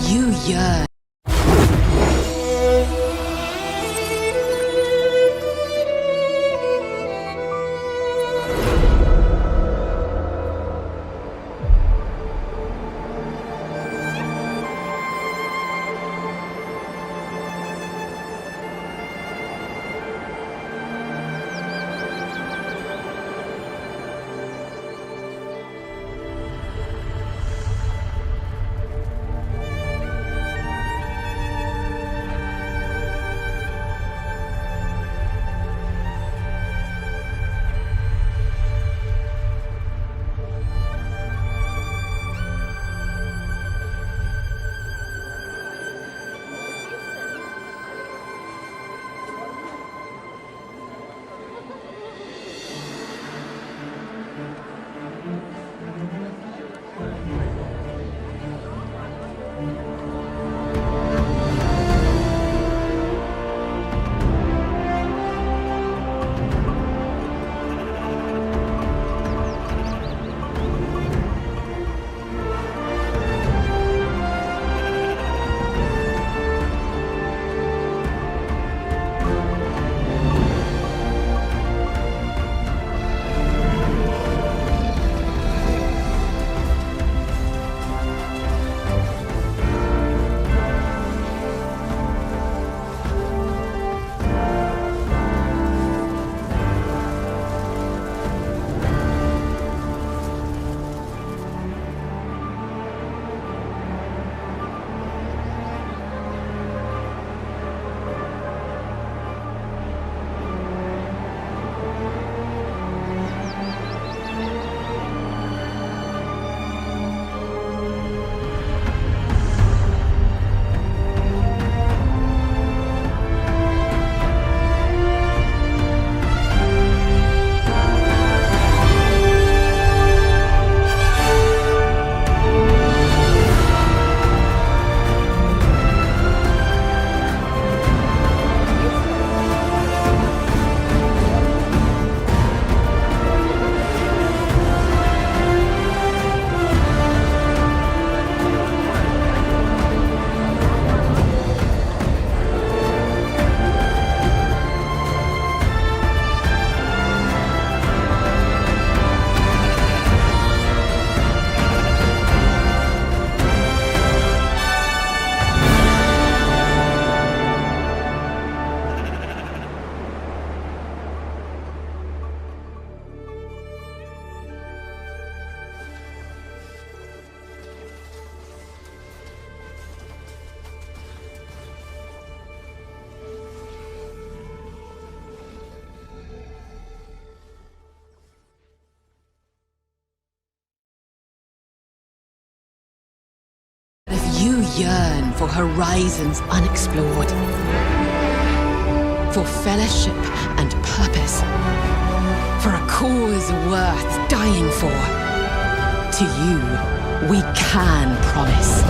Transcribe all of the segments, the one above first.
you yearn. If you yearn for horizons unexplored, for fellowship and purpose, for a cause worth dying for, to you, we can promise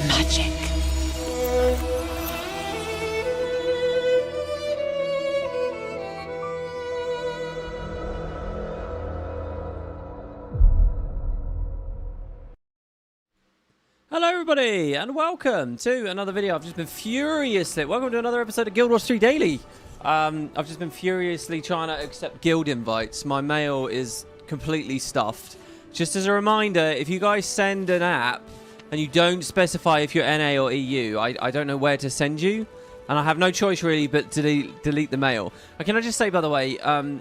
magic. Hello everybody and welcome to another video. I've just been welcome to another episode of Guild Wars 3 Daily. I've just been furiously trying to accept guild invites. My mail is completely stuffed. Just as a reminder, if you guys send an app and you don't specify if you're NA or EU, I don't know where to send you. And I have no choice really but to delete the mail. Can I just say, by the way,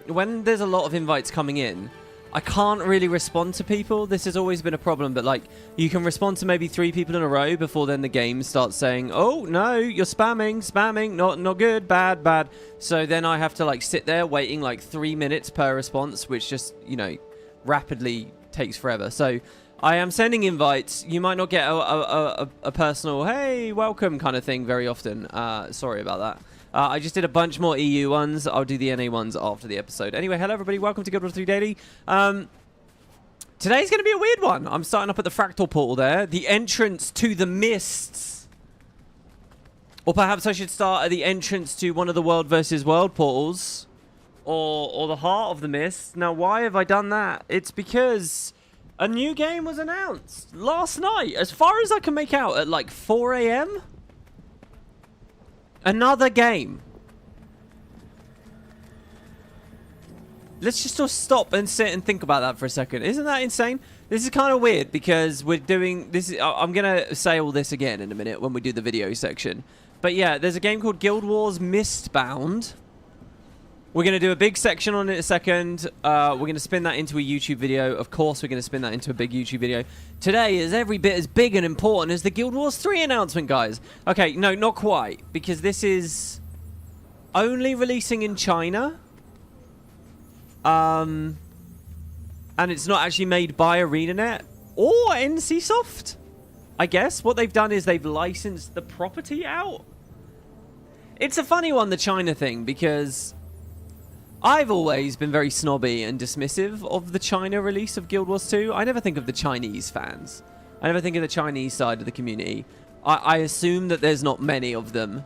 when there's a lot of invites coming in, I can't really respond to people. This has always been a problem, but like you can respond to maybe 3 people in a row before then the game starts saying, oh no, you're spamming, not good, bad. So then I have to like sit there waiting like 3 minutes per response, which just, you know, rapidly takes forever. So I am sending invites. You might not get a personal, hey, welcome kind of thing very often. Sorry about that. I just did a bunch more EU ones. I'll do the NA ones after the episode. Anyway, hello everybody. Welcome to Guild Wars 3 Daily. Today's going to be a weird one. I'm starting up at the fractal portal there. The entrance to the mists. Or perhaps I should start at the entrance to one of the world versus world portals. Or the heart of the mist. Now, why have I done that? It's because A new game was announced last night, as far as I can make out, at like 4 a.m. Another game. Let's just all stop and sit and think about that for a second. Isn't that insane? This is kind of weird because we're doing this. I'm gonna say all this again in a minute when we do the video section. But yeah, there's a game called Guild Wars Mistbound. We're going to do a big section on it in a second. We're going to spin that into a YouTube video. Of course, we're going to spin that into a big YouTube video. Today is every bit as big and important as the Guild Wars 3 announcement, guys. Okay, no, not quite. Because this is only releasing in China. And it's not actually made by Arenanet or NCSoft. I guess what they've done is they've licensed the property out. It's a funny one, the China thing, because I've always been very snobby and dismissive of the China release of Guild Wars 2. I never think of the Chinese fans. I never think of the Chinese side of the community. I assume that there's not many of them.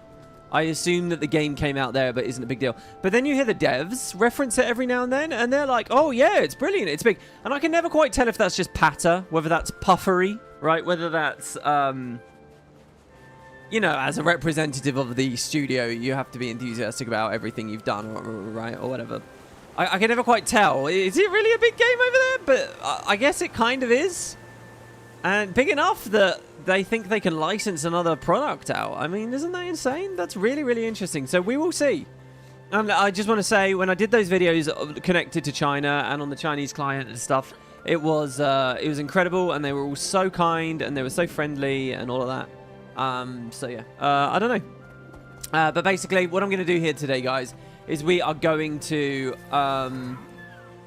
I assume that the game came out there but isn't a big deal. But then you hear the devs reference it every now and then, and they're like, oh yeah, it's brilliant, it's big. And I can never quite tell if that's just patter, whether that's puffery, right? Whether that's, you know, as a representative of the studio, you have to be enthusiastic about everything you've done, right? Or whatever. I can never quite tell. Is it really a big game over there? But I guess it kind of is. And big enough that they think they can license another product out. I mean, isn't that insane? That's really, really interesting. So we will see. And I just want to say, when I did those videos connected to China and on the Chinese client and stuff, it was incredible, and they were all so kind, and they were so friendly, and all of that. So yeah, I don't know. But basically, what I'm going to do here today, guys, is we are going to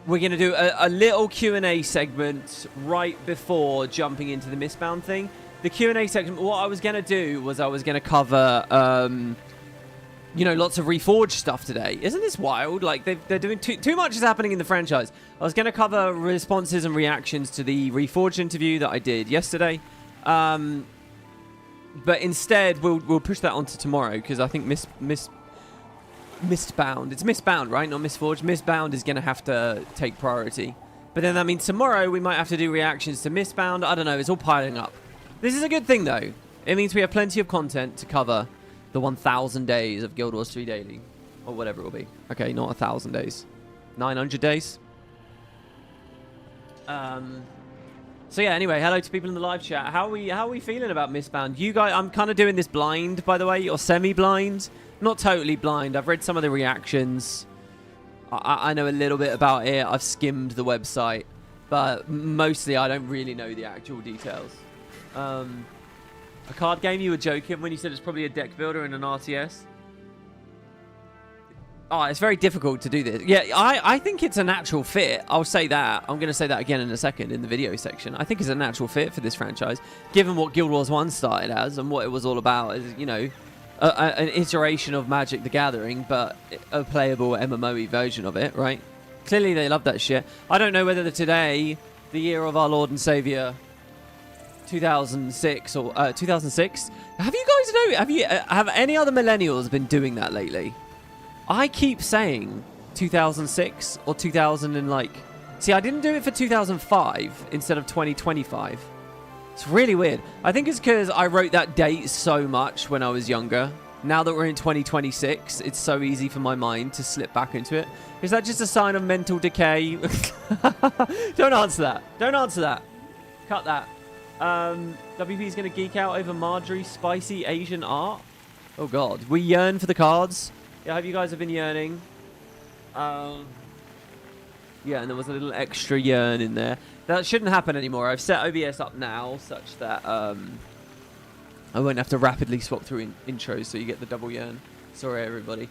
we're going to do a little Q&A segment right before jumping into the Mistbound thing. The Q&A section, what I was going to do was I was going to cover, you know, lots of reforged stuff today. Isn't this wild? Like, they're doing too much is happening in the franchise. I was going to cover responses and reactions to the reforged interview that I did yesterday. But instead, we'll push that onto tomorrow, because I think Mistbound. It's Mistbound, right? Not Mistforged. Mistbound is going to have to take priority. But then that means tomorrow we might have to do reactions to Mistbound. I don't know. It's all piling up. This is a good thing, though. It means we have plenty of content to cover the 1,000 days of Guild Wars 3 Daily. Or whatever it will be. Okay, not 1,000 days. 900 days. So yeah, anyway, hello to people in the live chat. How are we feeling about Mistbound? You guys, I'm kind of doing this blind, by the way, or semi-blind. Not totally blind. I've read some of the reactions. I know a little bit about it. I've skimmed the website, but mostly I don't really know the actual details. A card game, you were joking when you said it's probably a deck builder and an RTS. Oh, it's very difficult to do this. Yeah, I think it's a natural fit. I'll say that. I'm going to say that again in a second in the video section. I think it's a natural fit for this franchise, given what Guild Wars 1 started as and what it was all about. Is, you know, an iteration of Magic the Gathering, but a playable MMOE version of it, right? Clearly they love that shit. I don't know whether today, the year of our Lord and Savior, 2006 or 2006. Have you guys have any other millennials been doing that lately? I keep saying 2006 or 2000 and like... See, I didn't do it for 2005 instead of 2025. It's really weird. I think it's because I wrote that date so much when I was younger. Now that we're in 2026, it's so easy for my mind to slip back into it. Is that just a sign of mental decay? Don't answer that. Don't answer that. Cut that. WP's going to geek out over Marjorie's spicy Asian art. Oh, God. We yearn for the cards. Yeah, I hope you guys have been yearning. Yeah, and there was a little extra yearn in there. That shouldn't happen anymore. I've set OBS up now such that I won't have to rapidly swap through intros so you get the double yearn. Sorry, everybody.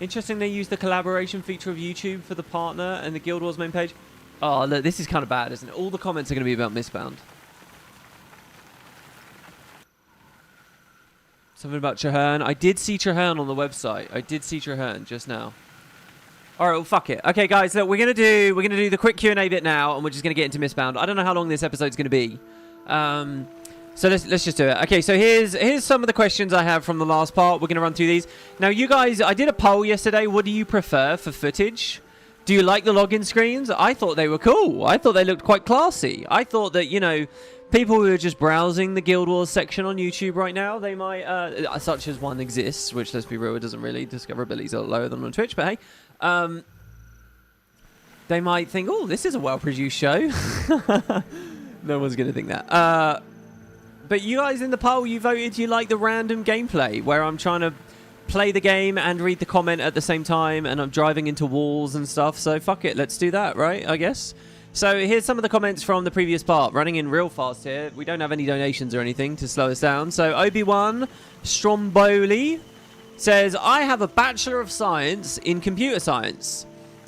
Interesting they use the collaboration feature of YouTube for the partner and the Guild Wars main page. Oh, look, this is kind of bad, isn't it? All the comments are going to be about Mistbound. Something about Traherne. I did see Traherne on the website. I did see Traherne just now. All right, well, fuck it. Okay, guys, look, we're gonna do the quick Q&A bit now, and we're just gonna get into Mistbound. I don't know how long this episode's gonna be, so let's just do it. Okay, so here's some of the questions I have from the last part. We're gonna run through these. Now, you guys, I did a poll yesterday. What do you prefer for footage? Do you like the login screens? I thought they were cool. I thought they looked quite classy. I thought that, you know, people who are just browsing the Guild Wars section on YouTube right now, they might, such as one exists, which, let's be real, it doesn't really, discoverability's a lot lower than on Twitch, but hey, they might think, oh, this is a well-produced show. No one's going to think that. But you guys in the poll, you voted you like the random gameplay, where I'm trying to play the game and read the comment at the same time, and I'm driving into walls and stuff, so fuck it, let's do that, right, I guess. So here's some of the comments from the previous part, running in real fast here. We don't have any donations or anything to slow us down. So Obi-Wan Stromboli says, I have a Bachelor of Science in Computer Science,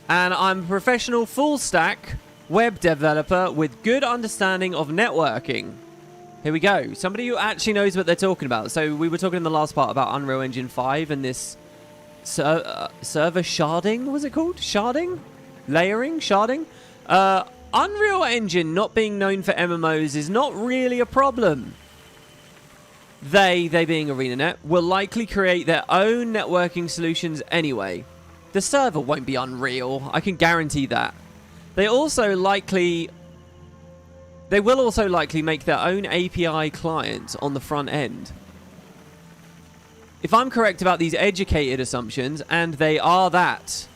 and I'm a professional full-stack web developer with good understanding of networking. Here we go. Somebody who actually knows what they're talking about. So we were talking in the last part about Unreal Engine 5 and this server sharding. What was it called? Sharding? Layering? Sharding? Unreal Engine not being known for MMOs is not really a problem. They being Arenanet, will likely create their own networking solutions anyway. The server won't be Unreal. I can guarantee that. They will also likely make their own API client on the front end. If I'm correct about these educated assumptions, and they are that,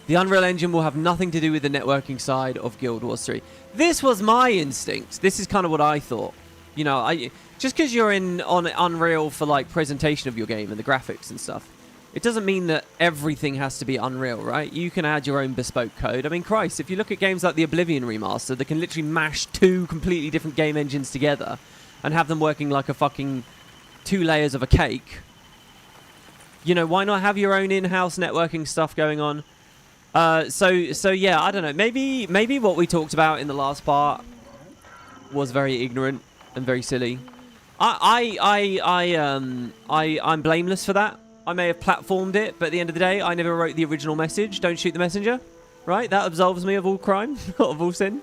the Unreal Engine will have nothing to do with the networking side of Guild Wars 3. This was my instinct. This is kind of what I thought. You know, just because you're on Unreal for like presentation of your game and the graphics and stuff, it doesn't mean that everything has to be Unreal, right? You can add your own bespoke code. I mean, Christ, if you look at games like the Oblivion remaster, that can literally mash two completely different game engines together and have them working like a fucking 2 layers of a cake. You know, why not have your own in-house networking stuff going on? So yeah, I don't know. Maybe what we talked about in the last part was very ignorant and very silly. I'm blameless for that. I may have platformed it, but at the end of the day, I never wrote the original message. Don't shoot the messenger. Right? That absolves me of all crime, of all sin.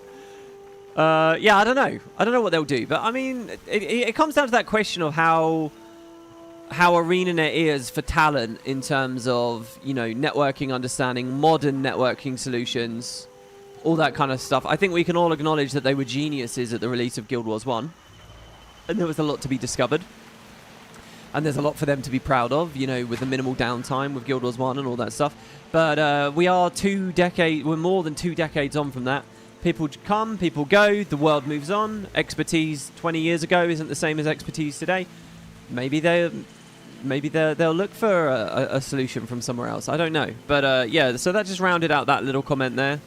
Yeah, I don't know. I don't know what they'll do. But, I mean, it comes down to that question of how Arenanet is for talent in terms of, you know, networking understanding, modern networking solutions, all that kind of stuff. I think we can all acknowledge that they were geniuses at the release of Guild Wars 1. And there was a lot to be discovered. And there's a lot for them to be proud of, you know, with the minimal downtime with Guild Wars 1 and all that stuff. But we're more than 2 decades on from that. People come, people go, the world moves on. Expertise 20 years ago isn't the same as expertise today. Maybe they'll look for a solution from somewhere else. I don't know. But yeah, so that just rounded out that little comment there.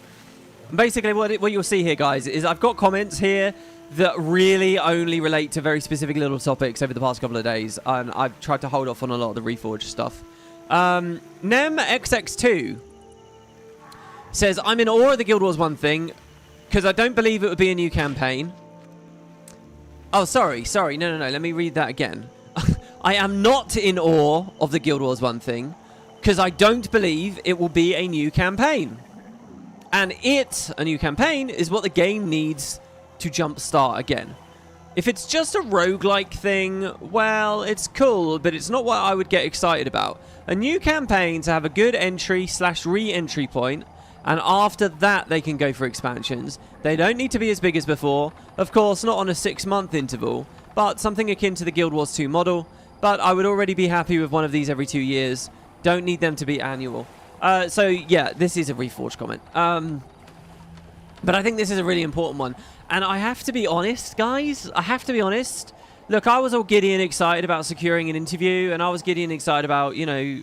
Basically, what you'll see here, guys, is I've got comments here that really only relate to very specific little topics over the past couple of days, and I've tried to hold off on a lot of the reforged stuff. NemXX2 says, I'm in awe of the Guild Wars 1 thing, because I don't believe it would be a new campaign. Oh, sorry, no, let me read that again. I am not in awe of the Guild Wars 1 thing, because I don't believe it will be a new campaign. And a new campaign, is what the game needs to jumpstart again. If it's just a roguelike thing, well, it's cool, but it's not what I would get excited about. A new campaign to have a good entry/re-entry point, and after that they can go for expansions. They don't need to be as big as before. Of course, not on a 6-month interval, but something akin to the Guild Wars 2 model. But I would already be happy with one of these every 2 years. Don't need them to be annual. So yeah, this is a reforged comment. But I think this is a really important one. And I have to be honest, guys. I have to be honest. Look, I was all giddy and excited about securing an interview. And I was giddy and excited about, you know,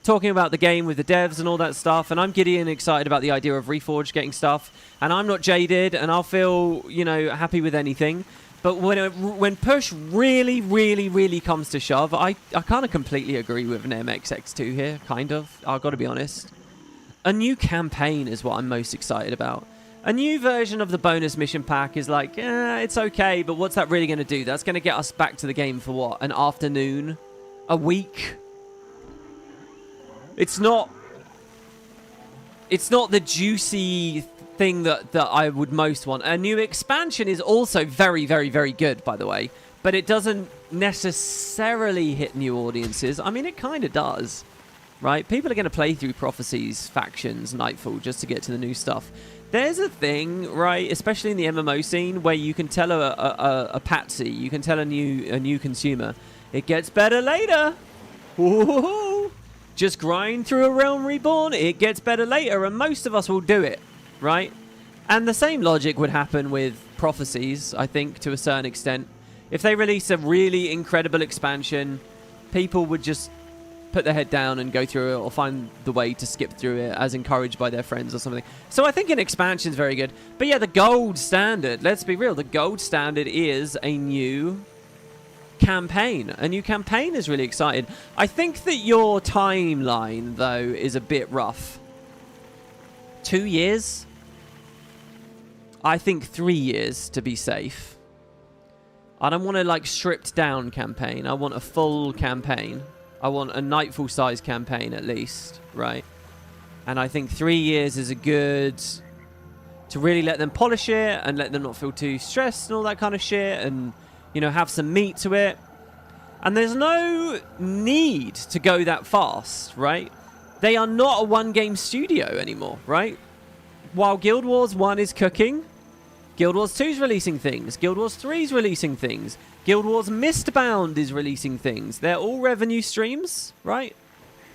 talking about the game with the devs and all that stuff. And I'm giddy and excited about the idea of Reforged getting stuff. And I'm not jaded. And I'll feel, you know, happy with anything. But when push really, really, really comes to shove, I kind of completely agree with an MXX2 here. Kind of. I've got to be honest. A new campaign is what I'm most excited about. A new version of the bonus mission pack is like, it's okay, but what's that really going to do? That's going to get us back to the game for what? An afternoon? A week? It's not the juicy thing that I would most want. A new expansion is also very, very, very good, by the way, but it doesn't necessarily hit new audiences. I mean, it kind of does. right? People are going to play through Prophecies, Factions, Nightfall just to get to the new stuff. There's a thing, right, especially in the MMO scene, where you can tell a patsy, you can tell a new consumer, it gets better later. Ooh, just grind through a Realm Reborn, it gets better later, and most of us will do it, right? And the same logic would happen with Prophecies, I think, to a certain extent. If they release a really incredible expansion, people would just put their head down and go through it, or find the way to skip through it as encouraged by their friends or something. So I think an expansion is very good. But yeah, the gold standard, let's be real, the gold standard is a new campaign. A new campaign is really exciting. I think that your timeline, though, is a bit rough. 2 years? I think 3 years to be safe. I don't want a, like, stripped down campaign. I want a full campaign. I want a Nightfall size campaign at least, right? And I think 3 years is a good... to really let them polish it and let them not feel too stressed and all that kind of shit, and, you know, have some meat to it. And there's no need to go that fast, right? They are not a one-game studio anymore, right? While Guild Wars 1 is cooking, Guild Wars 2 is releasing things. Guild Wars 3 is releasing things. Guild Wars Mistbound is releasing things. They're all revenue streams, right?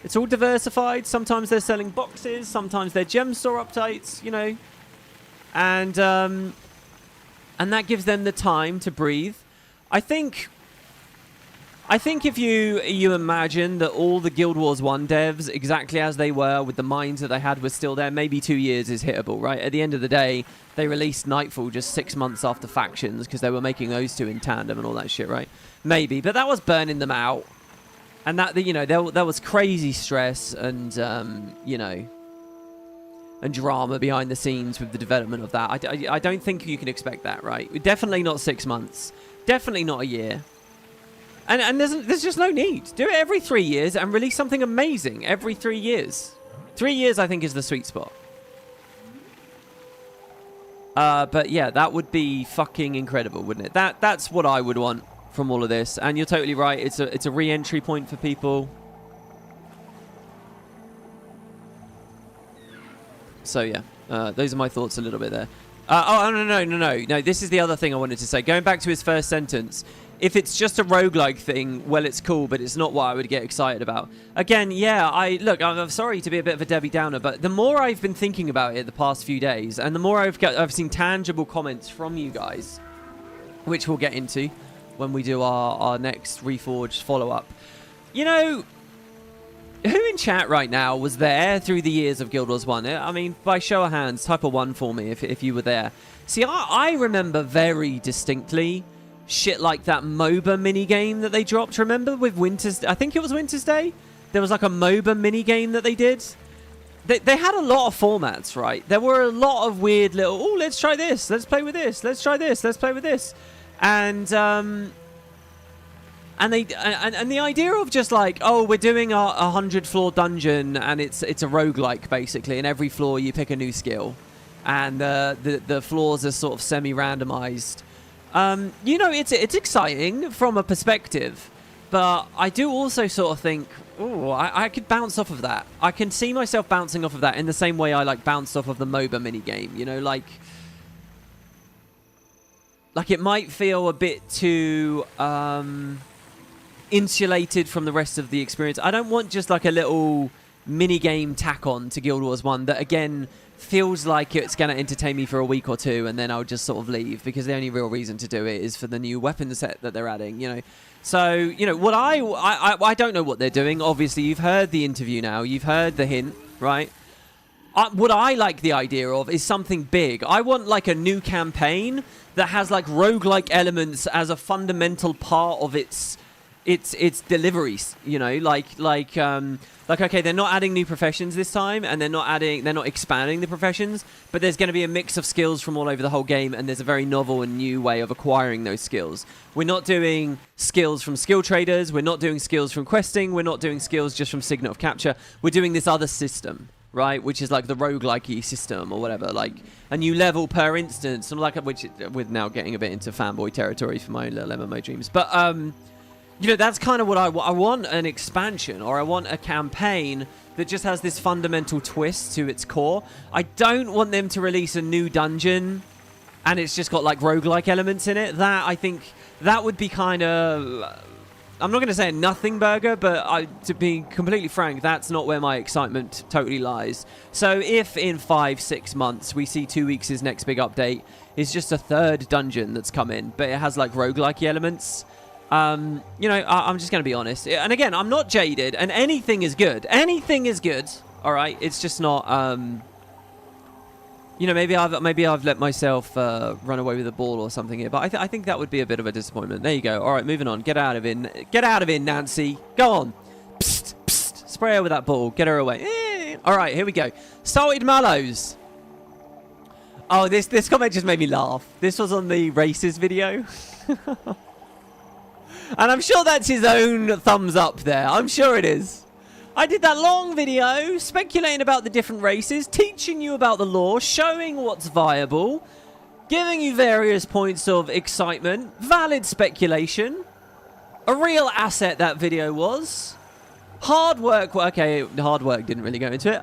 It's all diversified. Sometimes they're selling boxes. Sometimes they're gem store updates, you know. And that gives them the time to breathe. I think if you imagine that all the Guild Wars 1 devs, exactly as they were, with the minds that they had, were still there, maybe 2 years is hittable, right? At the end of the day, they released Nightfall just 6 months after Factions because they were making those two in tandem and all that shit, right? Maybe, but that was burning them out. And that, you know, there was crazy stress and, you know, and drama behind the scenes with the development of that. I don't think you can expect that, right? Definitely not 6 months. Definitely not a year. And there's just no need. Do it every 3 years and release something amazing every 3 years. 3 years, I think, is the sweet spot. But yeah, that would be fucking incredible, wouldn't it? That's what I would want from all of this. And you're totally right. It's a re-entry point for people. So yeah, those are my thoughts a little bit there. No. This is the other thing I wanted to say. Going back to his first sentence. If it's just a roguelike thing, well, it's cool, but it's not what I would get excited about. Again, yeah, I'm sorry to be a bit of a Debbie Downer, but the more I've been thinking about it the past few days, and the more I've seen tangible comments from you guys, which we'll get into when we do our next Reforged follow-up. You know, who in chat right now was there through the years of Guild Wars 1? I mean, by show of hands, type a 1 for me if you were there. See, I remember very distinctly shit like that MOBA minigame that they dropped, remember? With Winter's... I think it was Winter's Day? There was like a MOBA minigame that they did. They had a lot of formats, right? There were a lot of weird little... Oh, let's try this. Let's play with this. Let's try this. Let's play with this. And the idea of just like, oh, we're doing a 100-floor dungeon and it's a roguelike, basically. And every floor you pick a new skill. And the floors are sort of semi-randomized. You know, it's exciting from a perspective, but I do also sort of think, oh, I could bounce off of that. I can see myself bouncing off of that in the same way I like bounced off of the MOBA minigame. You know, like it might feel a bit too insulated from the rest of the experience. I don't want just like a little minigame tack on to Guild Wars 1 that again feels like it's going to entertain me for a week or two and then I'll just sort of leave because the only real reason to do it is for the new weapon set that they're adding, you know. So, you know, what I don't know what they're doing. Obviously, you've heard the interview now. You've heard the hint, right? What I like the idea of is something big. I want like a new campaign that has like roguelike elements as a fundamental part of its deliveries, you know, like okay, they're not adding new professions this time, and they're not expanding the professions, but there's going to be a mix of skills from all over the whole game, and there's a very novel and new way of acquiring those skills. We're not doing skills from skill traders, we're not doing skills from questing, we're not doing skills just from Signet of Capture, we're doing this other system, right, which is like the roguelike-y system or whatever, like a new level per instance, and like which we're now getting a bit into fanboy territory for my little MMO dreams, but You know, that's kind of what I want, an expansion, or I want a campaign that just has this fundamental twist to its core. I don't want them to release a new dungeon and it's just got like roguelike elements in it. That, I think, that would be kind of... I'm not going to say a nothing burger, but to be completely frank, that's not where my excitement totally lies. So if in 5-6 months we see 2 weeks' next big update is just a third dungeon that's come in, but it has like roguelike elements, you know, I'm just going to be honest. And again, I'm not jaded, and anything is good. Anything is good, all right? It's just not... you know, maybe I've let myself run away with the ball or something here, but I think that would be a bit of a disappointment. There you go. All right, moving on. Get out of it. Get out of it, Nancy. Go on. Psst, psst. Spray her with that ball. Get her away. All right, here we go. Salted mallows. Oh, this comment just made me laugh. This was on the races video. And I'm sure that's his own thumbs up there. I'm sure it is. I did that long video speculating about the different races, teaching you about the lore, showing what's viable, giving you various points of excitement, valid speculation, a real asset that video was. Hard work, okay, hard work didn't really go into it.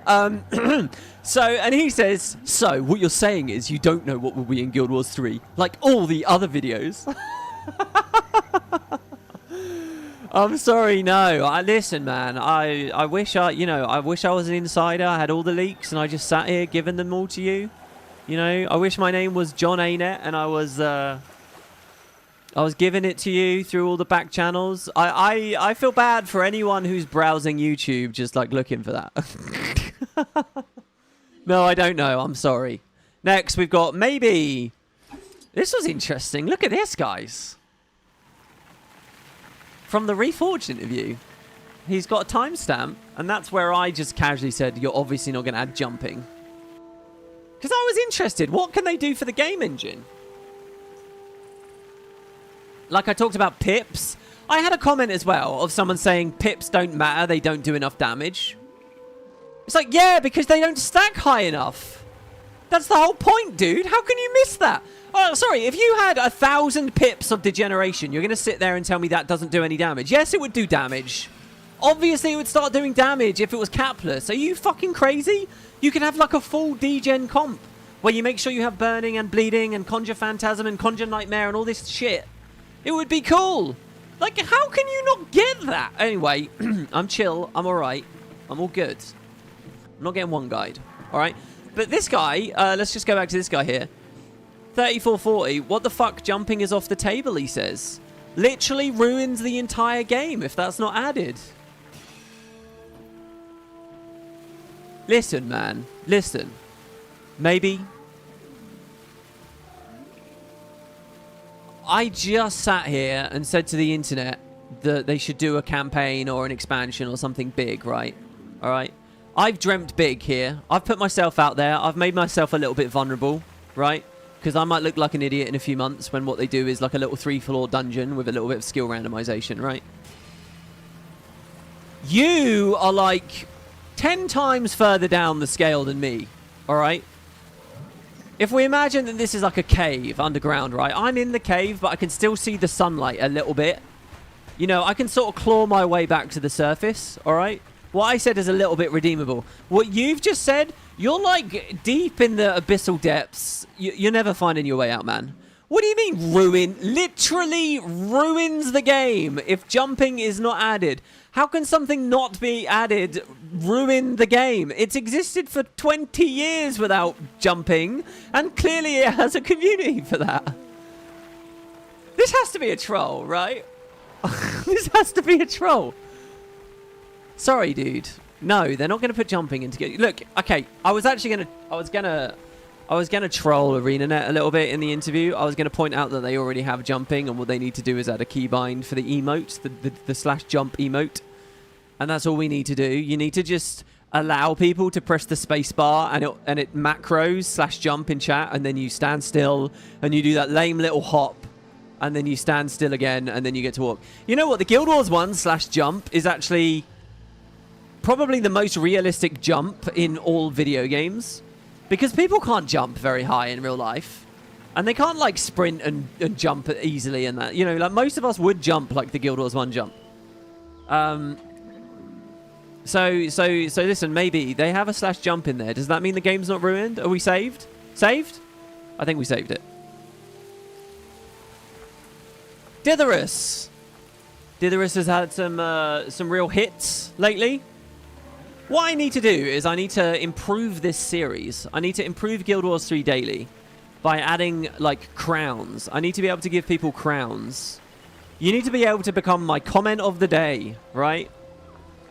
So, and he says, so what you're saying is you don't know what will be in Guild Wars 3, like all the other videos. I'm sorry, no. Listen, man. I wish I was an insider. I had all the leaks, and I just sat here giving them all to you. You know, I wish my name was John Arenanet, and I was giving it to you through all the back channels. I feel bad for anyone who's browsing YouTube, just like looking for that. No, I don't know. I'm sorry. Next, we've got maybe. This was interesting. Look at this, guys. From the Reforged interview, he's got a timestamp, and that's where I just casually said, you're obviously not going to add jumping. Because I was interested, what can they do for the game engine? Like I talked about pips, I had a comment as well of someone saying pips don't matter, they don't do enough damage. It's like, yeah, because they don't stack high enough. That's the whole point, dude. How can you miss that? Oh, sorry, if you had 1,000 pips of degeneration, you're going to sit there and tell me that doesn't do any damage. Yes, it would do damage. Obviously, it would start doing damage if it was capless. Are you fucking crazy? You can have like a full degen comp where you make sure you have burning and bleeding and conjure phantasm and conjure nightmare and all this shit. It would be cool. Like, how can you not get that? Anyway, I'm chill. I'm all right. I'm all good. I'm not getting one guide. All right? But this guy, let's just go back to this guy here. 3440, what the fuck, jumping is off the table, he says. Literally ruins the entire game if that's not added. Listen, man. Listen. Maybe. I just sat here and said to the internet that they should do a campaign or an expansion or something big, right? All right? I've dreamt big here. I've put myself out there. I've made myself a little bit vulnerable, right? Because I might look like an idiot in a few months when what they do is like a little 3-floor dungeon with a little bit of skill randomization, right? You are like 10 times further down the scale than me, all right? If we imagine that this is like a cave underground, right? I'm in the cave, but I can still see the sunlight a little bit. You know, I can sort of claw my way back to the surface, all right? What I said is a little bit redeemable. What you've just said, you're like deep in the abyssal depths. You're never finding your way out, man. What do you mean ruin? Literally ruins the game if jumping is not added. How can something not be added ruin the game? It's existed for 20 years without jumping, and clearly it has a community for that. This has to be a troll, right? This has to be a troll. Sorry, dude. No, they're not going to put jumping into... Look, okay, I was going to troll Arenanet a little bit in the interview. I was going to point out that they already have jumping, and what they need to do is add a keybind for the emote, the /jump emote. And that's all we need to do. You need to just allow people to press the space bar, and it macros /jump in chat, and then you stand still, and you do that lame little hop, and then you stand still again, and then you get to walk. You know what? The Guild Wars 1 /jump is actually probably the most realistic jump in all video games, because people can't jump very high in real life. And they can't, like, sprint and jump easily and that. You know, like, most of us would jump like the Guild Wars 1 jump. So listen, maybe they have a slash jump in there. Does that mean the game's not ruined? Are we saved? Saved? I think we saved it. Ditherus. Ditherus has had some real hits lately. What I need to do is I need to improve this series. I need to improve Guild Wars 3 Daily by adding, like, crowns. I need to be able to give people crowns. You need to be able to become my comment of the day, right?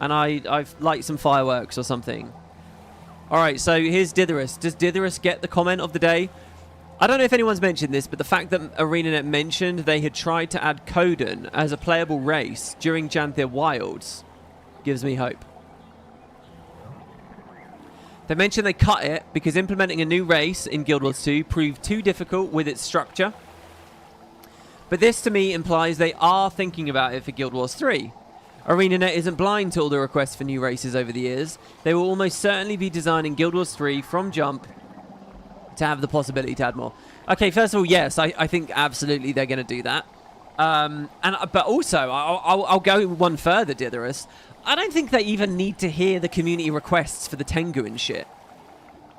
And I've light some fireworks or something. All right, so here's Ditherus. Does Ditherus get the comment of the day? I don't know if anyone's mentioned this, but the fact that Arenanet mentioned they had tried to add Coden as a playable race during Janthir Wilds gives me hope. They mentioned they cut it because implementing a new race in Guild Wars 2 proved too difficult with its structure. But this to me implies they are thinking about it for Guild Wars 3. Arenanet isn't blind to all the requests for new races over the years. They will almost certainly be designing Guild Wars 3 from jump to have the possibility to add more. Okay, first of all, yes, I think absolutely they're going to do that. But also, I'll go one further, Ditherus. I don't think they even need to hear the community requests for the Tengu and shit.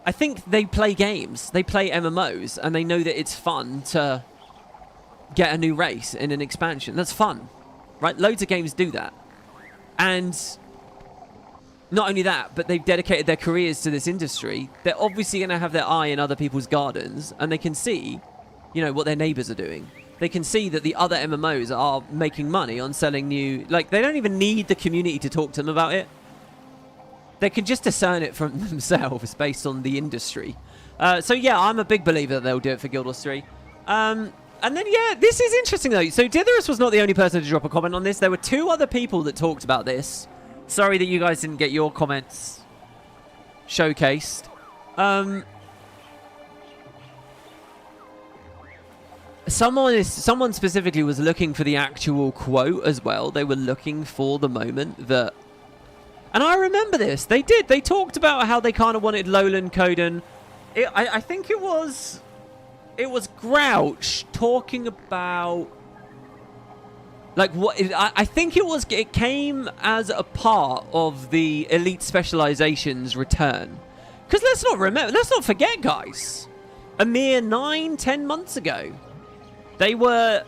I think they play games. They play MMOs, and they know that it's fun to get a new race in an expansion. That's fun, right? Loads of games do that. And not only that, but they've dedicated their careers to this industry. They're obviously going to have their eye in other people's gardens, and they can see, you know, what their neighbors are doing. They can see that the other MMOs are making money on selling new... Like, they don't even need the community to talk to them about it. They can just discern it from themselves based on the industry. So, yeah, I'm a big believer that they'll do it for Guild Wars 3. And then, yeah, this is interesting, though. So, Ditherus was not the only person to drop a comment on this. There were 2 other people that talked about this. Sorry that you guys didn't get your comments showcased. Someone specifically was looking for the actual quote as well. They were looking for the moment that... And I remember this. They did. They talked about how they kind of wanted Lowland Coden. I think it was Grouch talking about... Like, what? I think it came as a part of the Elite Specialization's return. Because let's not forget, guys. A mere 9-10 months ago, they were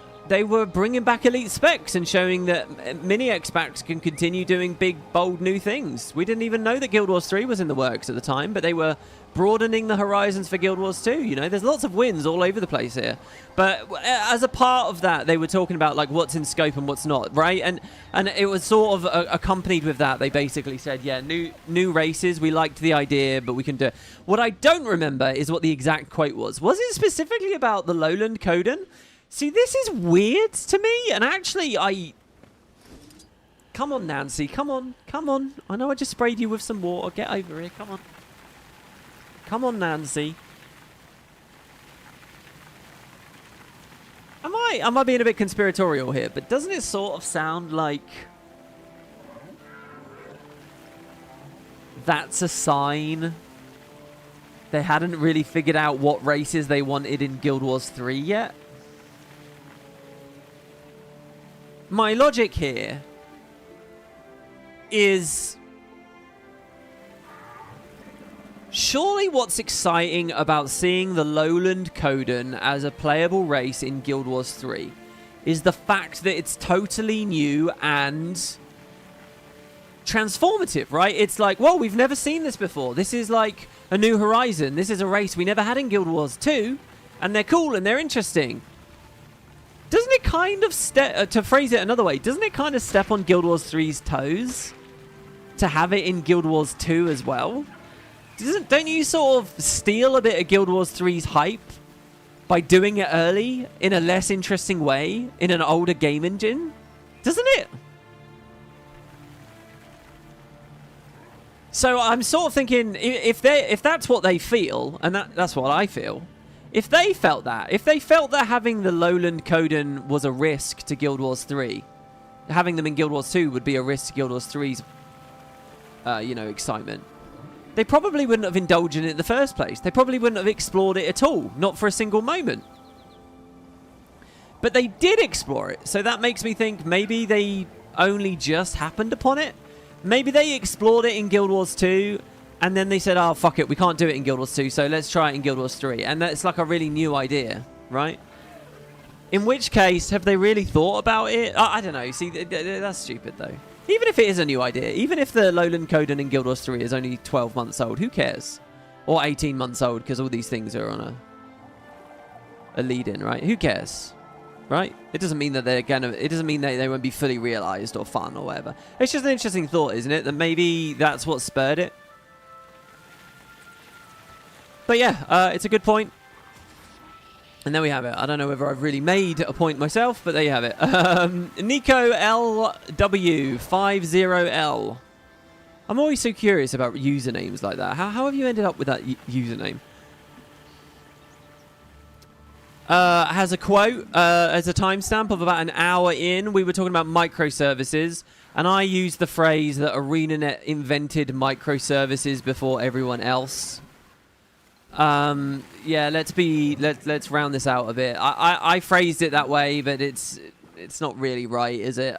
bringing back Elite Specs and showing that Mini X-Packs can continue doing big, bold new things. We didn't even know that Guild Wars 3 was in the works at the time, but they were broadening the horizons for Guild Wars 2. You know, there's lots of wins all over the place here. But as a part of that, they were talking about, like, what's in scope and what's not, right? And it was sort of accompanied with that. They basically said, yeah, new races. We liked the idea, but we can do it. What I don't remember is what the exact quote was. Was it specifically about the Lowland Coden? See, this is weird to me, and actually, Come on, Nancy, come on. I know I just sprayed you with some water. Get over here, come on. Come on, Nancy. Am I being a bit conspiratorial here? But doesn't it sort of sound like that's a sign they hadn't really figured out what races they wanted in Guild Wars 3 yet? My logic here is... Surely what's exciting about seeing the Lowland Coden as a playable race in Guild Wars 3 is the fact that it's totally new and transformative, right? It's like, whoa, we've never seen this before. This is like a new horizon. This is a race we never had in Guild Wars 2, and they're cool and they're interesting. Doesn't it kind of to phrase it another way, doesn't it kind of step on Guild Wars 3's toes to have it in Guild Wars 2 as well? Don't you sort of steal a bit of Guild Wars 3's hype by doing it early in a less interesting way in an older game engine? Doesn't it? So I'm sort of thinking, if that's what they feel, and that's what I feel, if they felt that having the Lowland Coden was a risk to Guild Wars 3, having them in Guild Wars 2 would be a risk to Guild Wars 3's, excitement. They probably wouldn't have indulged in it in the first place. They probably wouldn't have explored it at all. Not for a single moment. But they did explore it, so that makes me think maybe they only just happened upon it. Maybe they explored it in Guild Wars 2, and then they said, oh, fuck it, we can't do it in Guild Wars 2, so let's try it in Guild Wars 3. And that's like a really new idea, right? In which case, have they really thought about it? I don't know. See, that's stupid, though. Even if it is a new idea, even if the Lowland Coden in Guild Wars 3 is only 12 months old, who cares? Or 18 months old, because all these things are on a lead-in, right? Who cares? Right? It doesn't mean that they're gonna. It doesn't mean that they won't be fully realized or fun or whatever. It's just an interesting thought, isn't it? That maybe that's what spurred it. But yeah, it's a good point. And there we have it. I don't know whether I've really made a point myself, but there you have it. Nico LW50L. I'm always so curious about usernames like that. How have you ended up with that username? Has a quote as a timestamp of about an hour in. We were talking about microservices, and I used the phrase that Arenanet invented microservices before everyone else. Yeah, let's round this out a bit. I phrased it that way, but it's not really right, is it?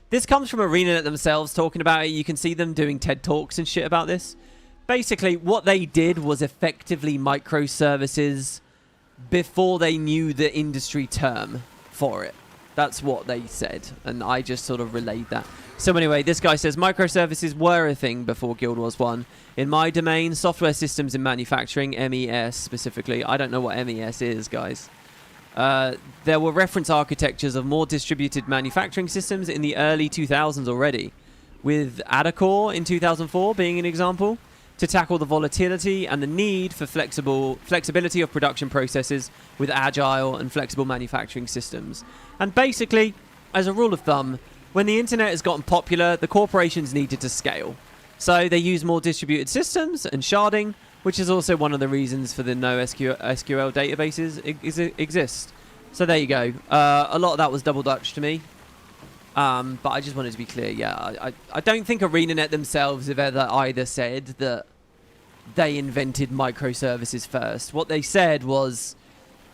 This comes from Arenanet themselves talking about it. You can see them doing TED Talks and shit about this. Basically, what they did was effectively microservices before they knew the industry term for it. That's what they said, and I just sort of relayed that. So anyway, this guy says, microservices were a thing before Guild Wars 1. In my domain, software systems in manufacturing, MES specifically. I don't know what MES is, guys. There were reference architectures of more distributed manufacturing systems in the early 2000s already, with Adacore in 2004 being an example, to tackle the volatility and the need for flexibility of production processes with agile and flexible manufacturing systems. And basically, as a rule of thumb, when the internet has gotten popular, the corporations needed to scale. So they use more distributed systems and sharding, which is also one of the reasons for the no SQL databases exist. So there you go. A lot of that was double Dutch to me. But I just wanted to be clear. Yeah, I don't think Arenanet themselves have ever either said that they invented microservices first. What they said was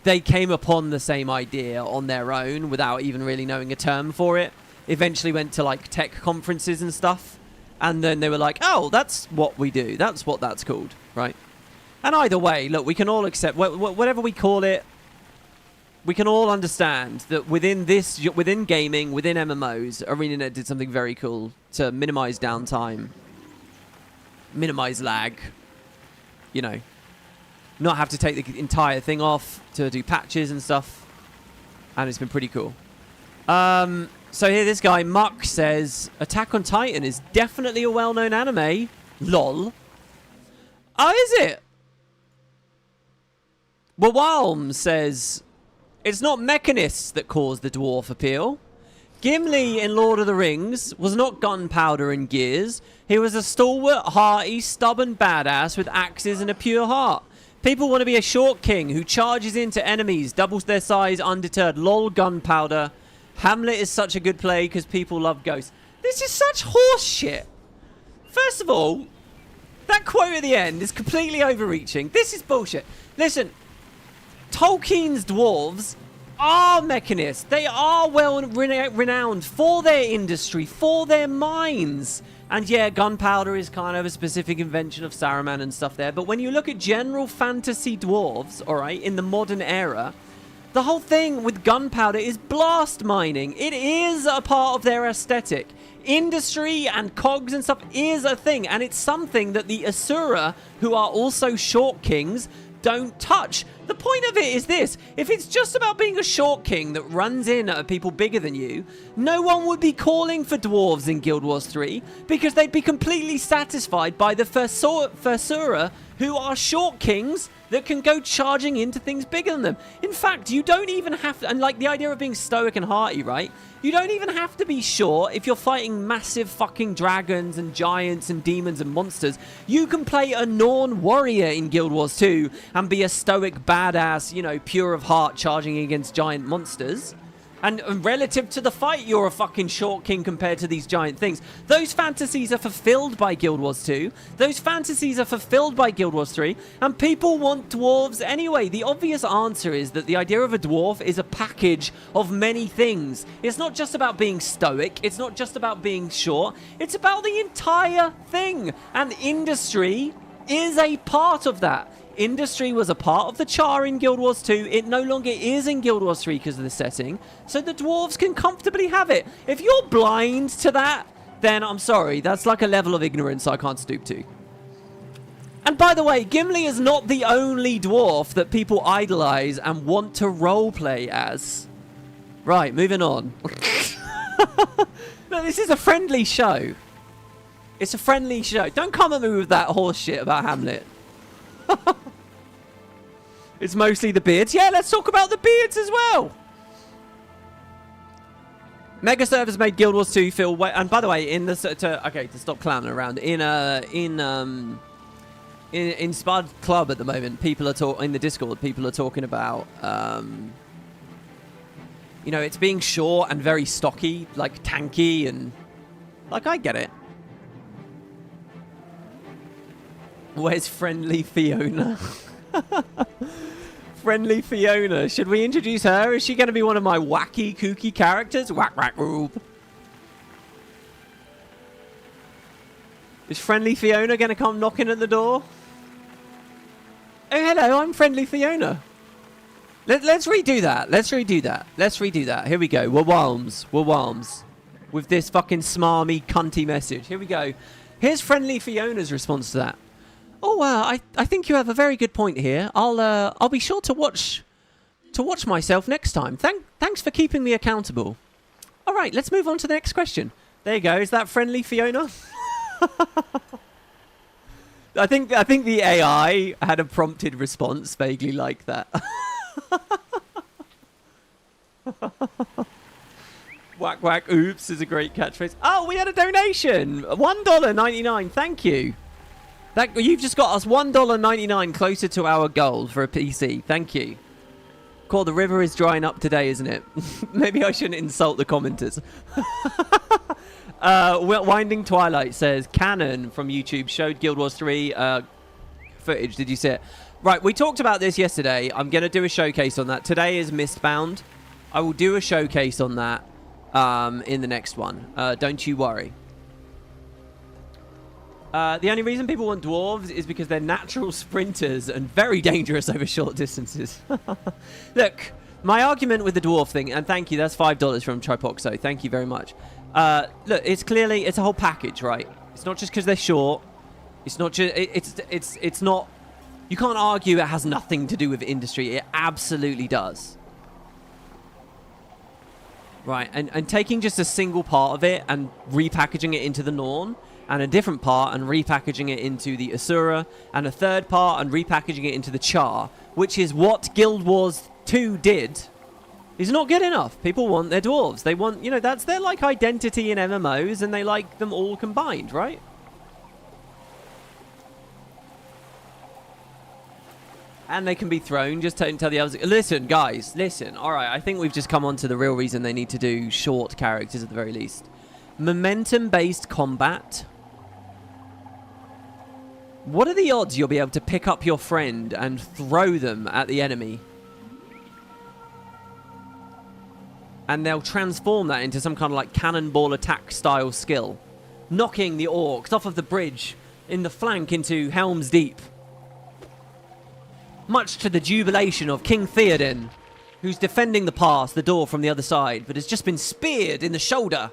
they came upon the same idea on their own without even really knowing a term for it. Eventually went to like tech conferences and stuff. And then they were like, oh, that's what we do. That's what that's called, right? And either way, look, we can all accept whatever we call it. We can all understand that within gaming, within MMOs, Arenanet did something very cool to minimize downtime, minimize lag, you know, not have to take the entire thing off to do patches and stuff. And it's been pretty cool. So here this guy, Muck, says, Attack on Titan is definitely a well-known anime. LOL. Oh, is it? Wawalm says, it's not mechanists that cause the dwarf appeal. Gimli in Lord of the Rings was not gunpowder and gears. He was a stalwart, hearty, stubborn badass with axes and a pure heart. People want to be a short king who charges into enemies, doubles their size, undeterred. LOL gunpowder. Hamlet is such a good play because people love ghosts. This is such horse shit. First of all, that quote at the end is completely overreaching. This is bullshit. Listen, Tolkien's dwarves are mechanists. They are well renowned for their industry, for their mines. And yeah, gunpowder is kind of a specific invention of Saruman and stuff there. But when you look at general fantasy dwarves, all right, in the modern era, the whole thing with gunpowder is blast mining. It is a part of their aesthetic. Industry and cogs and stuff is a thing. And it's something that the Asura, who are also short kings, don't touch. The point of it is this. If it's just about being a short king that runs in at people bigger than you, no one would be calling for dwarves in Guild Wars 3 because they'd be completely satisfied by the Fersura, who are short kings that can go charging into things bigger than them. In fact, you don't even have to, and like the idea of being stoic and hearty, right? You don't even have to be short if you're fighting massive fucking dragons and giants and demons and monsters. You can play a Norn warrior in Guild Wars 2 and be a stoic badass, you know, pure of heart charging against giant monsters. And relative to the fight, you're a fucking short king compared to these giant things. Those fantasies are fulfilled by Guild Wars 2. Those fantasies are fulfilled by Guild Wars 3. And people want dwarves anyway. The obvious answer is that the idea of a dwarf is a package of many things. It's not just about being stoic. It's not just about being short. It's about the entire thing. And industry is a part of that. Industry was a part of the char in Guild Wars 2. It no longer is in Guild Wars 3 because of the setting. So the dwarves can comfortably have it. If you're blind to that, then I'm sorry. That's like a level of ignorance I can't stoop to. And by the way, Gimli is not the only dwarf that people idolize and want to roleplay as. Right, moving on. No, this is a friendly show. It's a friendly show. Don't come at me with that horse shit about Hamlet. It's mostly the beards. Yeah, let's talk about the beards as well. Mega servers made Guild Wars 2 feel and by the way, in the to stop clowning around, in Spud Club at the moment, people are in the Discord. People are talking about you know, it's being short and very stocky, like tanky, and like I get it. Where's friendly Fiona? Friendly Fiona. Should we introduce her? Is she going to be one of my wacky, kooky characters? Whack, whack, whoop. Is friendly Fiona going to come knocking at the door? Oh, hello, I'm friendly Fiona. Let's redo that. Let's redo that. Let's redo that. Here we go. We're Walms. We're Walms. With this fucking smarmy, cunty message. Here we go. Here's friendly Fiona's response to that. Oh, I think you have a very good point here. I'll be sure to watch myself next time. Thanks for keeping me accountable. All right, let's move on to the next question. There you go. Is that friendly Fiona? I think the AI had a prompted response vaguely like that. Whack whack oops is a great catchphrase. Oh, we had a donation. $1.99. Thank you. You've just got us $1.99 closer to our goal for a PC. Thank you. Cool, the river is drying up today, isn't it? Maybe I shouldn't insult the commenters. Winding Twilight says, Canon from YouTube showed Guild Wars 3 footage. Did you see it? Right, we talked about this yesterday. I'm going to do a showcase on that. Today is Mistbound. I will do a showcase on that in the next one. Don't you worry. The only reason people want dwarves is because they're natural sprinters and very dangerous over short distances. Look, my argument with the dwarf thing, and thank you, that's $5 from Tripoxo. Thank you very much. Look, it's a whole package, right? It's not just because they're short. It's not just, it's not, you can't argue it has nothing to do with industry. It absolutely does. Right, and taking just a single part of it and repackaging it into the Norn, and a different part and repackaging it into the Asura, and a third part and repackaging it into the Char, which is what Guild Wars 2 did, is not good enough. People want their dwarves. They want, you know, that's their, like, identity in MMOs, and they like them all combined, right? And they can be thrown. Just don't tell the others. Listen, guys, listen. All right, I think we've just come on to the real reason they need to do short characters at the very least. Momentum-based combat. What are the odds you'll be able to pick up your friend and throw them at the enemy? And they'll transform that into some kind of like cannonball attack style skill. Knocking the orcs off of the bridge in the flank into Helm's Deep. Much to the jubilation of King Theoden, who's defending the pass, the door from the other side, but has just been speared in the shoulder.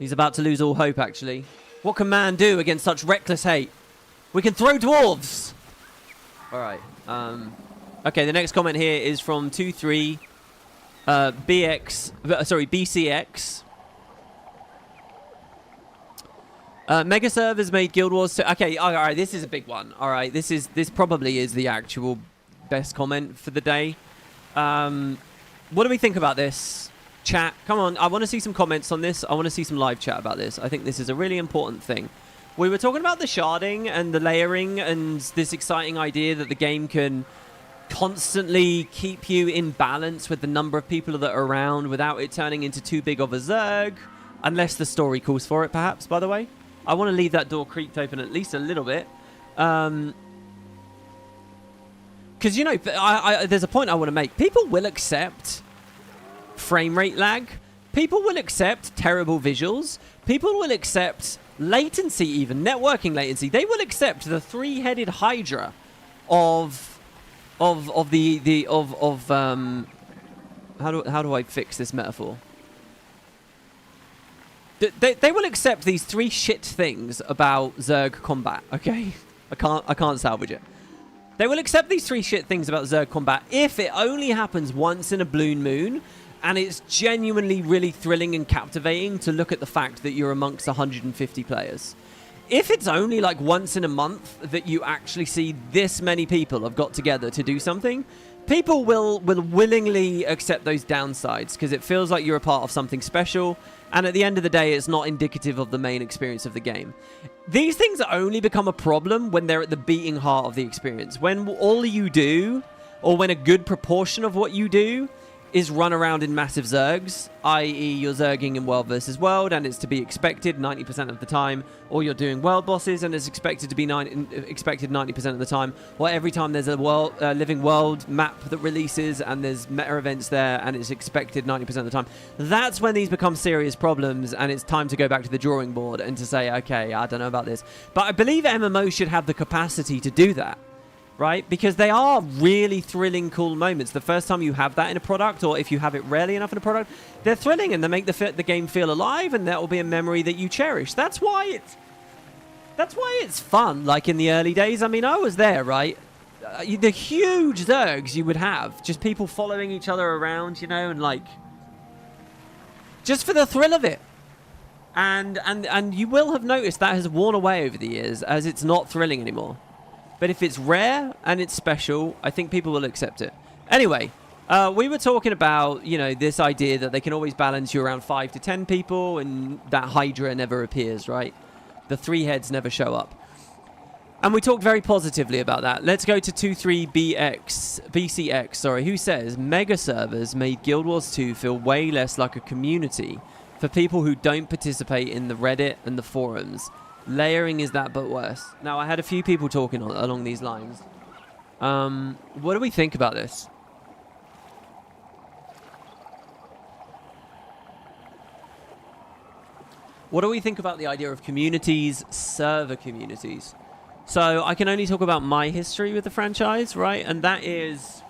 He's about to lose all hope, actually. What can man do against such reckless hate? We can throw dwarves! Alright. Okay, the next comment here is from 23 BCX. Mega servers made Guild Wars 2. Okay, alright, this is a big one. Alright, this probably is the actual best comment for the day. What do we think about this? Chat, come on, I want to see some comments on this. I want to see some live chat about this. I think this is a really important thing. We were talking about the sharding and the layering and this exciting idea that the game can constantly keep you in balance with the number of people that are around without it turning into too big of a Zerg, unless the story calls for it, perhaps, by the way. I want to leave that door creaked open at least a little bit. Because, you know, there's a point I want to make. People will accept frame rate lag. People will accept terrible visuals. People will accept latency, even networking latency. They will accept the three-headed hydra of how do I fix this metaphor? They will accept these three shit things about Zerg combat. Okay, I can't salvage it. They will accept these three shit things about Zerg combat if it only happens once in a blue moon, and it's genuinely really thrilling and captivating to look at the fact that you're amongst 150 players. If it's only like once in a month that you actually see this many people have got together to do something, people will willingly accept those downsides because it feels like you're a part of something special, and at the end of the day, it's not indicative of the main experience of the game. These things only become a problem when they're at the beating heart of the experience. When all you do, or when a good proportion of what you do, is run around in massive Zergs, i.e. you're Zerging in World versus World, and it's to be expected 90% of the time, or you're doing World bosses, and it's expected to be expected 90% of the time, or every time there's a Living World map that releases, and there's meta events there, and it's expected 90% of the time. That's when these become serious problems, and it's time to go back to the drawing board and to say, okay, I don't know about this. But I believe MMOs should have the capacity to do that. Right? Because they are really thrilling, cool moments. The first time you have that in a product, or if you have it rarely enough in a product, they're thrilling and they make the game feel alive, and that will be a memory that you cherish. That's why it's fun, like in the early days. I mean, I was there, right? The huge Zergs you would have, just people following each other around, you know, and like, just for the thrill of it. And you will have noticed that has worn away over the years as it's not thrilling anymore. But if it's rare and it's special, I think people will accept it. Anyway, we were talking about, you know, this idea that they can always balance you around 5 to 10 people, and that Hydra never appears, right? The three heads never show up. And we talked very positively about that. Let's go to 23BCX, sorry, who says, Mega servers made Guild Wars 2 feel way less like a community for people who don't participate in the Reddit and the forums. Layering is that but worse. Now, I had a few people talking along these lines. What do we think about this? What do we think about the idea of communities, server communities? So, I can only talk about my history with the franchise, right? And that is...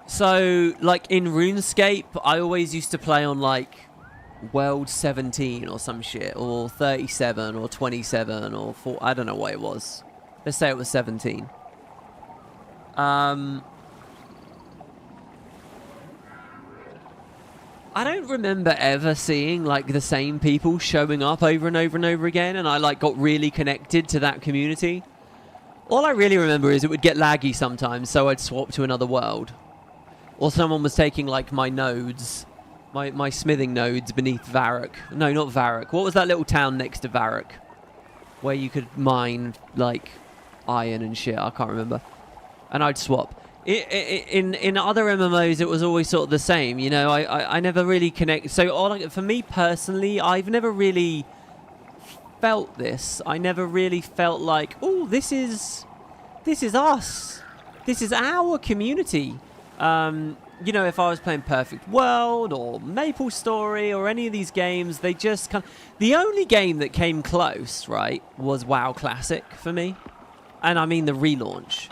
So, like, in RuneScape, I always used to play on, like, World 17 or some shit, or 37 or 27 or 4, I don't know what it was. Let's say it was 17. I don't remember ever seeing, like, the same people showing up over and over and over again, and I, like, got really connected to that community. All I really remember is it would get laggy sometimes, so I'd swap to another world. Or someone was taking, like, my nodes, my smithing nodes beneath Varrock. No, not Varrock. What was that little town next to Varrock? Where you could mine, like, iron and shit. I can't remember. And I'd swap. In other MMOs, it was always sort of the same. You know, I never really connect. So, for me personally, I've never really felt this. I never really felt like, oh, this is us. This is our community. You know, if I was playing Perfect World or MapleStory or any of these games, they just kind of... The only game that came close, right, was WoW Classic for me. And I mean the relaunch.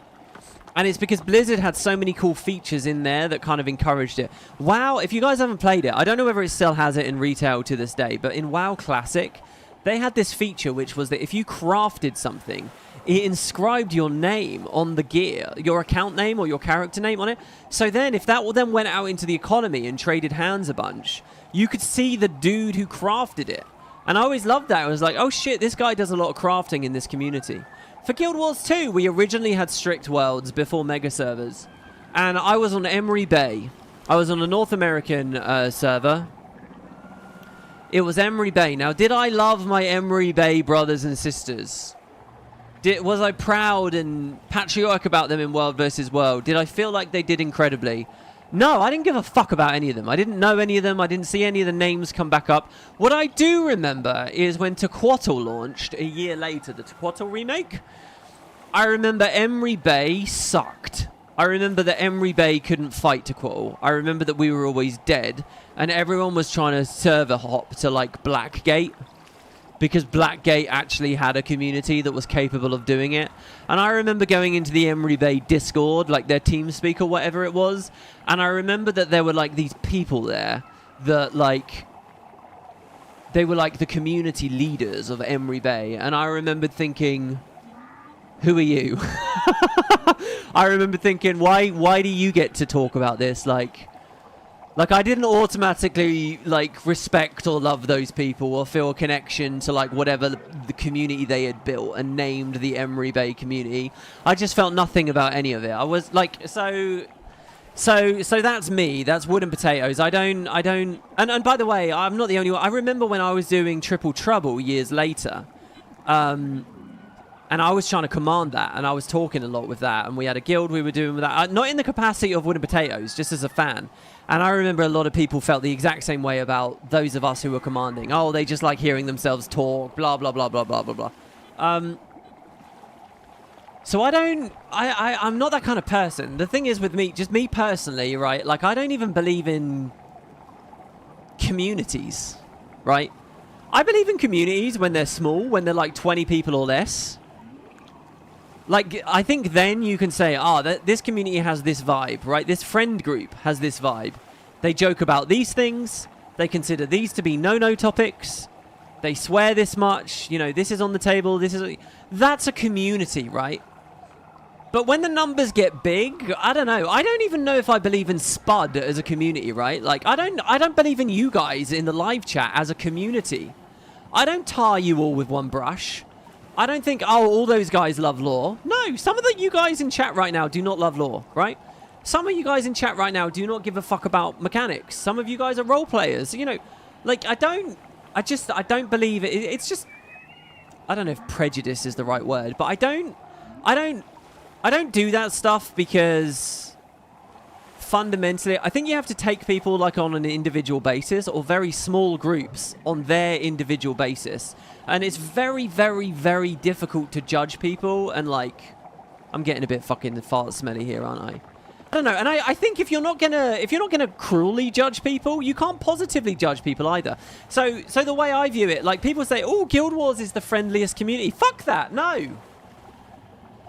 And it's because Blizzard had so many cool features in there that kind of encouraged it. WoW, if you guys haven't played it, I don't know whether it still has it in retail to this day, but in WoW Classic, they had this feature which was that if you crafted something, it inscribed your name on the gear, your account name or your character name on it. So then, if that then went out into the economy and traded hands a bunch, you could see the dude who crafted it. And I always loved that. I was like, oh shit, this guy does a lot of crafting in this community. For Guild Wars 2, we originally had strict worlds before mega servers. And I was on Emery Bay. I was on a North American server. It was Emery Bay. Now, did I love my Emery Bay brothers and sisters? Was I proud and patriotic about them in World vs. World? Did I feel like they did incredibly? No, I didn't give a fuck about any of them. I didn't know any of them. I didn't see any of the names come back up. What I do remember is when Tequatl launched a year later, the Tequatl remake. I remember Emery Bay sucked. I remember that Emery Bay couldn't fight Tequatl. I remember that we were always dead, and everyone was trying to server hop to like Blackgate, because Blackgate actually had a community that was capable of doing it. And I remember going into the Emery Bay Discord, like their TeamSpeak or whatever it was, and I remember that there were like these people there that like, they were like the community leaders of Emery Bay, and I remembered thinking, who are you? I remember thinking, why do you get to talk about this? Like I didn't automatically like respect or love those people or feel a connection to like whatever the community they had built and named the Emery Bay community. I just felt nothing about any of it. I was like, so that's me. That's WoodenPotatoes. I don't. And by the way, I'm not the only one. I remember when I was doing Triple Trouble years later, and I was trying to command that, and I was talking a lot with that, and we had a guild we were doing with that. Not in the capacity of WoodenPotatoes, just as a fan. And I remember a lot of people felt the exact same way about those of us who were commanding. Oh, they just like hearing themselves talk, blah, blah, blah, blah, blah, blah, blah. So I'm not that kind of person. The thing is with me, just me personally, right? Like, I don't even believe in communities, right? I believe in communities when they're small, when they're like 20 people or less. Like, I think then you can say, this community has this vibe, right? This friend group has this vibe. They joke about these things. They consider these to be no-no topics. They swear this much. You know, this is on the table. That's a community, right? But when the numbers get big, I don't know. I don't even know if I believe in Spud as a community, right? Like, I don't believe in you guys in the live chat as a community. I don't tar you all with one brush. I don't think, all those guys love lore. No, some of you guys in chat right now do not love lore, right? Some of you guys in chat right now do not give a fuck about mechanics. Some of you guys are role players. You know, like, I don't believe it. It's just, I don't know if prejudice is the right word, but I don't do that stuff because fundamentally, I think you have to take people like on an individual basis or very small groups on their individual basis. And it's very, very, very difficult to judge people. And like, I'm getting a bit fucking fart smelly here, aren't I? I don't know. And I think if you're not gonna cruelly judge people, you can't positively judge people either. So the way I view it, like people say, oh, Guild Wars is the friendliest community. Fuck that. No.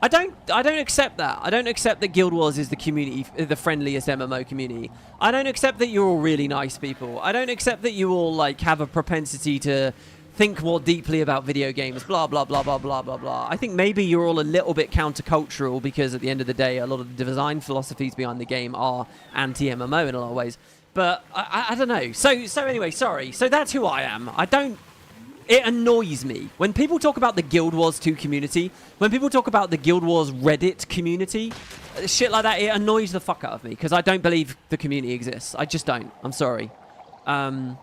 I don't accept that. I don't accept that Guild Wars is the community, the friendliest MMO community. I don't accept that you're all really nice people. I don't accept that you all like have a propensity to think more deeply about video games, blah, blah, blah, blah, blah, blah, blah. I think maybe you're all a little bit countercultural because at the end of the day, a lot of the design philosophies behind the game are anti-MMO in a lot of ways. But I don't know. So anyway, sorry. So that's who I am. It annoys me when people talk about the Guild Wars 2 community, when people talk about the Guild Wars Reddit community, shit like that, it annoys the fuck out of me because I don't believe the community exists. I just don't. I'm sorry. I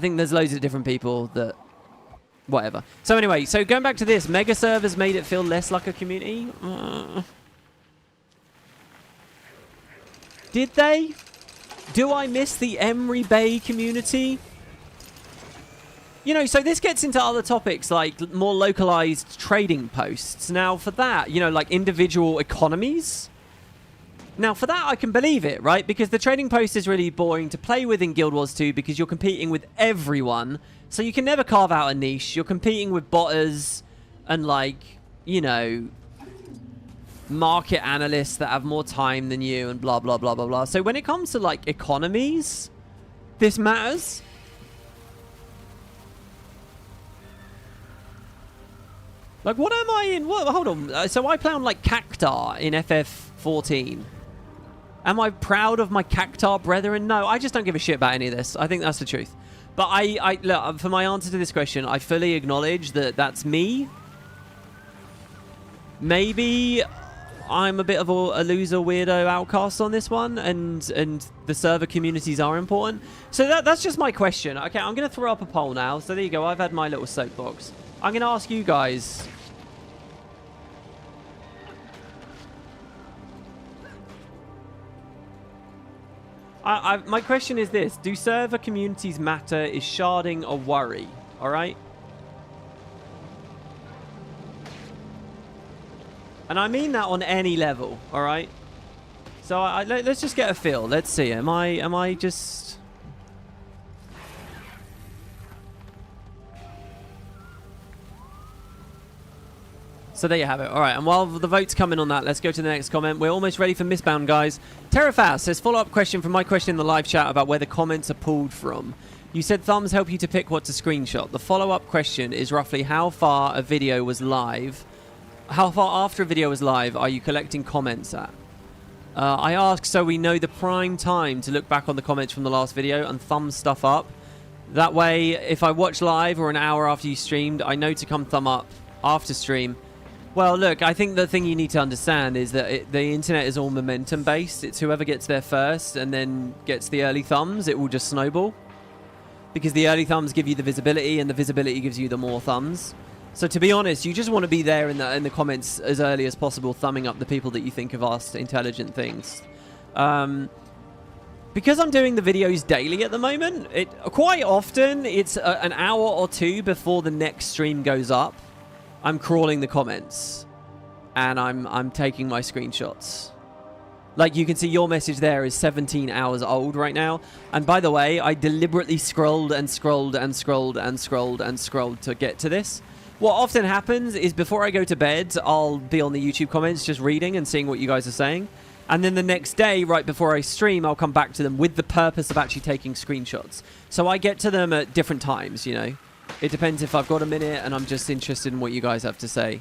think there's loads of different people that... Whatever. So anyway, so going back to this, mega servers made it feel less like a community? Did they? Do I miss the Emery Bay community? You know, so this gets into other topics like more localized trading posts. Now, for that, you know, like individual economies. Now, for that, I can believe it, right? Because the trading post is really boring to play with in Guild Wars 2 because you're competing with everyone. So you can never carve out a niche. You're competing with botters and, like, you know, market analysts that have more time than you and blah, blah, blah, blah, blah. So when it comes to, like, economies, this matters. Like, what am I in? What? Hold on. So I play on, like, Cactar in FF14. Am I proud of my Cactar brethren? No, I just don't give a shit about any of this. I think that's the truth. But look, for my answer to this question, I fully acknowledge that that's me. Maybe I'm a bit of a loser, weirdo, outcast on this one, and the server communities are important. So that's just my question. Okay, I'm going to throw up a poll now. So there you go. I've had my little soapbox. I'm going to ask you guys, My question is this. Do server communities matter? Is sharding a worry? All right? And I mean that on any level, all right? So let's just get a feel. Let's see. Am I just... So there you have it. All right, and while the vote's coming on that, let's go to the next comment. We're almost ready for Mistbound, guys. Terrafast says, follow-up question from my question in the live chat about where the comments are pulled from. You said thumbs help you to pick what to screenshot. The follow-up question is roughly how far a video was live. How far after a video was live are you collecting comments at? I ask so we know the prime time to look back on the comments from the last video and thumb stuff up. That way, if I watch live or an hour after you streamed, I know to come thumb up after stream. Well, look, I think the thing you need to understand is that the internet is all momentum-based. It's whoever gets there first and then gets the early thumbs, it will just snowball. Because the early thumbs give you the visibility, and the visibility gives you the more thumbs. So to be honest, you just want to be there in the comments as early as possible, thumbing up the people that you think have asked intelligent things. Because I'm doing the videos daily at the moment, quite often it's an hour or two before the next stream goes up. I'm crawling the comments, and I'm taking my screenshots. Like you can see, your message there is 17 hours old right now. And by the way, I deliberately scrolled and scrolled and scrolled and scrolled and scrolled to get to this. What often happens is before I go to bed, I'll be on the YouTube comments just reading and seeing what you guys are saying. And then the next day, right before I stream, I'll come back to them with the purpose of actually taking screenshots. So I get to them at different times, you know. It depends if I've got a minute and I'm just interested in what you guys have to say.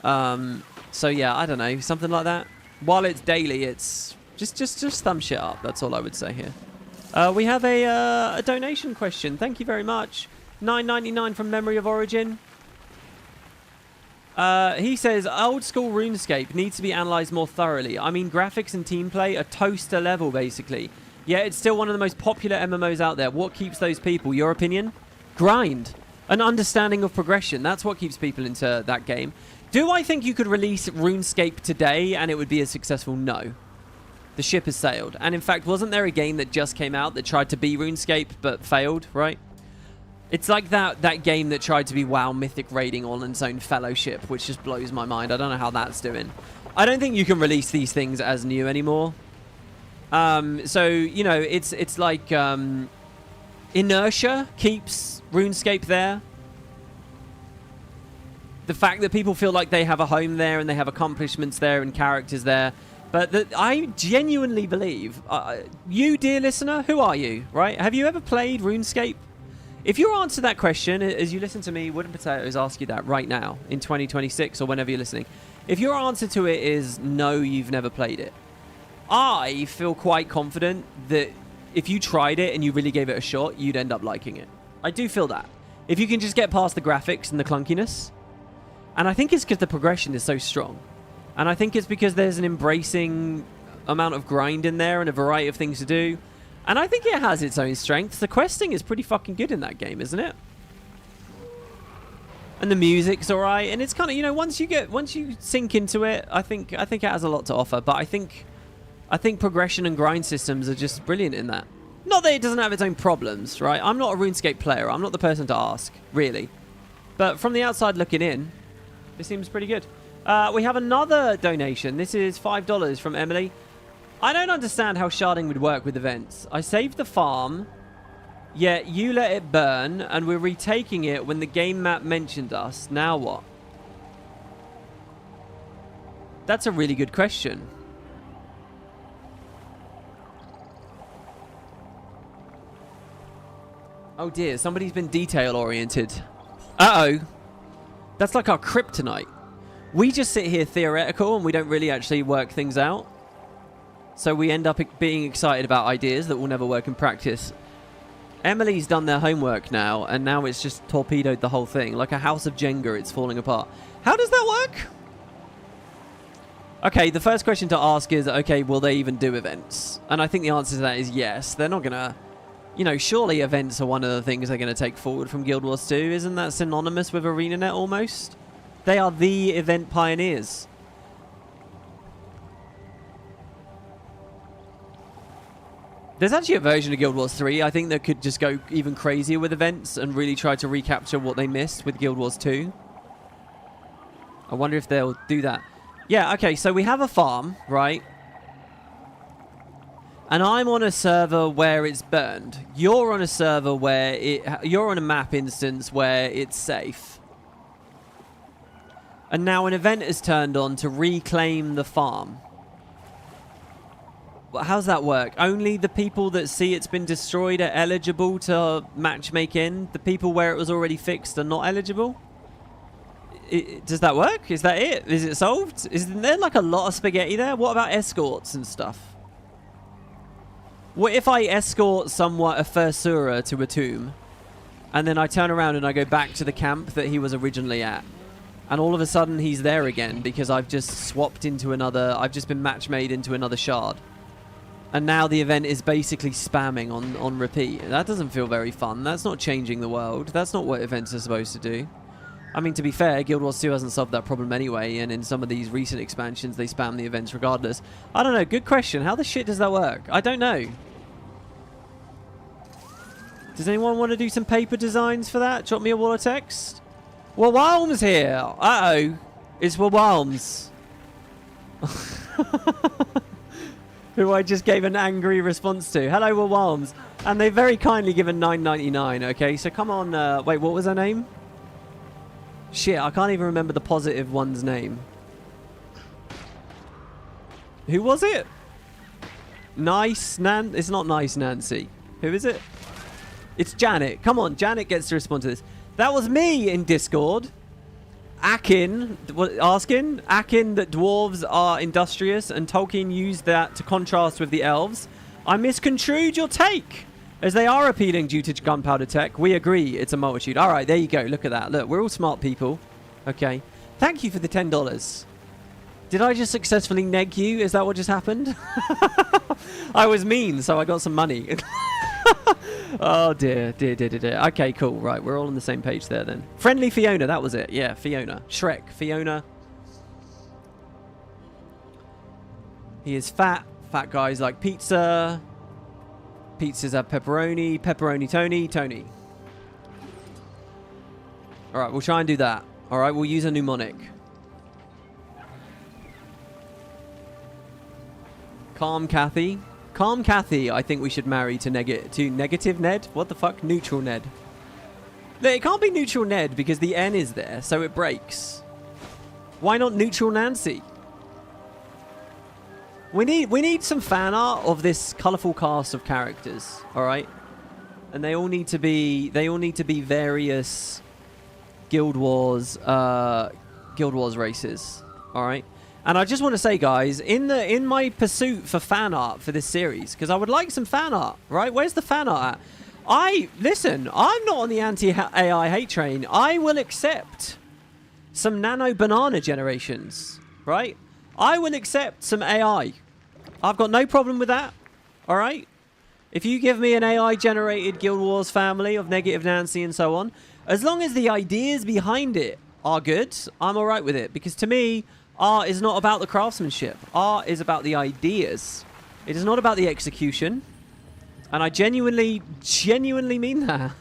So yeah, I don't know, something like that. While it's daily, it's just thumb shit up. That's all I would say here. We have a donation question. Thank you very much. $9.99 from Memory of Origin. He says, old school RuneScape needs to be analysed more thoroughly. I mean, graphics and team play are toaster level, basically. Yeah, it's still one of the most popular MMOs out there. What keeps those people? Your opinion? Grind. An understanding of progression. That's what keeps people into that game. Do I think you could release RuneScape today and it would be as successful? No. The ship has sailed. And in fact, wasn't there a game that just came out that tried to be RuneScape but failed, right? It's like that game that tried to be WoW Mythic raiding on its own fellowship, which just blows my mind. I don't know how that's doing. I don't think you can release these things as new anymore. So, you know, it's like inertia keeps RuneScape there. The fact that people feel like they have a home there and they have accomplishments there and characters there. But I genuinely believe, you, dear listener, who are you, right? Have you ever played RuneScape? If your answer to that question, as you listen to me, WoodenPotatoes ask you that right now in 2026 or whenever you're listening. If your answer to it is no, you've never played it, I feel quite confident that if you tried it and you really gave it a shot, you'd end up liking it. I do feel that. If you can just get past the graphics and the clunkiness. And I think it's because the progression is so strong. And I think it's because there's an embracing amount of grind in there and a variety of things to do. And I think it has its own strengths. The questing is pretty fucking good in that game, isn't it? And the music's alright. And it's kind of, you know, once you sink into it, I think it has a lot to offer. But I think progression and grind systems are just brilliant in that. Not that it doesn't have its own problems, right? I'm not a RuneScape player. I'm not the person to ask, really. But from the outside looking in, it seems pretty good. We have another donation. This is $5 from Emily. I don't understand how sharding would work with events. I saved the farm, yet you let it burn, and we're retaking it when the game map mentioned us. Now what? That's a really good question. Oh dear, somebody's been detail-oriented. Uh-oh. That's like our kryptonite. We just sit here theoretical and we don't really actually work things out. So we end up being excited about ideas that will never work in practice. Emily's done their homework now, and now it's just torpedoed the whole thing. Like a house of Jenga, it's falling apart. How does that work? Okay, the first question to ask is, okay, will they even do events? And I think the answer to that is yes. They're not going to... You know, surely events are one of the things they're going to take forward from Guild Wars 2. Isn't that synonymous with Arenanet almost? They are the event pioneers. There's actually a version of Guild Wars 3, I think, that could just go even crazier with events and really try to recapture what they missed with Guild Wars 2. I wonder if they'll do that. Yeah, okay, so we have a farm, right? And I'm on a server where it's burned. You're on a server where you're on a map instance where it's safe. And now an event is turned on to reclaim the farm. How's that work? Only the people that see it's been destroyed are eligible to matchmake in? The people where it was already fixed are not eligible? Does that work? Is that it? Is it solved? Isn't there like a lot of spaghetti there? What about escorts and stuff? What if I escort somewhat a Fursura to a tomb, and then I turn around and I go back to the camp that he was originally at, and all of a sudden he's there again because I've just swapped into another, I've just been match-made into another shard. And now the event is basically spamming on repeat. That doesn't feel very fun. That's not changing the world. That's not what events are supposed to do. I mean, to be fair, Guild Wars 2 hasn't solved that problem anyway, and in some of these recent expansions, they spam the events regardless. I don't know. Good question. How the shit does that work? I don't know. Does anyone want to do some paper designs for that? Drop me a wall of text. Wawalm's here. Uh-oh. It's Wawalm's. Who I just gave an angry response to. Hello, Wawalms. And they've very kindly given $9.99, okay? So come on. Wait, what was her name? Shit, I can't even remember the positive one's name. Who was it? It's not Nice Nancy. Who is it? It's Janet. Come on, Janet gets to respond to this. That was me in Discord. Akin that dwarves are industrious and Tolkien used that to contrast with the elves. I misconstrued your take, as they are appealing due to gunpowder tech. We agree, it's a multitude. All right, there you go. Look at that. Look, we're all smart people. Okay. Thank you for the $10. Did I just successfully neg you? Is that what just happened? I was mean, so I got some money. Oh, dear. Okay, cool. Right, we're all on the same page there then. Friendly Fiona, that was it. Yeah, Fiona. Shrek, Fiona. He is fat. Fat guys like pizza. Pizzas have pepperoni. Pepperoni Tony. All right, we'll try and do that. All right, we'll use a mnemonic. Calm Kathy. Calm Kathy, I think we should marry to negative Ned? What the fuck? Neutral Ned. Look, it can't be neutral Ned because the N is there, so it breaks. Why not neutral Nancy? We need some fan art of this colourful cast of characters, alright? And they all need to be various Guild Wars races, alright? And I just want to say, guys, in my pursuit for fan art for this series, because I would like some fan art, right? Where's the fan art at? Listen, I'm not on the anti-AI hate train. I will accept some nano banana generations, right? I will accept some AI. I've got no problem with that, all right? If you give me an AI-generated Guild Wars family of Negative Nancy and so on, as long as the ideas behind it are good, I'm all right with it. Because to me, art is not about the craftsmanship. Art is about the ideas. It is not about the execution. And I genuinely mean that.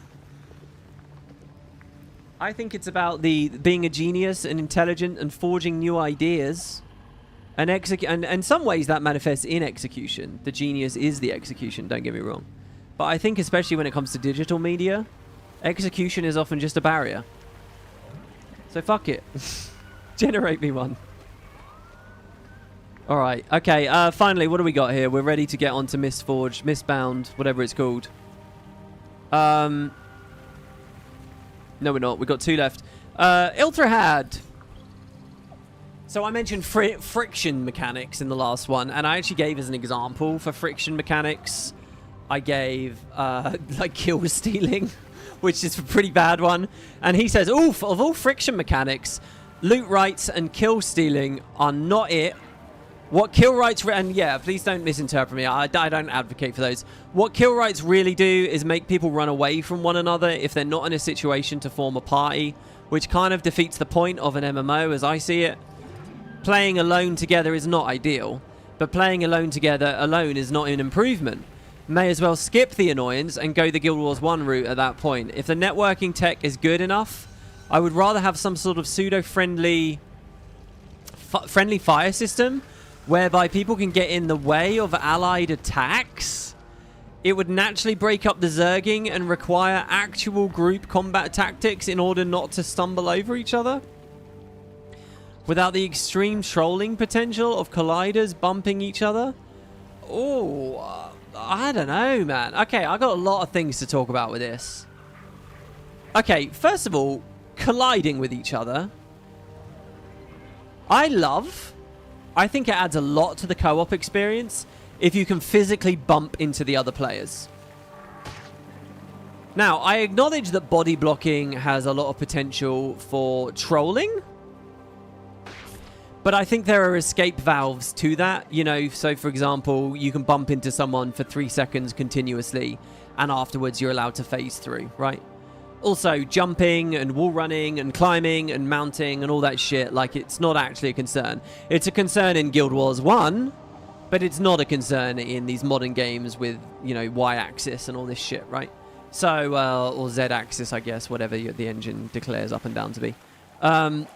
I think it's about being a genius and intelligent and forging new ideas. And in some ways that manifests in execution. The genius is the execution, don't get me wrong. But I think especially when it comes to digital media, execution is often just a barrier. So fuck it. Generate me one. Alright, okay, finally, what do we got here? We're ready to get on to Mistbound, whatever it's called. No, we're not. We've got 2 left. Iltrahad. So I mentioned friction mechanics in the last one, and I actually gave as an example for friction mechanics, I gave, like, kill stealing, which is a pretty bad one. And he says, oof, of all friction mechanics, loot rights and kill stealing are not it. What kill rights, and yeah, please don't misinterpret me. I don't advocate for those. What kill rights really do is make people run away from one another if they're not in a situation to form a party, which kind of defeats the point of an MMO as I see it. Playing alone together is not ideal, but playing alone together alone is not an improvement. may as well skip the annoyance and go the Guild Wars 1 route at that point. If the networking tech is good enough, I would rather have some sort of pseudo-friendly friendly fire system whereby people can get in the way of allied attacks. It would naturally break up the zerging and require actual group combat tactics in order not to stumble over each other, without the extreme trolling potential of colliders bumping each other. Oh, I don't know, man. Okay, I got a lot of things to talk about with this. Okay, first of all, colliding with each other. I think it adds a lot to the co-op experience if you can physically bump into the other players. Now, I acknowledge that body blocking has a lot of potential for trolling, but I think there are escape valves to that. You know, so for example, you can bump into someone for 3 seconds continuously, and afterwards you're allowed to phase through, right? Also, jumping and wall running and climbing and mounting and all that shit, like, it's not actually a concern. It's a concern in Guild Wars 1, but it's not a concern in these modern games with, you know, Y-axis and all this shit, right? So, or Z-axis, I guess, whatever the engine declares up and down to be. I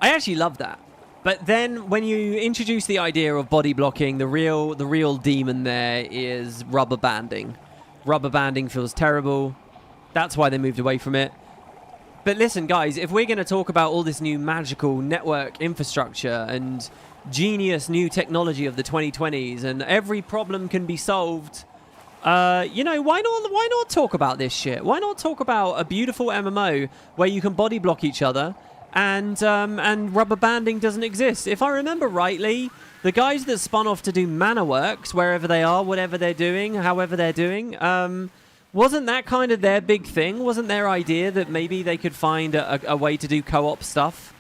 actually love that. But then when you introduce the idea of body blocking, the real demon there is rubber banding. Rubber banding feels terrible. That's why they moved away from it. But listen, guys, if we're going to talk about all this new magical network infrastructure and genius new technology of the 2020s and every problem can be solved, you know, why not talk about this shit? Why not talk about a beautiful MMO where you can body block each other and rubber banding doesn't exist? If I remember rightly, the guys that spun off to do Mana Works, wherever they are, whatever they're doing, however they're doing, wasn't that kind of their big thing? Wasn't their idea that maybe they could find a way to do co-op stuff?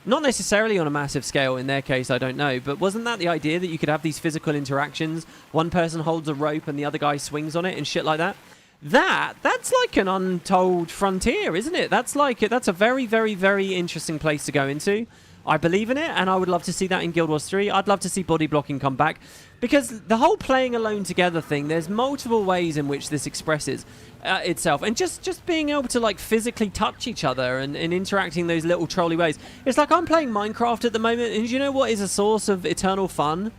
Not necessarily on a massive scale in their case, I don't know, but wasn't that the idea that you could have these physical interactions? One person holds a rope and the other guy swings on it and shit like that? That's like an untold frontier, isn't it? That's a very, very, very interesting place to go into. I believe in it, and I would love to see that in Guild Wars 3. I'd love to see body blocking come back, because the whole playing alone together thing, there's multiple ways in which this expresses itself, and just being able to, like, physically touch each other and interacting those little trolly ways. It's like I'm playing Minecraft at the moment, and do you know what is a source of eternal fun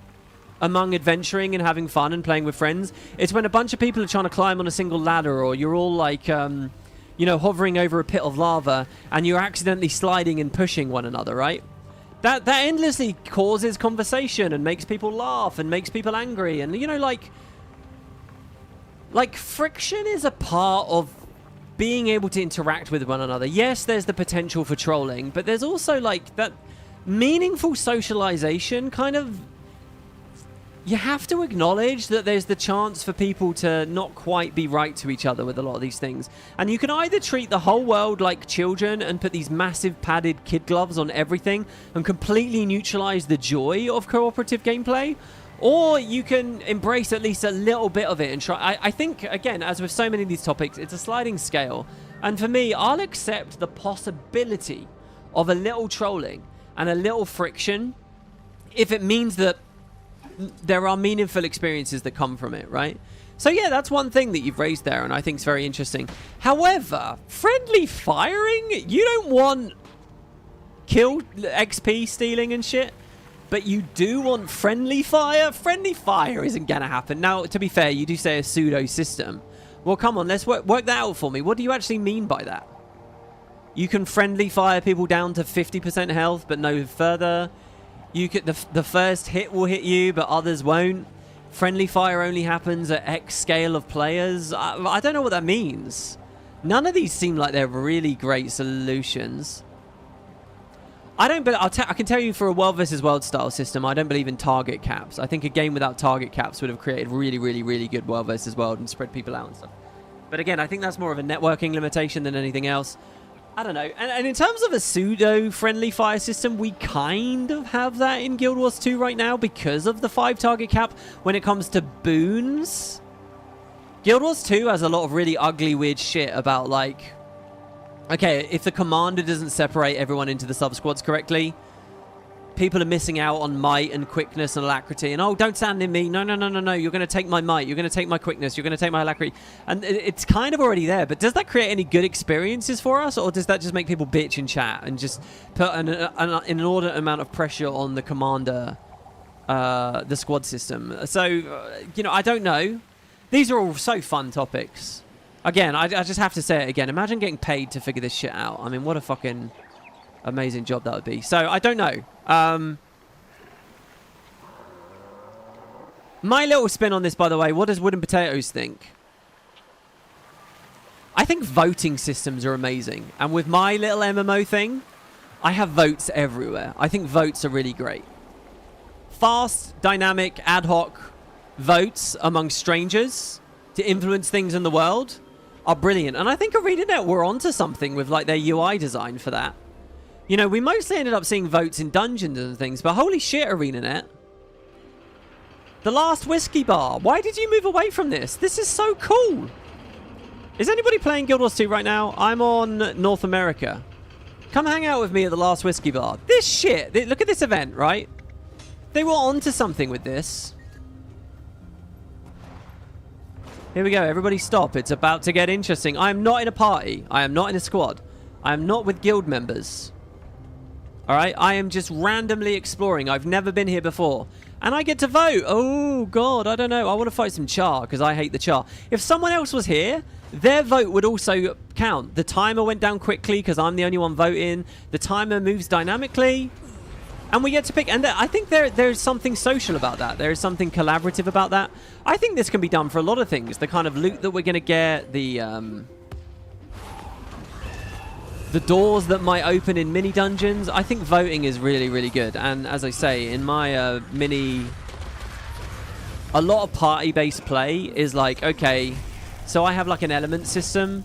among adventuring and having fun and playing with friends? It's when a bunch of people are trying to climb on a single ladder, or you're all like you know, hovering over a pit of lava and you're accidentally sliding and pushing one another, right? That endlessly causes conversation and makes people laugh and makes people angry. And, you know, like friction is a part of being able to interact with one another. Yes, there's the potential for trolling, but there's also, like, that meaningful socialization kind of... You have to acknowledge that there's the chance for people to not quite be right to each other with a lot of these things. And you can either treat the whole world like children and put these massive padded kid gloves on everything and completely neutralize the joy of cooperative gameplay, or you can embrace at least a little bit of it and try. I think, again, as with so many of these topics, it's a sliding scale. And for me, I'll accept the possibility of a little trolling and a little friction if it means that there are meaningful experiences that come from it, right? So yeah, that's one thing that you've raised there, and I think it's very interesting. However, friendly firing, you don't want kill XP stealing and shit, but you do want friendly fire. Friendly fire isn't gonna happen. Now, to be fair, you do say a pseudo system. Well, come on, let's work that out for me. What do you actually mean by that? You can friendly fire people down to 50% health, but no further. You could, the first hit will hit you, but others won't. Friendly fire only happens at X scale of players. I don't know what that means. None of these seem like they're really great solutions. I can tell you, for a world versus world style system, I don't believe in target caps. I think a game without target caps would have created really, really, really good world versus world and spread people out and stuff. But again, I think that's more of a networking limitation than anything else. I don't know. And in terms of a pseudo-friendly fire system, we kind of have that in Guild Wars 2 right now because of the 5 target cap when it comes to boons. Guild Wars 2 has a lot of really ugly, weird shit about, like... Okay, if the commander doesn't separate everyone into the sub-squads correctly, people are missing out on might and quickness and alacrity. And, oh, don't stand in me. No, no, no, no, no. You're going to take my might. You're going to take my quickness. You're going to take my alacrity. And it's kind of already there. But does that create any good experiences for us? Or does that just make people bitch in chat and just put an inordinate amount of pressure on the commander, the squad system? So, you know, I don't know. These are all so fun topics. Again, I just have to say it again. Imagine getting paid to figure this shit out. I mean, what a fucking amazing job that would be. So, I don't know. My little spin on this, by the way, what does WoodenPotatoes think? I think voting systems are amazing. And with my little MMO thing, I have votes everywhere. I think votes are really great. Fast, dynamic, ad hoc votes among strangers to influence things in the world are brilliant. And I think Arenanet were onto something with like their UI design for that. You know, we mostly ended up seeing votes in dungeons and things, but holy shit, Arenanet. The last whiskey bar. Why did you move away from this? This is so cool. Is anybody playing Guild Wars 2 right now? I'm on North America. Come hang out with me at the last whiskey bar. This shit. Look at this event, right? They were onto something with this. Here we go. Everybody stop. It's about to get interesting. I am not in a party. I am not in a squad. I am not with guild members. All right? I am just randomly exploring. I've never been here before. And I get to vote. Oh, God. I don't know. I want to fight some char because I hate the char. If someone else was here, their vote would also count. The timer went down quickly because I'm the only one voting. The timer moves dynamically. And we get to pick. And I think there's something social about that. There is something collaborative about that. I think this can be done for a lot of things. The kind of loot that we're going to get. The doors that might open in mini dungeons. I think voting is really, really good. And as I say, in my a lot of party-based play is like, okay, so I have like an element system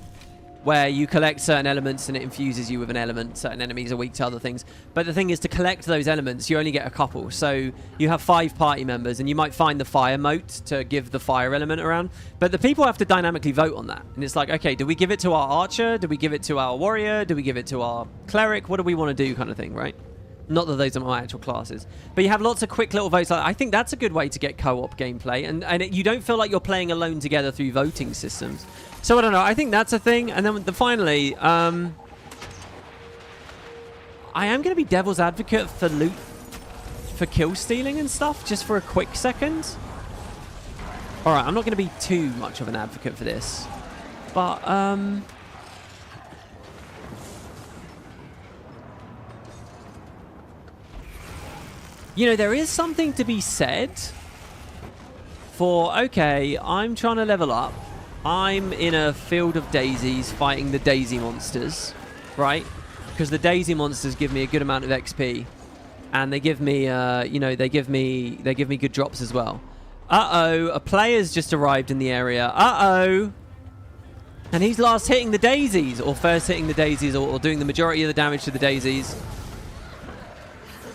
where you collect certain elements and it infuses you with an element. Certain enemies are weak to other things. But the thing is, to collect those elements, you only get a couple. So you have 5 party members and you might find the fire mote to give the fire element around. But the people have to dynamically vote on that. And it's like, okay, do we give it to our archer? Do we give it to our warrior? Do we give it to our cleric? What do we want to do, kind of thing, right? Not that those are my actual classes. But you have lots of quick little votes. I think that's a good way to get co-op gameplay. And you don't feel like you're playing alone together through voting systems. So I don't know. I think that's a thing. And then finally, I am going to be devil's advocate for loot, for kill stealing and stuff, just for a quick second. All right, I'm not going to be too much of an advocate for this. But, you know, there is something to be said for, okay, I'm trying to level up. I'm in a field of daisies fighting the daisy monsters, right? Because the daisy monsters give me a good amount of XP, and they give me, you know, they give me good drops as well. Uh-oh, a player's just arrived in the area. Uh-oh, and he's last hitting the daisies, or first hitting the daisies, or doing the majority of the damage to the daisies.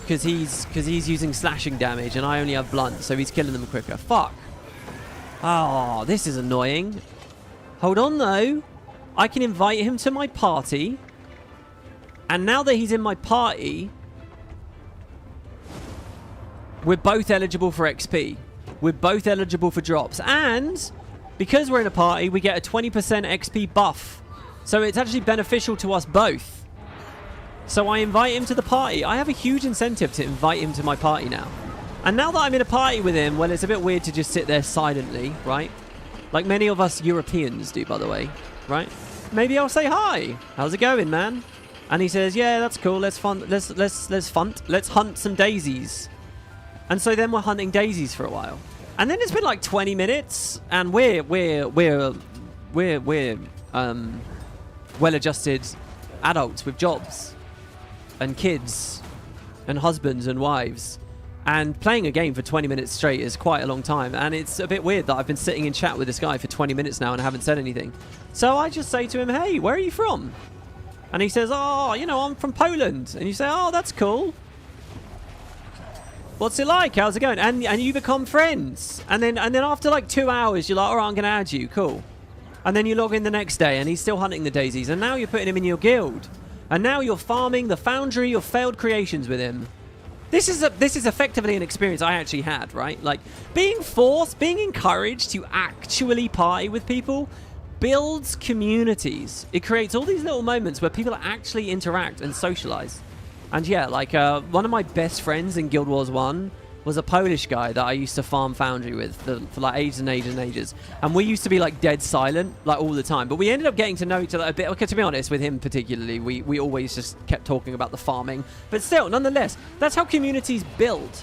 Because he's using slashing damage, and I only have blunt, so he's killing them quicker. Fuck. Oh, this is annoying. Hold on, though. I can invite him to my party. And now that he's in my party, we're both eligible for XP. We're both eligible for drops. And because we're in a party, we get a 20% XP buff. So it's actually beneficial to us both. So I invite him to the party. I have a huge incentive to invite him to my party now. And now that I'm in a party with him, well, it's a bit weird to just sit there silently, right? Like many of us Europeans do, by the way, right? Maybe I'll say, hi, how's it going, man? And he says, yeah, that's cool. Let's hunt some daisies. And so then we're hunting daisies for a while. And then it's been like 20 minutes, and we're well-adjusted adults with jobs and kids and husbands and wives. And playing a game for 20 minutes straight is quite a long time. And it's a bit weird that I've been sitting in chat with this guy for 20 minutes now and I haven't said anything. So I just say to him, hey, where are you from? And he says, oh, you know, I'm from Poland. And you say, oh, that's cool. What's it like? How's it going? And you become friends. And then after like 2 hours, you're like, all right, I'm going to add you. Cool. And then you log in the next day and he's still hunting the daisies. And now you're putting him in your guild. And now you're farming the foundry of failed creations with him. This is effectively an experience I actually had, right? Like, being forced, being encouraged to actually pie with people builds communities. It creates all these little moments where people actually interact and socialize. And yeah, like, one of my best friends in Guild Wars 1 was a Polish guy that I used to farm Foundry with for like ages and ages and ages. And we used to be like dead silent, like all the time. But we ended up getting to know each other a bit. Okay, to be honest, with him particularly, we always just kept talking about the farming. But still, nonetheless, that's how communities build.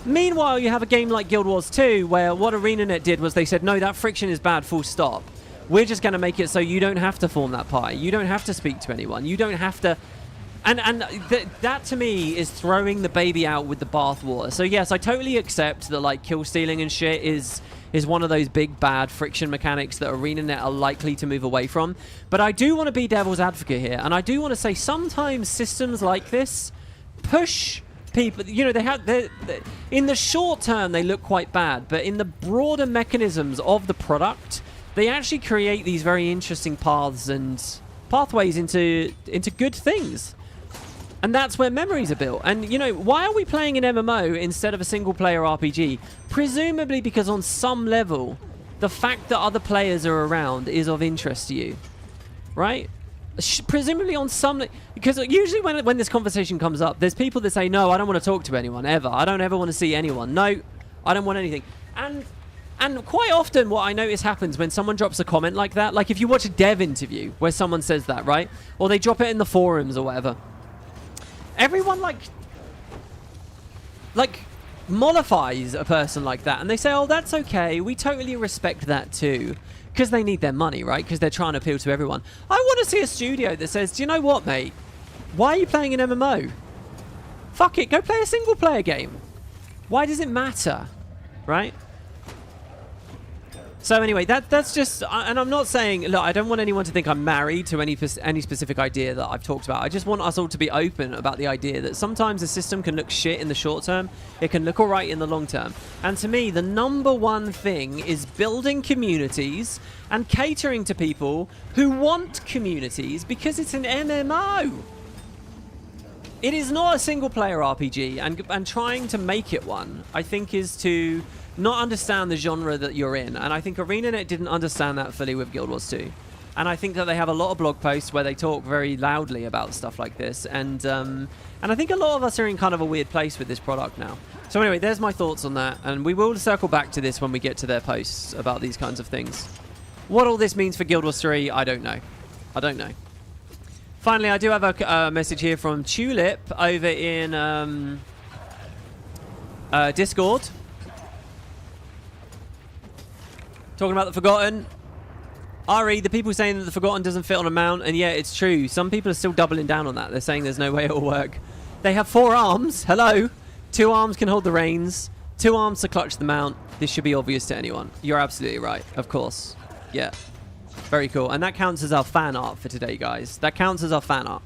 Meanwhile, you have a game like Guild Wars 2, where what Arenanet did was they said, no, that friction is bad, full stop. We're just going to make it so you don't have to form that pie. You don't have to speak to anyone. You don't have to... And that to me is throwing the baby out with the bathwater. So yes, I totally accept that like kill stealing and shit is one of those big bad friction mechanics that Arenanet are likely to move away from. But I do want to be devil's advocate here, and I do want to say sometimes systems like this push people. You know, they in the short term they look quite bad, but in the broader mechanisms of the product, they actually create these very interesting paths and pathways into good things. And that's where memories are built. And, you know, why are we playing an MMO instead of a single-player RPG? Presumably because on some level, the fact that other players are around is of interest to you. Right? Presumably on some... Because usually when this conversation comes up, there's people that say, no, I don't want to talk to anyone, ever. I don't ever want to see anyone. No, I don't want anything. And quite often what I notice happens when someone drops a comment like that, like if you watch a dev interview where someone says that, right? Or they drop it in the forums or whatever. Everyone like mollifies a person like that, and they say, oh, that's okay, we totally respect that too, because they need their money, right? Because they're trying to appeal to everyone. I want to see a studio that says, do you know what, mate? Why are you playing an MMO? Fuck it, go play a single player game. Why does it matter, right? So anyway, that's just, and I'm not saying, look, I don't want anyone to think I'm married to any specific idea that I've talked about. I just want us all to be open about the idea that sometimes a system can look shit in the short term. It can look all right in the long term. And to me, the number one thing is building communities and catering to people who want communities because it's an MMO. It is not a single player RPG, and trying to make it one, I think, is to not understand the genre that you're in. And I think Arenanet didn't understand that fully with Guild Wars 2. And I think that they have a lot of blog posts where they talk very loudly about stuff like this. And I think a lot of us are in kind of a weird place with this product now. So anyway, there's my thoughts on that. And we will circle back to this when we get to their posts about these kinds of things. What all this means for Guild Wars 3, I don't know. I don't know. Finally, I do have a message here from Tulip over in Discord. Talking about the Forgotten. Ari, the people saying that the Forgotten doesn't fit on a mount, and yeah, it's true. Some people are still doubling down on that. They're saying there's no way it will work. They have 4 arms. Hello. 2 arms can hold the reins. 2 arms to clutch the mount. This should be obvious to anyone. You're absolutely right. Of course. Yeah. Very cool. And that counts as our fan art for today, guys. That counts as our fan art.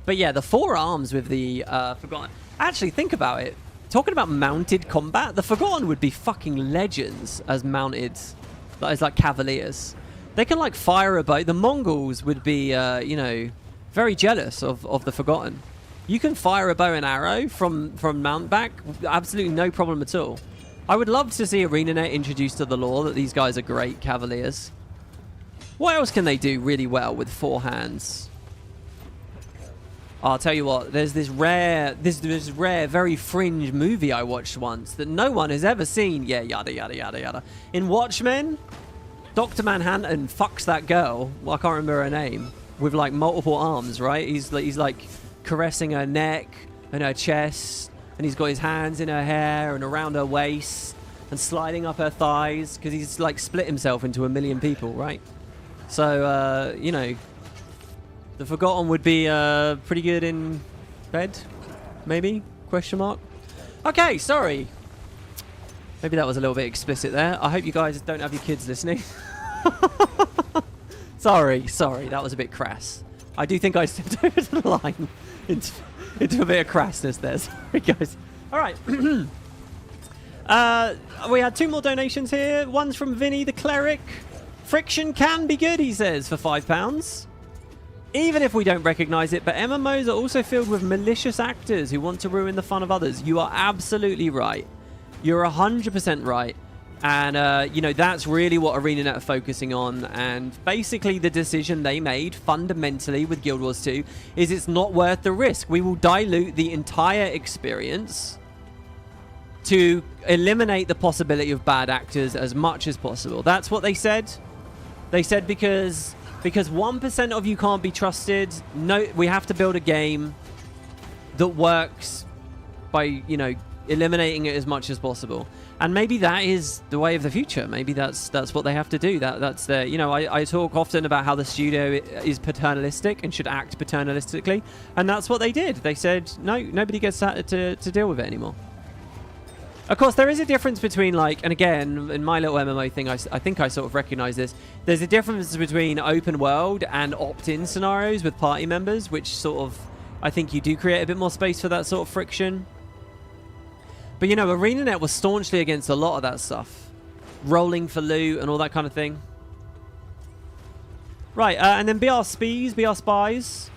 But yeah, the 4 arms with the Forgotten. Actually, think about it. Talking about mounted combat, the Forgotten would be fucking legends as mounted, as like cavaliers. They can like fire a bow. The Mongols would be, you know, very jealous of the Forgotten. You can fire a bow and arrow from mountback, absolutely no problem at all. I would love to see Arenanet introduced to the lore that these guys are great cavaliers. What else can they do really well with 4 hands? I'll tell you what, there's this rare, very fringe movie I watched once that no one has ever seen. Yeah, yada, yada, yada, yada. In Watchmen, Dr. Manhattan fucks that girl, well, I can't remember her name, with like multiple arms, right? He's like caressing her neck and her chest, and he's got his hands in her hair and around her waist and sliding up her thighs because he's like split himself into a million people, right? So, you know, the Forgotten would be pretty good in bed, maybe? Question mark. Okay, sorry. Maybe that was a little bit explicit there. I hope you guys don't have your kids listening. Sorry, that was a bit crass. I do think I stepped over the line into a bit of crassness there. Sorry, guys. All right. We had 2 more donations here. One's from Vinny the Cleric. Friction can be good, he says, for £5. Even if we don't recognize it, but MMOs are also filled with malicious actors who want to ruin the fun of others. You are absolutely right. You're 100% right. And, you know, that's really what Arenanet are focusing on. And basically the decision they made fundamentally with Guild Wars 2 is it's not worth the risk. We will dilute the entire experience to eliminate the possibility of bad actors as much as possible. That's what they said. They said because 1% of you can't be trusted, no, we have to build a game that works by, you know, eliminating it as much as possible. And maybe that is the way of the future. Maybe that's what they have to do. That's their, you know, I talk often about how the studio is paternalistic and should act paternalistically, and that's what they did. They said, no, nobody gets to deal with it anymore. Of course, there is a difference between, like, and again, in my little MMO thing, I think I sort of recognize this. There's a difference between open world and opt-in scenarios with party members, which sort of, I think you do create a bit more space for that sort of friction. But, you know, Arenanet was staunchly against a lot of that stuff. Rolling for loot and all that kind of thing. Right, and then BR Spies,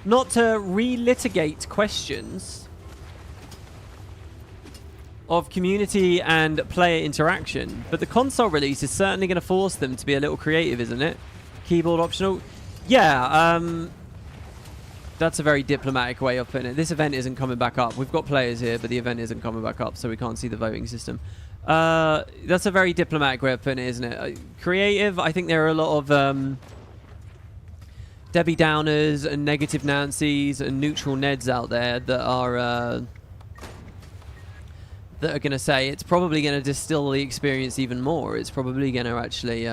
not to relitigate questions of community and player interaction, but the console release is certainly going to force them to be a little creative, isn't it? Keyboard optional? Yeah, that's a very diplomatic way of putting it. This event isn't coming back up. We've got players here, but the event isn't coming back up, so we can't see the voting system. That's a very diplomatic way of putting it, isn't it? Creative, I think there are a lot of Debbie Downers and negative Nancys and neutral Neds out there that are going to say it's probably going to distill the experience even more. It's probably going to actually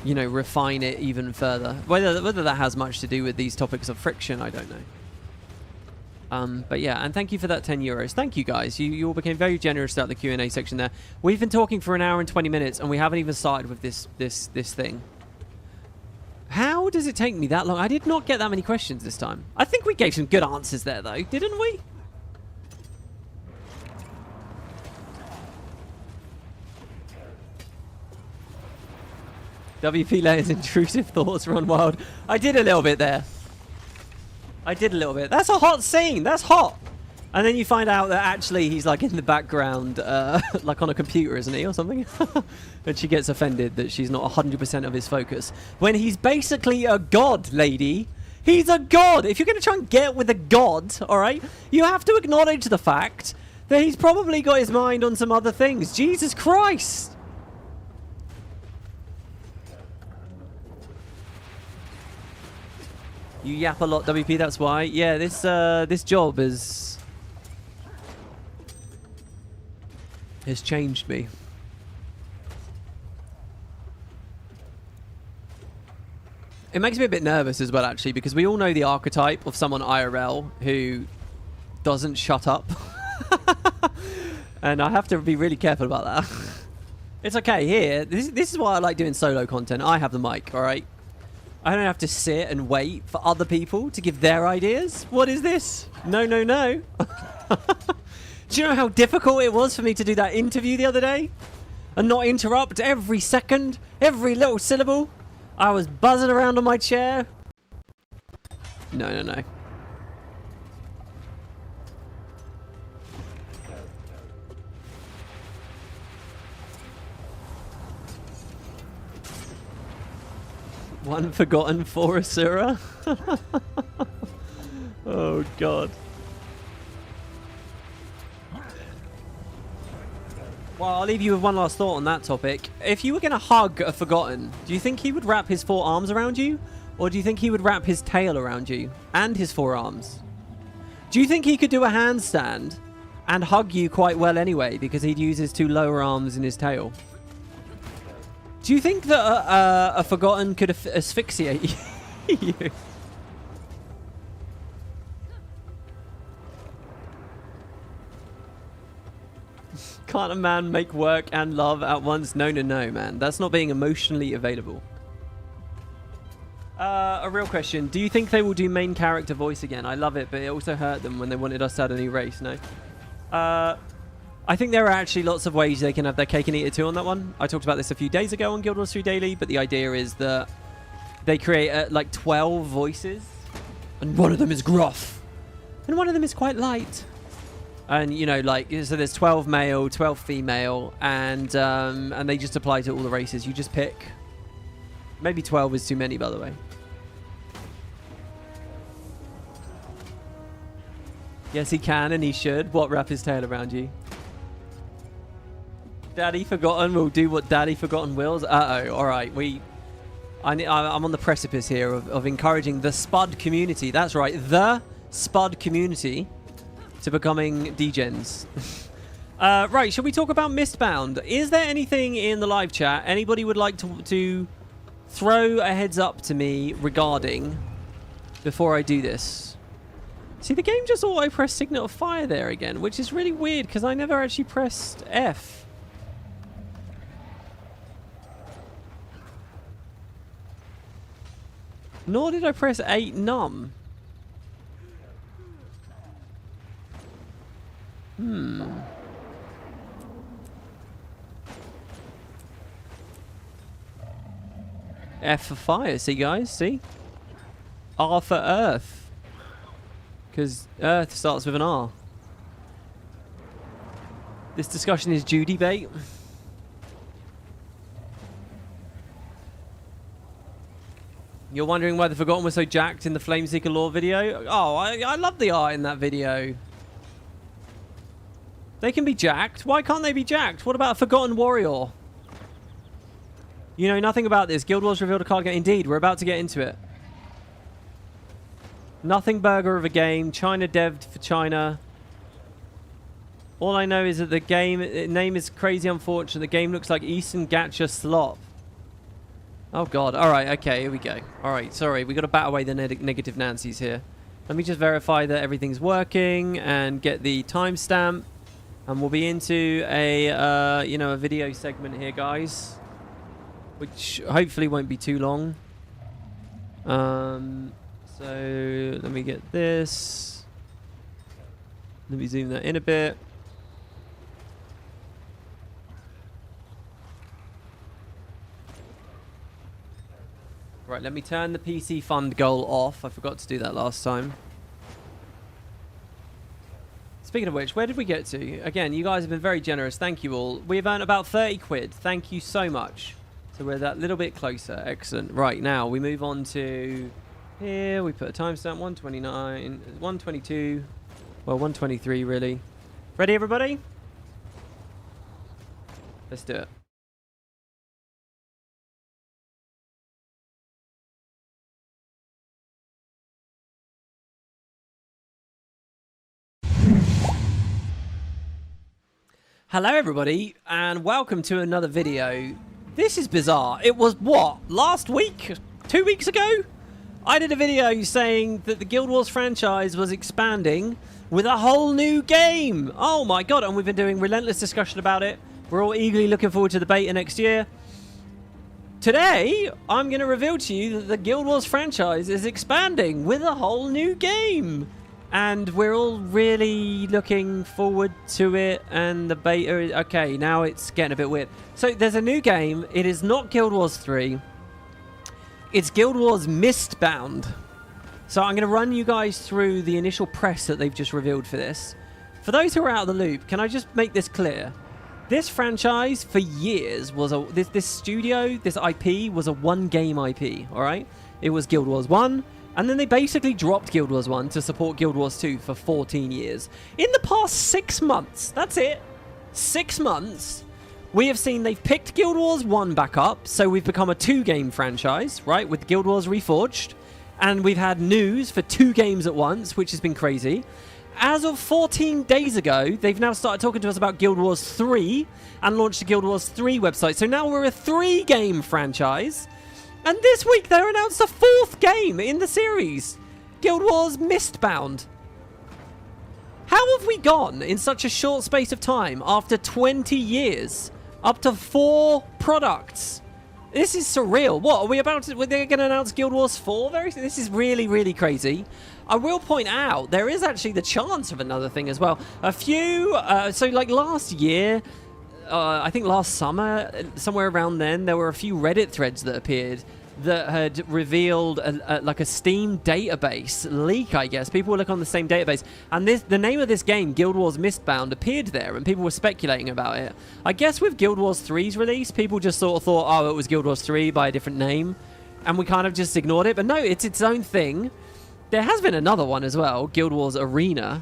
you know, refine it even further. Whether that has much to do with these topics of friction, I don't know. But yeah, and thank you for that 10 euros. Thank you guys. You all became very generous throughout the Q&A section there. We've been talking for an hour and 20 minutes and we haven't even started with this thing. How does it take me that long? I did not get that many questions this time. I think we gave some good answers there though, didn't we? WP Layer's intrusive thoughts run wild. I did a little bit there. I did a little bit. That's a hot scene. That's hot. And then you find out that actually he's like in the background, like on a computer, isn't he, or something? And she gets offended that she's not 100% of his focus. When he's basically a god, lady. He's a god. If you're going to try and get with a god, all right, you have to acknowledge the fact that he's probably got his mind on some other things. Jesus Christ. You yap a lot, WP, that's why. Yeah, this job has changed me. It makes me a bit nervous as well, actually, because we all know the archetype of someone IRL who doesn't shut up. And I have to be really careful about that. It's okay, here. This is why I like doing solo content. I have the mic, all right? I don't have to sit and wait for other people to give their ideas. What is this? No, no, no. Do you know how difficult it was for me to do that interview the other day? And not interrupt every second, every little syllable? I was buzzing around on my chair. No, no, no. One forgotten for Asura. Oh god. Well, I'll leave you with one last thought on that topic. If you were going to hug a Forgotten, do you think he would wrap his 4 arms around you? Or do you think he would wrap his tail around you? And his 4 arms? Do you think he could do a handstand and hug you quite well anyway, because he'd use his 2 lower arms in his tail? Do you think that a Forgotten could asphyxiate you? Can't a man make work and love at once? No, no, no, man. That's not being emotionally available. A real question. Do you think they will do main character voice again? I love it, but it also hurt them when they wanted us to add a new race, no? I think there are actually lots of ways they can have their cake and eat it too on that one. I talked about this a few days ago on Guild Wars 3 Daily, but the idea is that they create like 12 voices, and one of them is gruff, and one of them is quite light. And you know, like, so there's 12 male, 12 female, and they just apply to all the races. You just pick. Maybe 12 is too many, by the way. Yes, he can, and he should. What, wrap his tail around you? Daddy Forgotten will do what Daddy Forgotten wills. Uh-oh. All right. I'm on the precipice here of encouraging the Spud community. That's right. The Spud community to becoming degens. Right. Shall we talk about Mistbound? Is there anything in the live chat anybody would like to throw a heads up to me regarding before I do this? See, the game just auto-pressed Signal of Fire there again, which is really weird because I never actually pressed F. Nor did I press 8 num. F for fire, see guys, see? R for earth. Because Earth starts with an R. This discussion is Judy bait. You're wondering why the Forgotten was so jacked in the Flameseeker lore video? Oh, I love the art in that video. They can be jacked. Why can't they be jacked? What about a Forgotten Warrior? You know nothing about this. Guild Wars revealed a card game. Indeed, we're about to get into it. Nothing burger of a game. China devved for China. All I know is that the game name is crazy unfortunate. The game looks like Eastern Gacha Slop. Oh god. Alright, okay, here we go. Alright, sorry. We got to bat away the negative Nancy's here. Let me just verify that everything's working and get the timestamp. And we'll be into a, you know, a video segment here, guys. Which hopefully won't be too long. So let me get this. Let me zoom that in a bit. Right, let me turn the PC fund goal off. I forgot to do that last time. Speaking of which, where did we get to? Again, you guys have been very generous. Thank you all. We've earned about 30 quid. Thank you so much. So we're that little bit closer. Excellent. Right, now we move on to... Here we put a timestamp, 129, 122, well 123 really. Ready everybody? Let's do it. Hello everybody and welcome to another video. This is bizarre. It was what? Last week? 2 weeks ago? I did a video saying that the Guild Wars franchise was expanding with a whole new game. Oh my god, and we've been doing relentless discussion about it. We're all eagerly looking forward to the beta next year. Today, I'm going to reveal to you that the Guild Wars franchise is expanding with a whole new game. And we're all really looking forward to it, and the beta is... Okay, now it's getting a bit weird. So there's a new game. It is not Guild Wars 3. It's Guild Wars Mistbound. So I'm going to run you guys through the initial press that they've just revealed for this. For those who are out of the loop, can I just make this clear? This franchise, for years, was a... This studio, this IP, was a one-game IP, alright? It was Guild Wars 1, and then they basically dropped Guild Wars 1 to support Guild Wars 2 for 14 years. In the past 6 months, that's it, 6 months... We have seen they've picked Guild Wars 1 back up, so we've become a 2-game franchise, right, with Guild Wars Reforged. And we've had news for 2 games at once, which has been crazy. As of 14 days ago, they've now started talking to us about Guild Wars 3 and launched the Guild Wars 3 website. So now we're a 3-game franchise. And this week they announced a 4th game in the series, Guild Wars Mistbound. How have we gone in such a short space of time after 20 years? Up to 4 products. This is surreal. What are we about to... They're going to announce Guild Wars 4? This is really, really crazy. I will point out, there is actually the chance of another thing as well. A few... so, like, last year... I think last summer, somewhere around then, there were a few Reddit threads that appeared that had revealed like a Steam database leak, I guess. People were looking on the same database, and the name of this game, Guild Wars Mistbound, appeared there, and people were speculating about it. I guess with Guild Wars 3's release, people just sort of thought, oh, it was Guild Wars 3 by a different name, and we kind of just ignored it. But no, it's its own thing. There has been another one as well, Guild Wars Arena.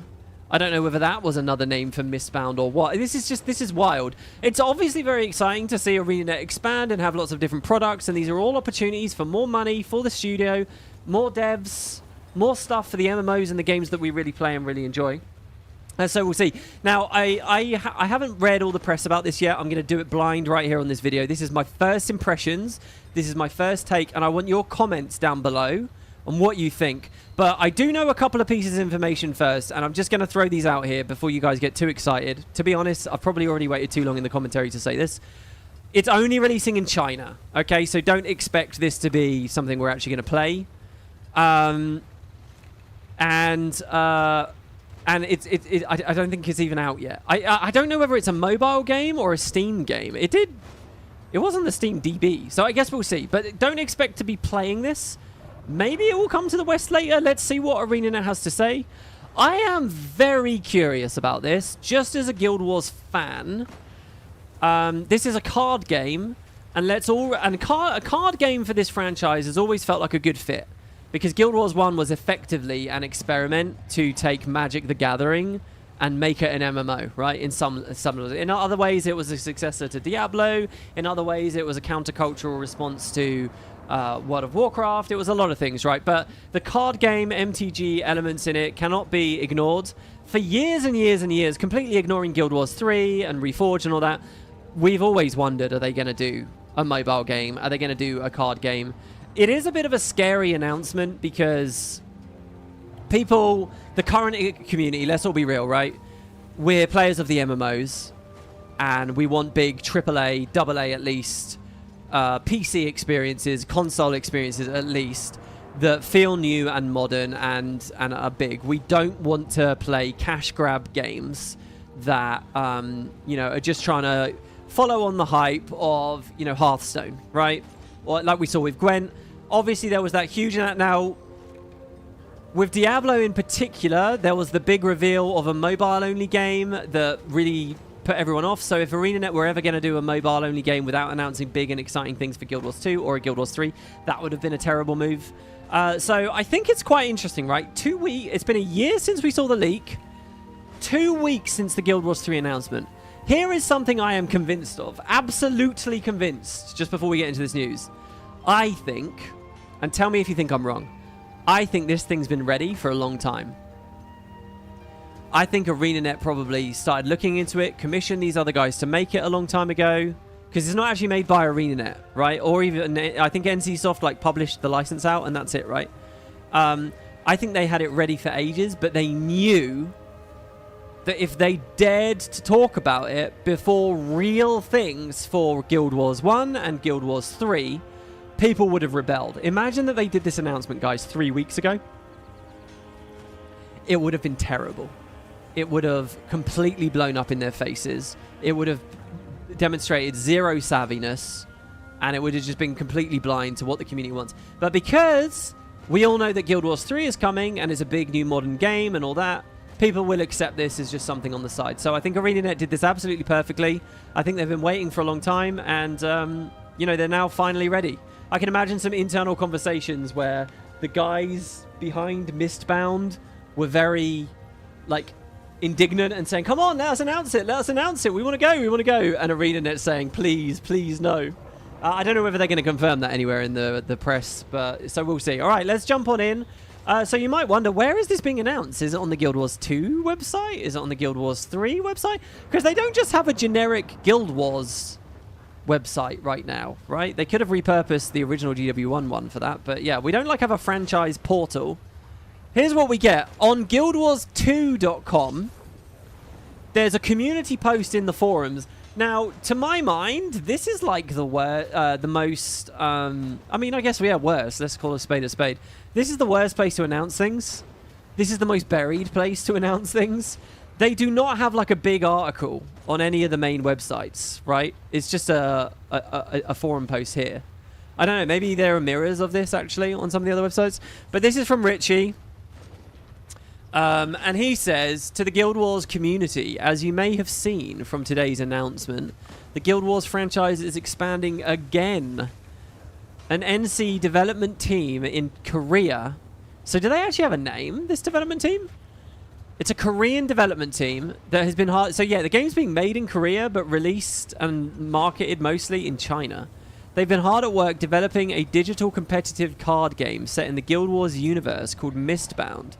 I don't know whether that was another name for Mistbound or what. This is wild. It's obviously very exciting to see Arenanet expand and have lots of different products, and these are all opportunities for more money for the studio, more devs, more stuff for the MMOs and the games that we really play and really enjoy. So we'll see. Now, I haven't read all the press about this yet. I'm going to do it blind right here on this video. This is my first impressions. This is my first take, and I want your comments down below on what you think. But I do know a couple of pieces of information first, and I'm just going to throw these out here before you guys get too excited. To be honest, I've probably already waited too long in the commentary to say this. It's only releasing in China, okay? So don't expect this to be something we're actually going to play. I don't think it's even out yet. I don't know whether it's a mobile game or a Steam game. It was on the Steam DB, so I guess we'll see. But don't expect to be playing this. Maybe it will come to the West later. Let's see what Arenanet has to say. I am very curious about this, just as a Guild Wars fan. This is a card game, and a card game for this franchise has always felt like a good fit, because Guild Wars 1 was effectively an experiment to take Magic the Gathering and make it an MMO, right? In other ways, it was a successor to Diablo. In other ways, it was a countercultural response to World of Warcraft. It was a lot of things, right? But the card game MTG elements in it cannot be ignored. For years and years and years, completely ignoring Guild Wars 3 and Reforged and all that, we've always wondered, are they going to do a mobile game? Are they going to do a card game? It is a bit of a scary announcement because people, the current community, let's all be real, right? We're players of the MMOs, and we want big AAA, AA at least, PC experiences, console experiences at least, that feel new and modern and are big. We don't want to play cash grab games that are just trying to follow on the hype of Hearthstone, right? Or like we saw with Gwent. Obviously there was that huge now with Diablo in particular, there was the big reveal of a mobile only game that really put everyone off. So if Arenanet were ever going to do a mobile-only game without announcing big and exciting things for Guild Wars 2 or a Guild Wars 3, that would have been a terrible move. So I think it's quite interesting, right? It's been a year since we saw the leak. 2 weeks since the Guild Wars 3 announcement. Here is something I am convinced of. Absolutely convinced, just before we get into this news. I think, and tell me if you think I'm wrong, I think this thing's been ready for a long time. I think Arenanet probably started looking into it, commissioned these other guys to make it a long time ago, because it's not actually made by Arenanet, right? Or even, I think NCSoft published the license out, and that's it, right? I think they had it ready for ages, but they knew that if they dared to talk about it before real things for Guild Wars 1 and Guild Wars 3, people would have rebelled. Imagine that they did this announcement, guys, 3 weeks ago. It would have been terrible. It would have completely blown up in their faces. It would have demonstrated zero savviness, and it would have just been completely blind to what the community wants. But because we all know that Guild Wars 3 is coming, and it's a big new modern game and all that, people will accept this as just something on the side. So I think Arenanet did this absolutely perfectly. I think they've been waiting for a long time, and they're now finally ready. I can imagine some internal conversations where the guys behind Mistbound were very, indignant and saying, come on, let us announce it, we want to go, and Arenanet saying, please no. I don't know whether they're going to confirm that anywhere in the press, but so we'll see. All right, let's jump on in. So you might wonder, where is this being announced? Is it on the Guild Wars 2 website? Is it on the Guild Wars 3 website? Because they don't just have a generic Guild Wars website right now, right? They could have repurposed the original GW1 one for that, but yeah, we don't have a franchise portal. Here's what we get. On guildwars2.com, there's a community post in the forums. Now, to my mind, this is the most... I guess we are worse. Let's call a spade a spade. This is the worst place to announce things. This is the most buried place to announce things. They do not have a big article on any of the main websites, right? It's just a forum post here. I don't know, maybe there are mirrors of this actually on some of the other websites. But this is from Richie. And he says, to the Guild Wars community, as you may have seen from today's announcement, the Guild Wars franchise is expanding again. An NC development team in Korea. So do they actually have a name, this development team? It's a Korean development team that has been hard. So yeah, the game's being made in Korea, but released and marketed mostly in China. They've been hard at work developing a digital competitive card game set in the Guild Wars universe called Mistbound.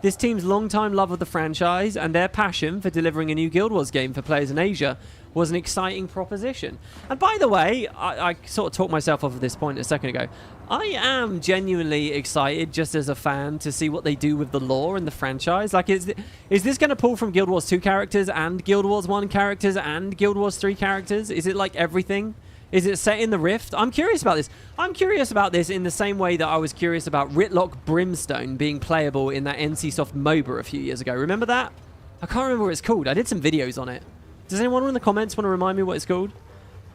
This team's long-time love of the franchise and their passion for delivering a new Guild Wars game for players in Asia was an exciting proposition. And by the way, I sort of talked myself off of this point a second ago. I am genuinely excited, just as a fan, to see what they do with the lore and the franchise. Like, is this going to pull from Guild Wars 2 characters and Guild Wars 1 characters and Guild Wars 3 characters? Is it like everything? Is it set in the Rift? I'm curious about this. I'm curious about this in the same way that I was curious about Ritlock Brimstone being playable in that NCSoft MOBA a few years ago. Remember that? I can't remember what it's called. I did some videos on it. Does anyone in the comments want to remind me what it's called?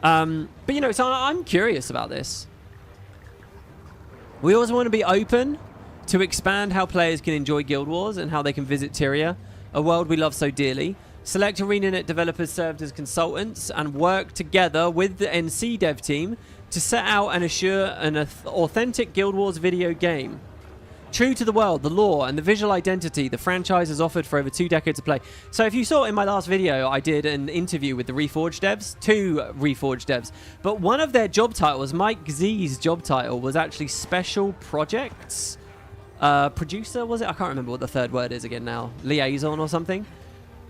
But, you know, so I'm curious about this. We also want to be open to expand how players can enjoy Guild Wars and how they can visit Tyria, a world we love so dearly. Select Arenanet developers served as consultants and worked together with the NC dev team to set out and assure an authentic Guild Wars video game. True to the world, the lore, and the visual identity the franchise has offered for over 2 decades of play. So if you saw in my last video, I did an interview with the Reforged devs, 2 Reforged devs. But one of their job titles, Mike Z's job title, was actually Special Projects Producer, was it? I can't remember what the third word is again now. Liaison or something?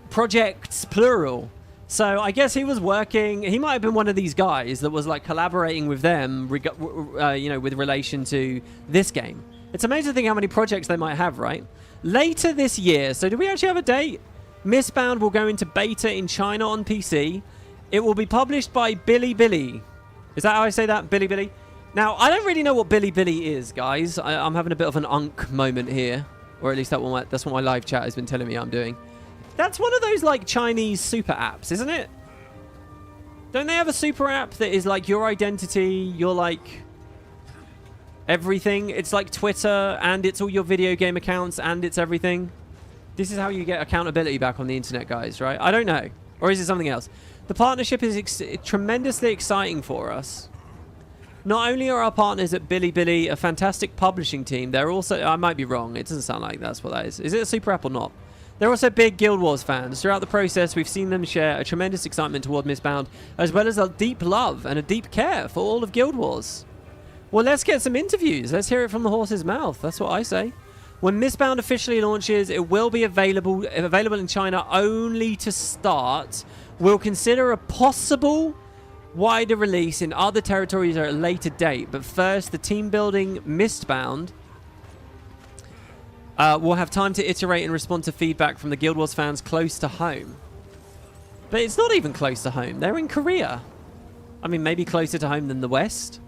Projects, plural. So I guess he was working, he might have been one of these guys that was like collaborating with them, you know, with relation to this game. It's amazing to think how many projects they might have, right? Later this year, so do we actually have a date? Mistbound will go into beta in China on PC. It will be published by Bilibili. Is that how I say that? Bilibili? Now, I don't really know what Bilibili is, guys. I'm having a bit of an unk moment here. Or at least that's what my live chat has been telling me I'm doing. That's one of those, like, Chinese super apps, isn't it? Don't they have a super app that is, like, your identity, your, like, everything? It's like Twitter, and it's all your video game accounts, and it's everything. This is how you get accountability back on the internet, guys, right? I don't know. Or is it something else? The partnership is tremendously exciting for us. Not only are our partners at Bilibili a fantastic publishing team, they're also... I might be wrong. It doesn't sound like that's what that is. Is it a super app or not? They're also big Guild Wars fans. Throughout the process, we've seen them share a tremendous excitement toward Mistbound, as well as a deep love and a deep care for all of Guild Wars. Well, let's get some interviews. Let's hear it from the horse's mouth. That's what I say. When Mistbound officially launches, it will be available in China only to start. We'll consider a possible wider release in other territories at a later date. But first, the team building Mistbound will have time to iterate and respond to feedback from the Guild Wars fans close to home. But it's not even close to home. They're in Korea. I mean, maybe closer to home than the West.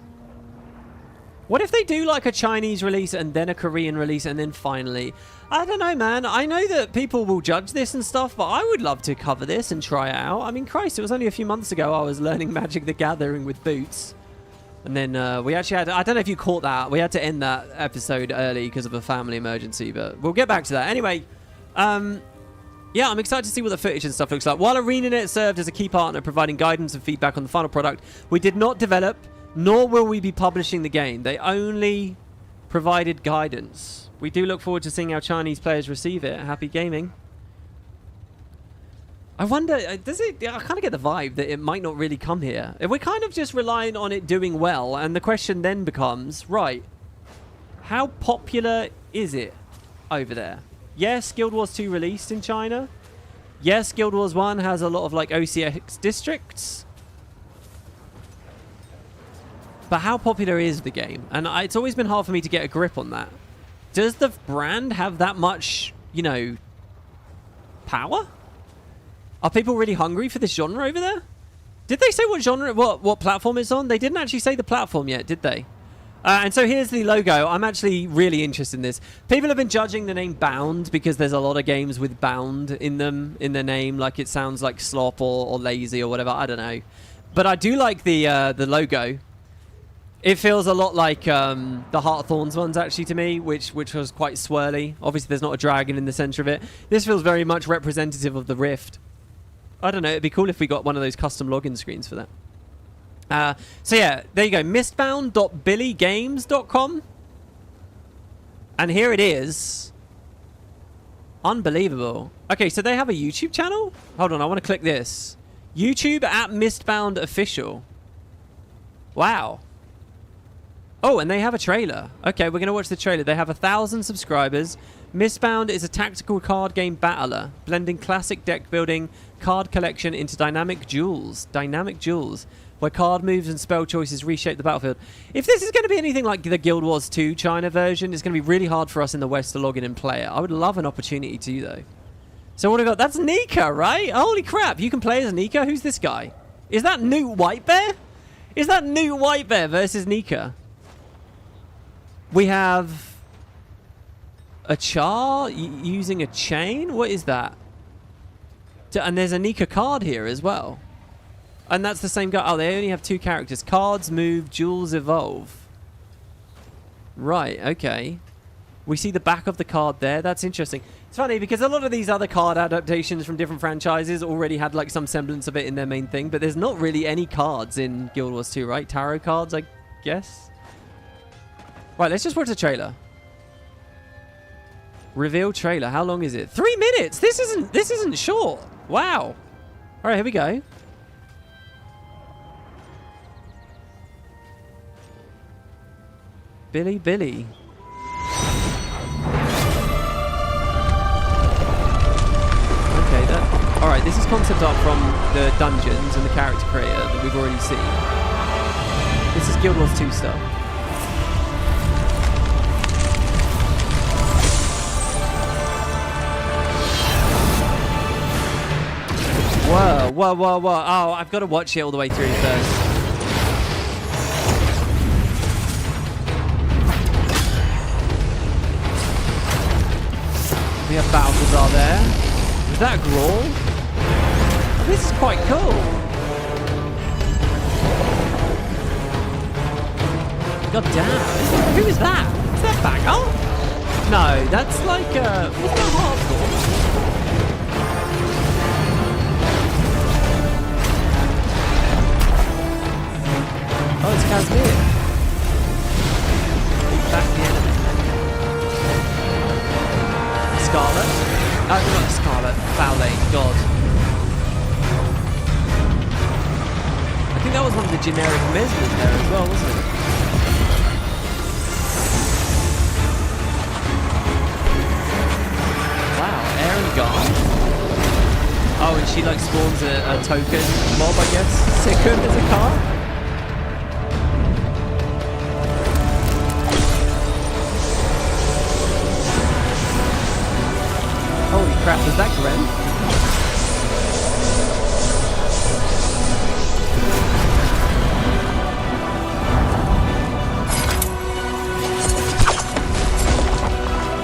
What if they do like a Chinese release and then a Korean release and then finally... I don't know, man. I know that people will judge this and stuff, but I would love to cover this and try it out. I mean, Christ, it was only a few months ago I was learning Magic the Gathering with Boots. And then we actually had... I don't know if you caught that. We had to end that episode early because of a family emergency, but we'll get back to that. Anyway, yeah, I'm excited to see what the footage and stuff looks like. While Arenanet served as a key partner providing guidance and feedback on the final product, we did not develop, nor will we be publishing the game. They only provided guidance. We do look forward to seeing how Chinese players receive it. Happy gaming. I wonder, does it... I kind of get the vibe that it might not really come here. If we're kind of just relying on it doing well, and the question then becomes, right, how popular is it over there? Yes, Guild Wars 2 released in China. Yes, Guild Wars 1 has a lot of, like, OCX districts. But how popular is the game? And it's always been hard for me to get a grip on that. Does the brand have that much, you know, power? Are people really hungry for this genre over there? Did they say what genre, what platform it's on? They didn't actually say the platform yet, did they? And so here's the logo. I'm actually really interested in this. People have been judging the name Bound because there's a lot of games with Bound in them, in their name. Like it sounds like slop or lazy or whatever. I don't know. But I do like the logo. It feels a lot like the Heart of Thorns ones, actually, to me, which was quite swirly. Obviously, there's not a dragon in the center of it. This feels very much representative of the Rift. I don't know. It'd be cool if we got one of those custom login screens for that. So yeah, there you go. Mistbound.billygames.com. And here it is. Unbelievable. Okay, so they have a YouTube channel? Hold on, I want to click this. YouTube at Mistbound Official. Wow. Oh, and they have a trailer. Okay, we're going to watch the trailer. They have 1,000 subscribers. Mistbound is a tactical card game battler, blending classic deck building, card collection into dynamic duels. Dynamic duels, where card moves and spell choices reshape the battlefield. If this is going to be anything like the Guild Wars 2 China version, it's going to be really hard for us in the West to log in and play it. I would love an opportunity to, though. So what have we got? That's Nika, right? Holy crap, you can play as Nika? Who's this guy? Is that Newt Whitebear? Is that Newt Whitebear versus Nika? We have a Char using a chain? What is that? And there's a Nika card here as well. And that's the same guy. Oh, they only have 2 characters. Cards move, jewels evolve. Right, okay. We see the back of the card there. That's interesting. It's funny because a lot of these other card adaptations from different franchises already had like some semblance of it in their main thing. But there's not really any cards in Guild Wars 2, right? Tarot cards, I guess. Right, let's just watch the trailer. Reveal trailer. How long is it? 3 minutes. This isn't short. Wow. All right, here we go. Billy. Okay, that. All right, this is concept art from the dungeons and the character creator that we've already seen. This is Guild Wars 2 stuff. Whoa. Oh, I've got to watch it all the way through first. We have Balthazar there. Is that a Grawl? Oh, this is quite cool. God damn. Who is that? Is that Bagel? No, that's like, what's that hardcore? Oh, it's Kazmir. Back the enemy. Scarlet. Oh, not Scarlet. Foul Lane. God. I think that was one of the generic Mesmers there as well, wasn't it? Wow. Aaron gone. Oh, and she like spawns a token mob, I guess. Sikkim as a card. Holy crap, was that Gren?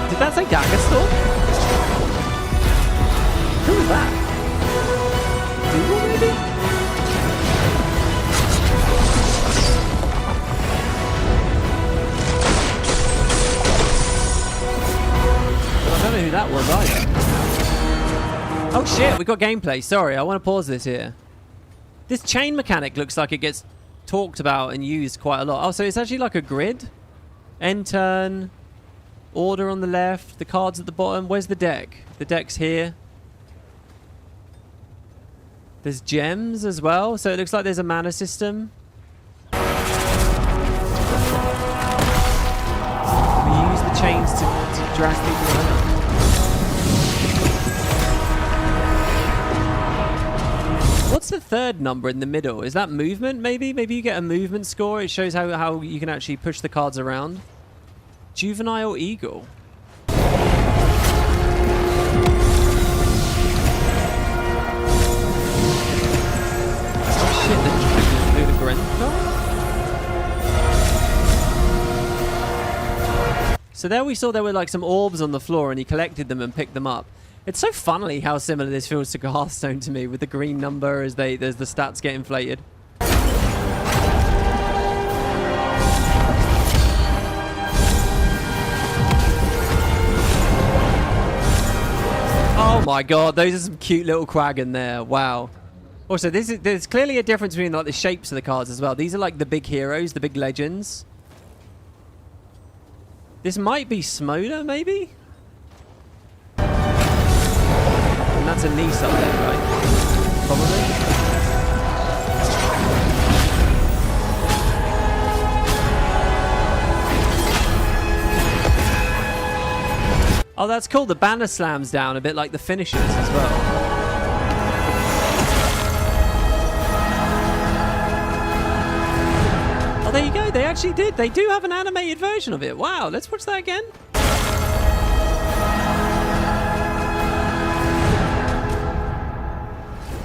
Did that say Daggerstorm? Who was that? Google, maybe? I don't know who that was either. Oh shit, we got gameplay. Sorry, I want to pause this here. This chain mechanic looks like it gets talked about and used quite a lot. Oh, so it's actually like a grid? End turn, order on the left, the cards at the bottom. Where's the deck? The deck's here. There's gems as well, so it looks like there's a mana system. We use the chains to drag people around. What's the third number in the middle? Is that movement, maybe? Maybe you get a movement score. It shows how you can actually push the cards around. Juvenile Eagle. Oh shit, the Gren card? So there we saw there were like some orbs on the floor and he collected them and picked them up. It's so funnily how similar this feels to Hearthstone to me, with the green number as the stats get inflated. Oh my god, those are some cute little quaggen there. Wow. Also, there's clearly a difference between like the shapes of the cards as well. These are like the big heroes, the big legends. This might be Smoda, maybe? And that's a Nice up there, right? Probably. Oh, that's cool. The banner slams down a bit like the finishers as well. Oh, there you go. They actually did. They do have an animated version of it. Wow. Let's watch that again.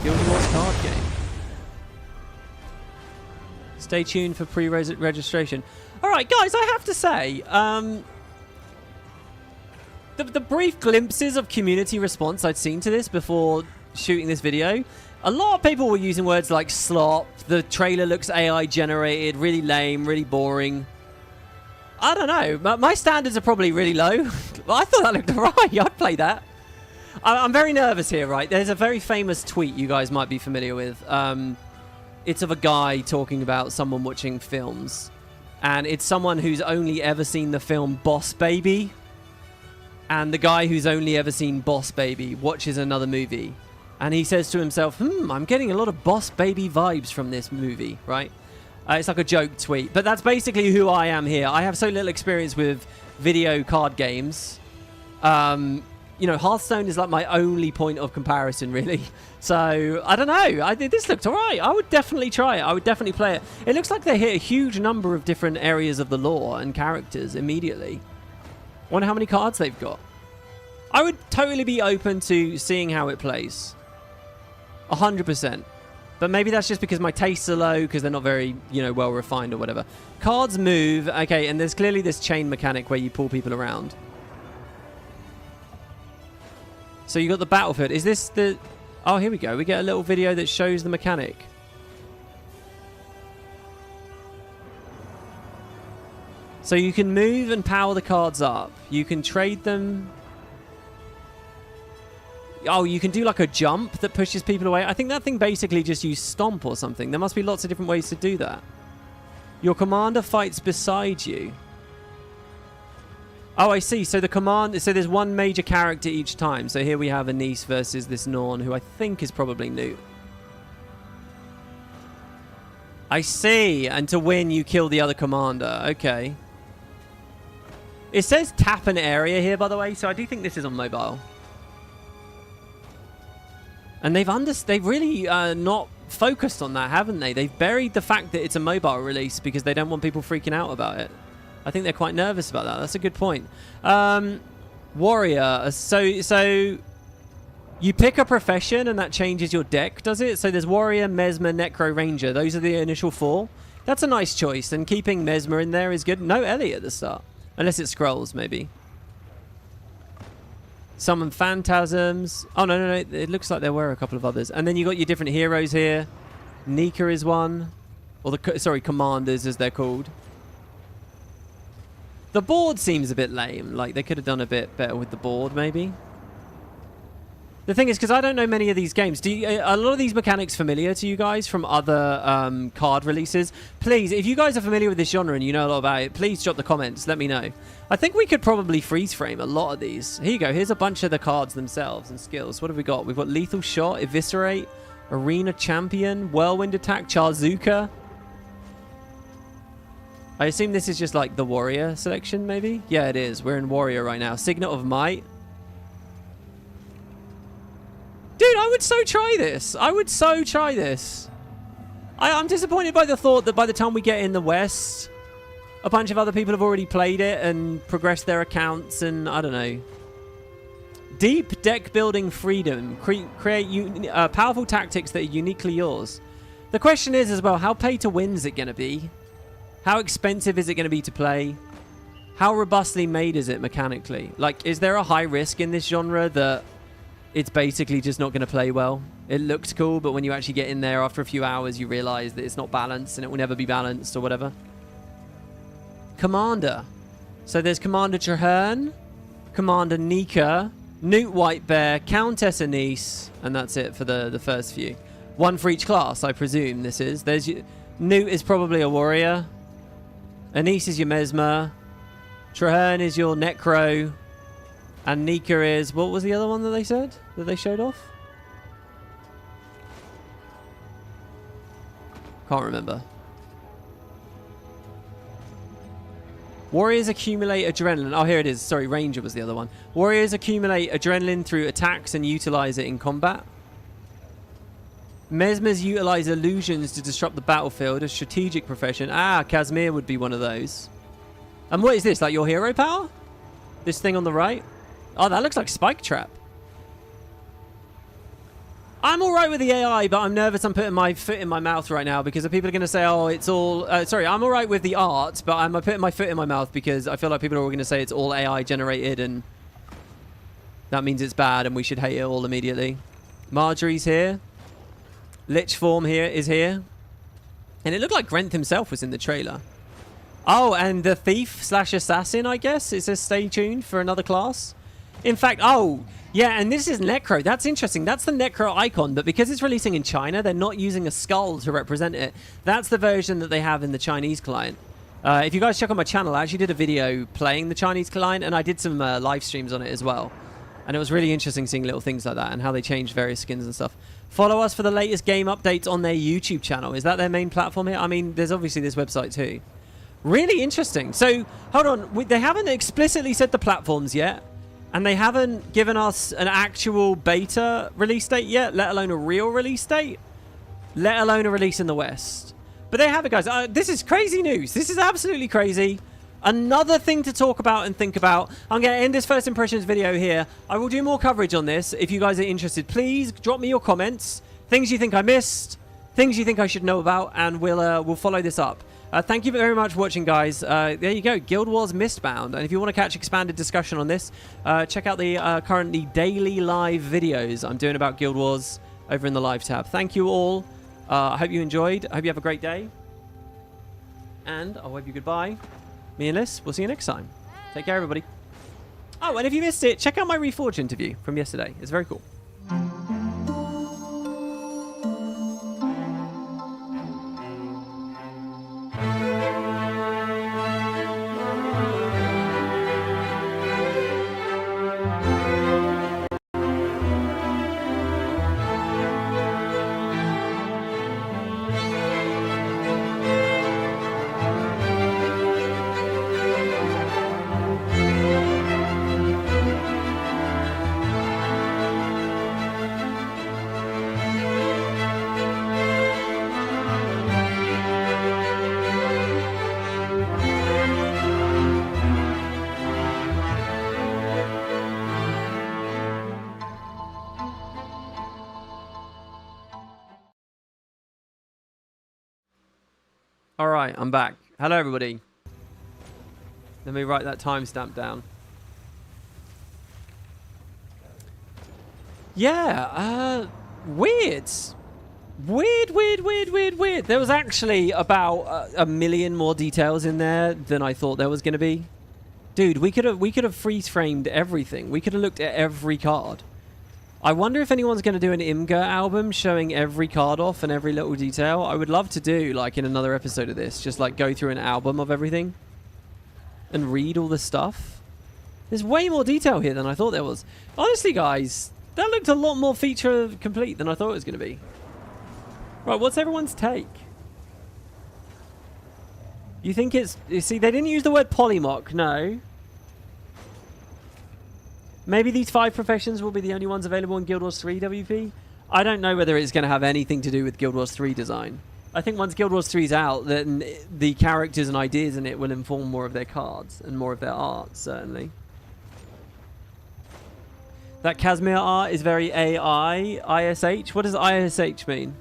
Guild Wars card game. Stay tuned for pre-registration. All right, guys, I have to say, the brief glimpses of community response I'd seen to this before shooting this video, a lot of people were using words like slop, the trailer looks AI generated, really lame, really boring. I don't know. My standards are probably really low. I thought that looked alright. I'd play that. I'm very nervous here, right? There's a very famous tweet you guys might be familiar with. It's of a guy talking about someone watching films. And it's someone who's only ever seen the film Boss Baby. And the guy who's only ever seen Boss Baby watches another movie. And he says to himself, I'm getting a lot of Boss Baby vibes from this movie, right? It's like a joke tweet. But that's basically who I am here. I have so little experience with video card games. You know, Hearthstone is like my only point of comparison, really. So, I don't know. This looked alright. I would definitely try it. I would definitely play it. It looks like they hit a huge number of different areas of the lore and characters immediately. I wonder how many cards they've got. I would totally be open to seeing how it plays. 100%. But maybe that's just because my tastes are low, because they're not very, you know, well refined or whatever. Cards move. Okay, and there's clearly this chain mechanic where you pull people around. So you got the battlefield. Is this the... Oh, here we go. We get a little video that shows the mechanic. So you can move and power the cards up. You can trade them. Oh, you can do like a jump that pushes people away. I think that thing basically just used stomp or something. There must be lots of different ways to do that. Your commander fights beside you. Oh, I see. So the command... So there's one major character each time. So here we have Anise versus this Norn, who I think is probably Newt. I see. And to win, you kill the other commander. Okay. It says tap an area here, by the way. So I do think this is on mobile. And they've really not focused on that, haven't they? They've buried the fact that it's a mobile release because they don't want people freaking out about it. I think they're quite nervous about that. That's a good point. Warrior. So you pick a profession and that changes your deck, does it? So there's Warrior, Mesmer, Necro, Ranger. Those are the initial 4. That's a nice choice. And keeping Mesmer in there is good. No Ellie at the start. Unless it scrolls, maybe. Summon Phantasms. Oh, no. It looks like there were a couple of others. And then you got your different heroes here. Nika is one. Or sorry, commanders as they're called. The board seems a bit lame. Like, they could have done a bit better with the board, maybe. The thing is, because I don't know many of these games, a lot of these mechanics familiar to you guys from other card releases? Please, if you guys are familiar with this genre and you know a lot about it, please drop the comments. Let me know. I think we could probably freeze frame a lot of these. Here you go. Here's a bunch of the cards themselves and skills. What have we got? We've got Lethal Shot, Eviscerate, Arena Champion, Whirlwind Attack, Charzuka. I assume this is just like the Warrior selection, maybe? Yeah, it is. We're in Warrior right now. Signet of Might. Dude, I would so try this. I would so try this. I'm disappointed by the thought that by the time we get in the West, a bunch of other people have already played it and progressed their accounts and, I don't know. Deep deck building freedom. Create powerful tactics that are uniquely yours. The question is as well, how pay to win is it going to be? How expensive is it going to be to play? How robustly made is it mechanically? Like, is there a high risk in this genre that it's basically just not going to play well? It looks cool, but when you actually get in there after a few hours, you realize that it's not balanced and it will never be balanced or whatever. Commander. So there's Commander Traherne, Commander Nika, Newt White Bear, Countess Anise, and that's it for the first few. One for each class, I presume this is. There's Newt is probably a warrior. Anise is your Mesmer. Traherne is your Necro. And Nika is... What was the other one that they said? That they showed off? Can't remember. Warriors accumulate adrenaline. Oh, here it is. Sorry, Ranger was the other one. Warriors accumulate adrenaline through attacks and utilize it in combat. Mesmers utilize illusions to disrupt the battlefield, a strategic profession. Ah, Casimir would be one of those. And what is this? Like your hero power? This thing on the right? Oh, that looks like Spike Trap. I'm all right with the AI, but I'm nervous I'm putting my foot in my mouth right now because people are going to say, oh, it's all... sorry, I'm all right with the art, but I'm putting my foot in my mouth because I feel like people are all going to say it's all AI generated and that means it's bad and we should hate it all immediately. Marjorie's here. Lich form here is here. And it looked like Grenth himself was in the trailer. Oh, and the thief slash assassin, I guess. It says stay tuned for another class. In fact, oh... Yeah, and this is Necro. That's interesting. That's the Necro icon, but because it's releasing in China, they're not using a skull to represent it. That's the version that they have in the Chinese client. If you guys check on my channel, I actually did a video playing the Chinese client, and I did some live streams on it as well. And it was really interesting seeing little things like that and how they changed various skins and stuff. Follow us for the latest game updates on their YouTube channel. Is that their main platform here? I mean, there's obviously this website too. Really interesting. So, hold on. They haven't explicitly said the platforms yet. And they haven't given us an actual beta release date yet, let alone a real release date, let alone a release in the West. But there you have it, guys. This is crazy news. This is absolutely crazy. Another thing to talk about and think about. I'm going to end this first impressions video here. I will do more coverage on this. If you guys are interested, please drop me your comments. Things you think I missed, things you think I should know about, and we'll follow this up. Thank you very much for watching, guys. There you go, Guild Wars Mistbound. And if you want to catch expanded discussion on this, check out the currently daily live videos I'm doing about Guild Wars over in the live tab. Thank you all. I hope you enjoyed. I hope you have a great day. And I'll wave you goodbye. Me and Liz, we'll see you next time. Take care, everybody. Oh, and if you missed it, check out my Reforged interview from yesterday. It's very cool. All right, I'm back. Hello, everybody. Let me write that timestamp down. Yeah, weird. Weird. There was actually about a million more details in there than I thought there was going to be. Dude, we could have freeze-framed everything. We could have looked at every card. I wonder if anyone's going to do an Imgur album showing every card off and every little detail. I would love to do, like, in another episode of this, just, like, go through an album of everything and read all the stuff. There's way more detail here than I thought there was. Honestly, guys, that looked a lot more feature complete than I thought it was going to be. Right, what's everyone's take? You think it's... You see, they didn't use the word polymock, no. Maybe these 5 professions will be the only ones available in Guild Wars 3 WP. I don't know whether it's going to have anything to do with Guild Wars 3 design. I think once Guild Wars 3 is out, then the characters and ideas in it will inform more of their cards and more of their art, certainly. That Casimir art is very AI, ISH. What does ISH mean?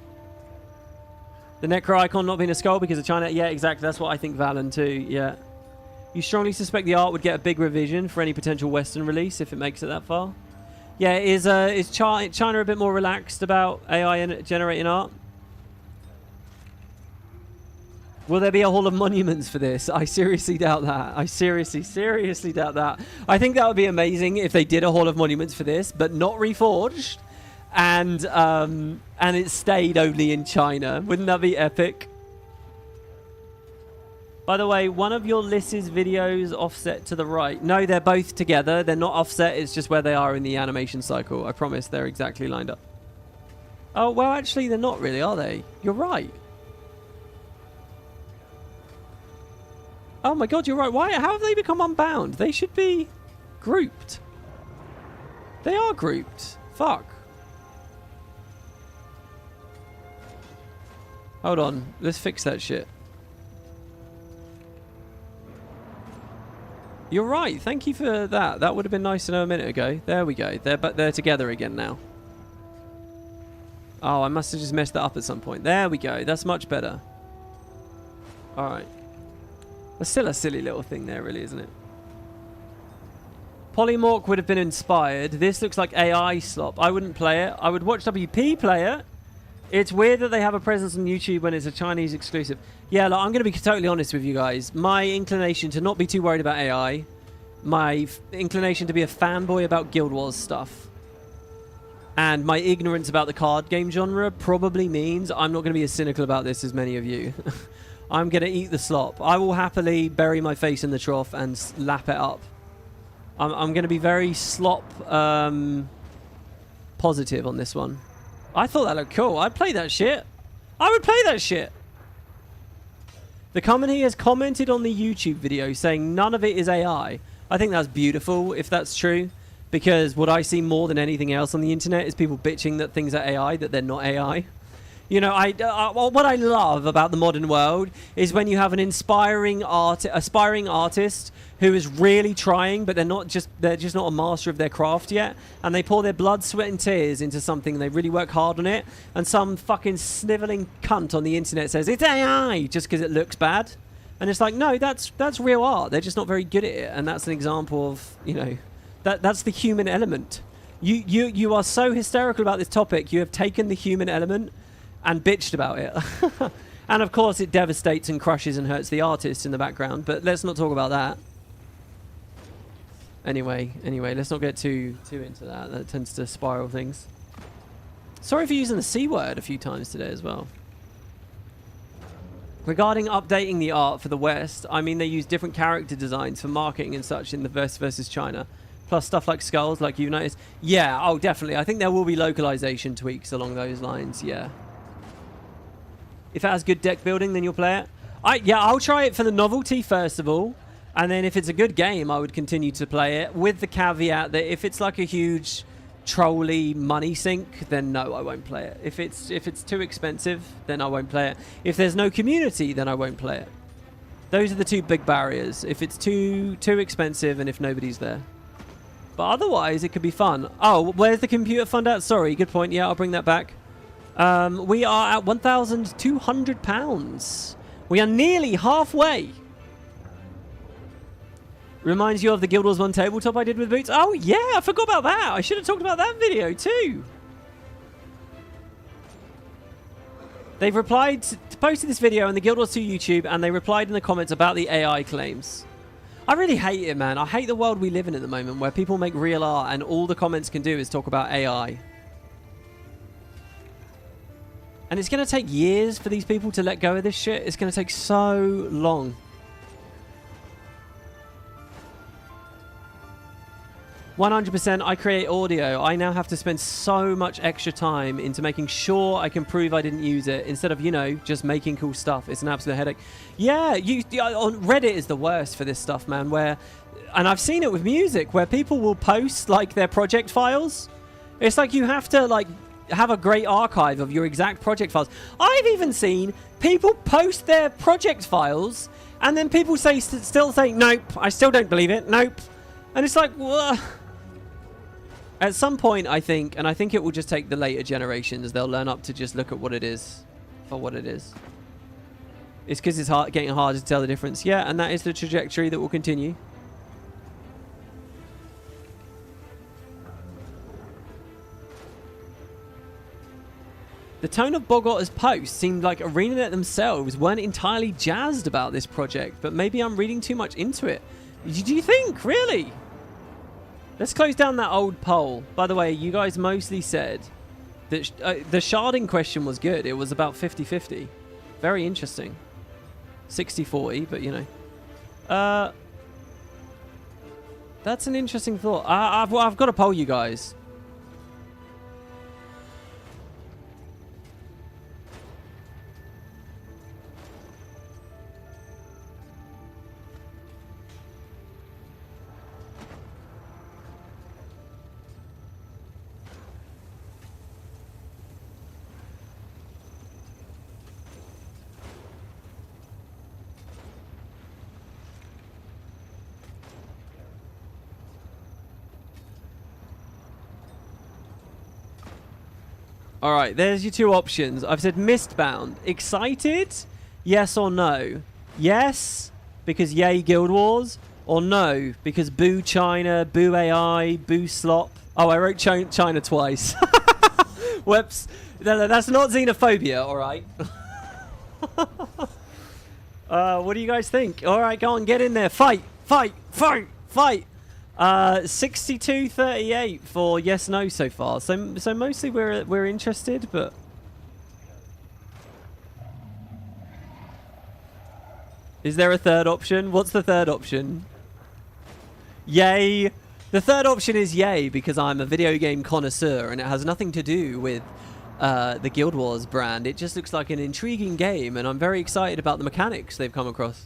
The Necro icon not being a skull because of China? Yeah, exactly. That's what I think Valen too, yeah. You strongly suspect the art would get a big revision for any potential Western release if it makes it that far? Yeah, is China a bit more relaxed about AI generating art? Will there be a Hall of Monuments for this? I seriously doubt that. I seriously doubt that. I think that would be amazing if they did a Hall of Monuments for this, but not reforged, and it stayed only in China. Wouldn't that be epic? By the way, one of your Liss's videos offset to the right. No, they're both together. They're not offset. It's just where they are in the animation cycle. I promise they're exactly lined up. Oh, well, actually, they're not really, are they? You're right. Oh my god, you're right. Why? How have they become unbound? They should be grouped. They are grouped. Fuck. Hold on. Let's fix that shit. You're right. Thank you for that. That would have been nice to know a minute ago. There we go. They're together again now. Oh, I must have just messed that up at some point. There we go. That's much better. All right. That's still a silly little thing there, really, isn't it? Polymorph would have been inspired. This looks like AI slop. I wouldn't play it. I would watch WP play it. It's weird that they have a presence on YouTube when it's a Chinese exclusive. Yeah, look, I'm going to be totally honest with you guys. My inclination to not be too worried about AI, my inclination to be a fanboy about Guild Wars stuff, and my ignorance about the card game genre probably means I'm not going to be as cynical about this as many of you. I'm going to eat the slop. I will happily bury my face in the trough and lap it up. I'm going to be very slop positive on this one. I thought that looked cool. I'd play that shit. I would play that shit. The company has commented on the YouTube video saying none of it is AI. I think that's beautiful if that's true, because what I see more than anything else on the internet is people bitching that things are AI, that they're not AI. You know, what I love about the modern world is when you have an aspiring artist who is really trying, but they're just not a master of their craft yet, and they pour their blood, sweat, and tears into something, and they really work hard on it, and some fucking sniveling cunt on the internet says it's AI just because it looks bad, and it's like, no, that's real art. They're just not very good at it, and that's an example of, you know, that's the human element. You are so hysterical about this topic. You have taken the human element and bitched about it. And of course it devastates and crushes and hurts the artist in the background, but let's not talk about that. Anyway, let's not get too into that. That tends to spiral things. Sorry for using the C word a few times today as well. Regarding updating the art for the West, I mean, they use different character designs for marketing and such in the West versus China. Plus stuff like skulls, like you noticed. Yeah, oh, definitely. I think there will be localization tweaks along those lines, yeah. If it has good deck building, then you'll play it. I'll try it for the novelty first of all, and then if it's a good game, I would continue to play it with the caveat that if it's like a huge trolly money sink, then no, I won't play it. If it's too expensive, then I won't play it. If there's no community, then I won't play it. Those are the two big barriers. If it's too expensive and if nobody's there. But otherwise, it could be fun. Oh, where's the computer fund at? Sorry, good point. Yeah, I'll bring that back. We are at £1,200. We are nearly halfway. Reminds you of the Guild Wars 1 tabletop I did with Boots? Oh, yeah, I forgot about that. I should have talked about that video, too. They've replied, posted this video on the Guild Wars 2 YouTube, and they replied in the comments about the AI claims. I really hate it, man. I hate the world we live in at the moment, where people make real art, and all the comments can do is talk about AI. And it's going to take years for these people to let go of this shit. It's going to take so long. 100% I create audio. I now have to spend so much extra time into making sure I can prove I didn't use it instead of, you know, just making cool stuff. It's an absolute headache. Yeah, on Reddit is the worst for this stuff, man, and I've seen it with music where people will post like their project files. It's like you have to like have a great archive of your exact project files. I've even seen people post their project files and then people still say, nope, I still don't believe it, nope. And it's like, whoa. At some point, I think it will just take the later generations, they'll learn up to just look at what it is for what it is. It's because it's getting harder to tell the difference. Yeah, and that is the trajectory that will continue. The tone of Bogot's post seemed like Arenanet themselves weren't entirely jazzed about this project, but maybe I'm reading too much into it. Do you think? Really? Let's close down that old poll. By the way, you guys mostly said that the sharding question was good. It was about 50-50. Very interesting. 60-40, but you know. That's an interesting thought. I've got to poll you guys. All right, there's your two options. I've said Mistbound. Excited? Yes or no? Yes, because yay Guild Wars. Or no, because boo China, boo AI, boo slop. Oh, I wrote China twice. Whoops. No, that's not xenophobia, all right? What do you guys think? All right, go on, get in there. Fight, fight, fight, fight. 62-38 for yes no so far. So mostly we're interested, but is there a third option? What's the third option? Yay. The third option is yay because I'm a video game connoisseur and it has nothing to do with the Guild Wars brand. It just looks like an intriguing game and I'm very excited about the mechanics they've come across.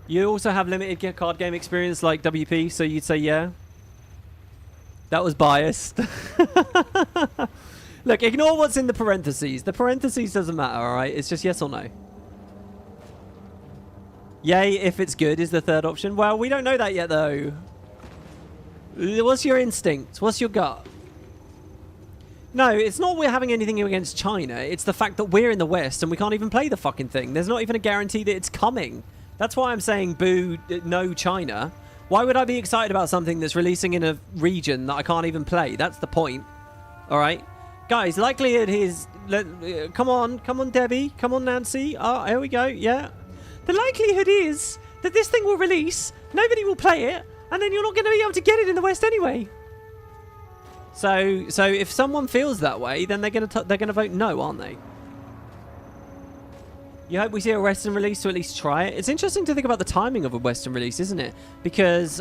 You also have limited card game experience like WP, so you'd say yeah? That was biased. Look, ignore what's in the parentheses. The parentheses doesn't matter, alright? It's just yes or no. Yay, if it's good is the third option. Well, we don't know that yet, though. What's your instinct? What's your gut? No, it's not we're having anything against China. It's the fact that we're in the West and we can't even play the fucking thing. There's not even a guarantee that it's coming. That's why I'm saying boo, no China. Why would I be excited about something that's releasing in a region that I can't even play? That's the point. All right? Guys, likelihood is... come on, Debbie. Come on, Nancy. Oh, here we go. Yeah. The likelihood is that this thing will release, nobody will play it, and then you're not going to be able to get it in the West anyway. So if someone feels that way, then they're going to vote no, aren't they? You hope we see a Western release to at least try it. It's interesting to think about the timing of a Western release, isn't it? Because,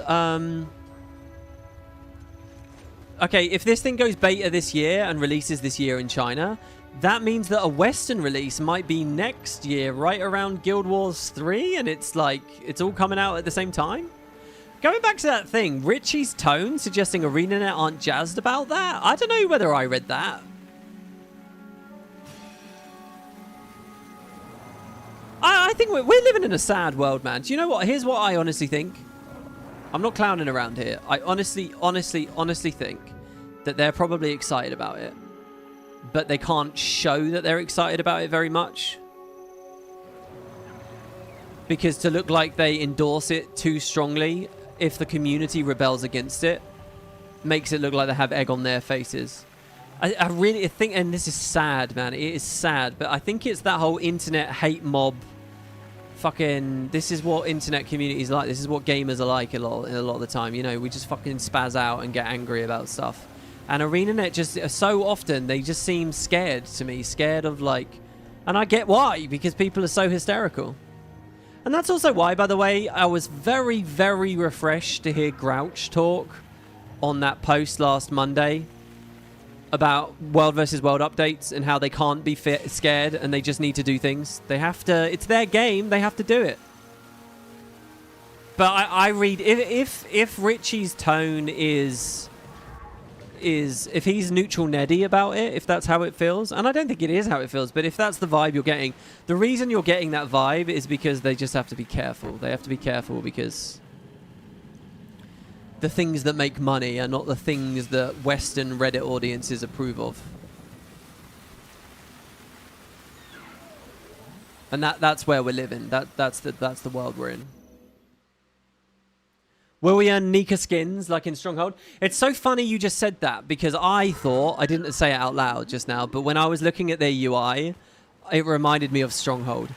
okay, if this thing goes beta this year and releases this year in China, that means that a Western release might be next year, right around Guild Wars 3, and it's like, it's all coming out at the same time? Going back to that thing, Richie's tone suggesting Arenanet aren't jazzed about that? I don't know whether I read that. I think we're living in a sad world, man. Do you know what? Here's what I honestly think. I'm not clowning around here. I honestly think that they're probably excited about it, but they can't show that they're excited about it very much. Because to look like they endorse it too strongly, if the community rebels against it, makes it look like they have egg on their faces. I really think, and this is sad, man. It is sad, but I think it's that whole internet hate mob. Fucking, this is what internet communities like. This is what gamers are like a lot of the time. You know, we just fucking spaz out and get angry about stuff. And Arenanet just so often they just seem scared to me, scared of like, and I get why, because people are so hysterical. And that's also why, by the way, I was very, very refreshed to hear Grouch talk on that post last Monday about World versus World updates and how they can't be scared and they just need to do things. They have to, it's their game, they have to do it. But I read, if Richie's tone is if he's neutral Neddy about it, if that's how it feels, and I don't think it is how it feels, but if that's the vibe you're getting, the reason you're getting that vibe is because they just have to be careful. They have to be careful because the things that make money are not the things that Western Reddit audiences approve of. And that's where we're living. That's the world we're in. Will we earn Nika skins like in Stronghold? It's so funny you just said that because I thought, I didn't say it out loud just now, but when I was looking at their UI, it reminded me of Stronghold.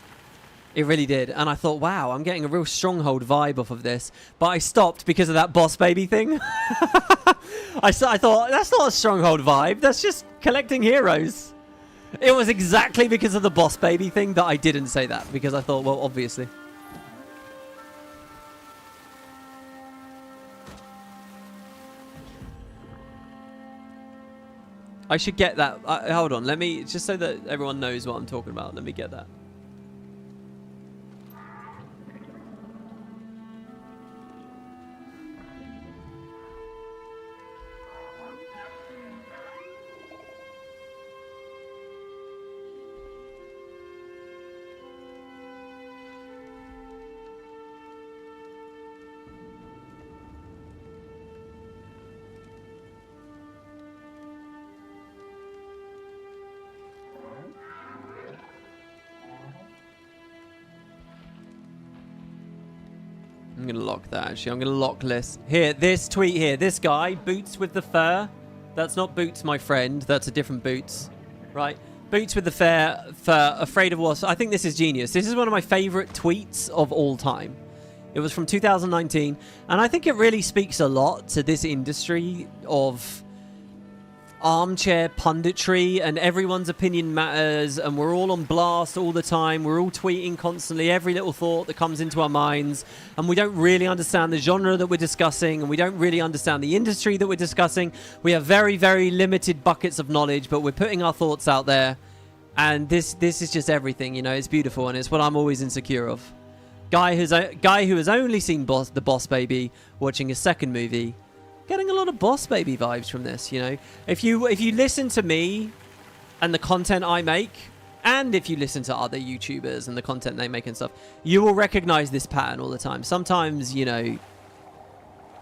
It really did. And I thought, wow, I'm getting a real Stronghold vibe off of this. But I stopped because of that boss baby thing. I thought, that's not a Stronghold vibe. That's just collecting heroes. It was exactly because of the boss baby thing that I didn't say that. Because I thought, well, obviously. I should get that. Hold on, let me, just so that everyone knows what I'm talking about, let me get that. I'm going to lock that, actually. I'm going to lock this. Here, this tweet here. This guy, Boots with the fur. That's not Boots, my friend. That's a different Boots. Right? Boots with the fur, afraid of wasps. I think this is genius. This is one of my favorite tweets of all time. It was from 2019. And I think it really speaks a lot to this industry of armchair punditry, and everyone's opinion matters, and we're all on blast all the time. We're all tweeting constantly every little thought that comes into our minds, and we don't really understand the genre that we're discussing, and we don't really understand the industry that we're discussing. We have very, very limited buckets of knowledge, but we're putting our thoughts out there, and this is just everything, you know. It's beautiful, and it's what I'm always insecure of. Guy who has only seen the Boss Baby, watching his second movie. Getting a lot of Boss Baby vibes from this, you know. If you listen to me and the content I make, and if you listen to other YouTubers and the content they make and stuff, you will recognize this pattern all the time. Sometimes, you know,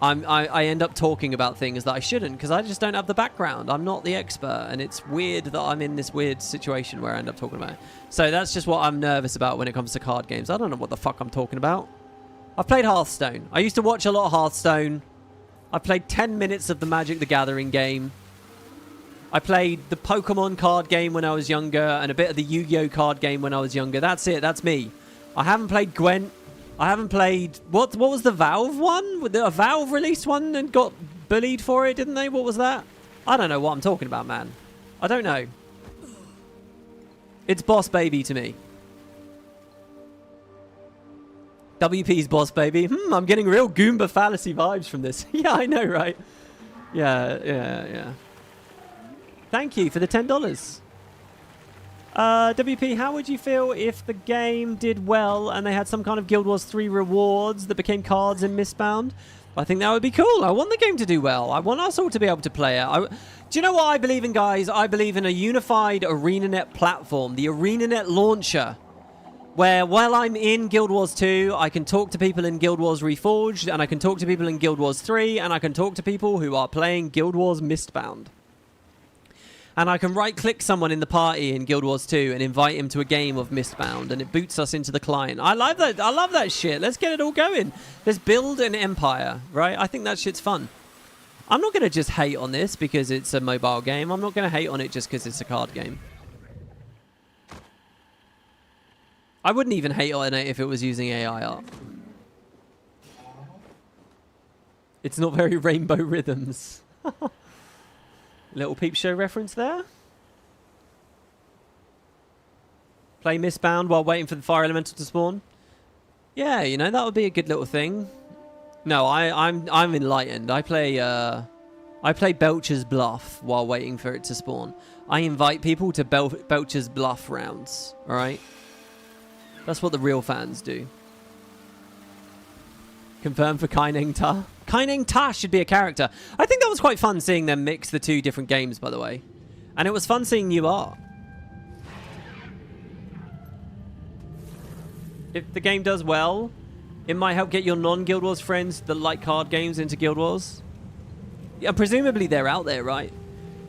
I end up talking about things that I shouldn't because I just don't have the background. I'm not the expert, and it's weird that I'm in this weird situation where I end up talking about it. So that's just what I'm nervous about when it comes to card games. I don't know what the fuck I'm talking about. I've played Hearthstone. I used to watch a lot of Hearthstone. I played 10 minutes of the Magic the Gathering game. I played the Pokemon card game when I was younger, and a bit of the Yu-Gi-Oh card game when I was younger. That's it. That's me. I haven't played Gwent. I haven't played... What was the Valve one? A Valve released one and got bullied for it, didn't they? What was that? I don't know what I'm talking about, man. I don't know. It's Boss Baby to me. WP's Boss Baby. I'm getting real Goomba fallacy vibes from this. Yeah, I know, right? Yeah. Thank you for the $10. WP, how would you feel if the game did well and they had some kind of Guild Wars 3 rewards that became cards in Mistbound? I think that would be cool. I want the game to do well. I want us all to be able to play it. Do you know what I believe in, guys? I believe in a unified Arenanet platform, the Arenanet launcher, where while I'm in Guild Wars 2, I can talk to people in Guild Wars Reforged, and I can talk to people in Guild Wars 3, and I can talk to people who are playing Guild Wars Mistbound. And I can right-click someone in the party in Guild Wars 2 and invite him to a game of Mistbound, and it boots us into the client. I love that. I love that shit. Let's get it all going. Let's build an empire, right? I think that shit's fun. I'm not going to just hate on this because it's a mobile game. I'm not going to hate on it just because it's a card game. I wouldn't even hate on it if it was using AI art. It's not very Rainbow Rhythms. Little Peep Show reference there. Play Mistbound while waiting for the fire elemental to spawn. Yeah, you know, that would be a good little thing. No, I'm enlightened. I play Belcher's Bluff while waiting for it to spawn. I invite people to Belcher's Bluff rounds, all right? That's what the real fans do. Confirmed for Kaineng Ta. Kaineng Ta should be a character. I think that was quite fun seeing them mix the two different games, by the way. And it was fun seeing new art. If the game does well, it might help get your non-Guild Wars friends that like card games into Guild Wars. Yeah, presumably they're out there, right?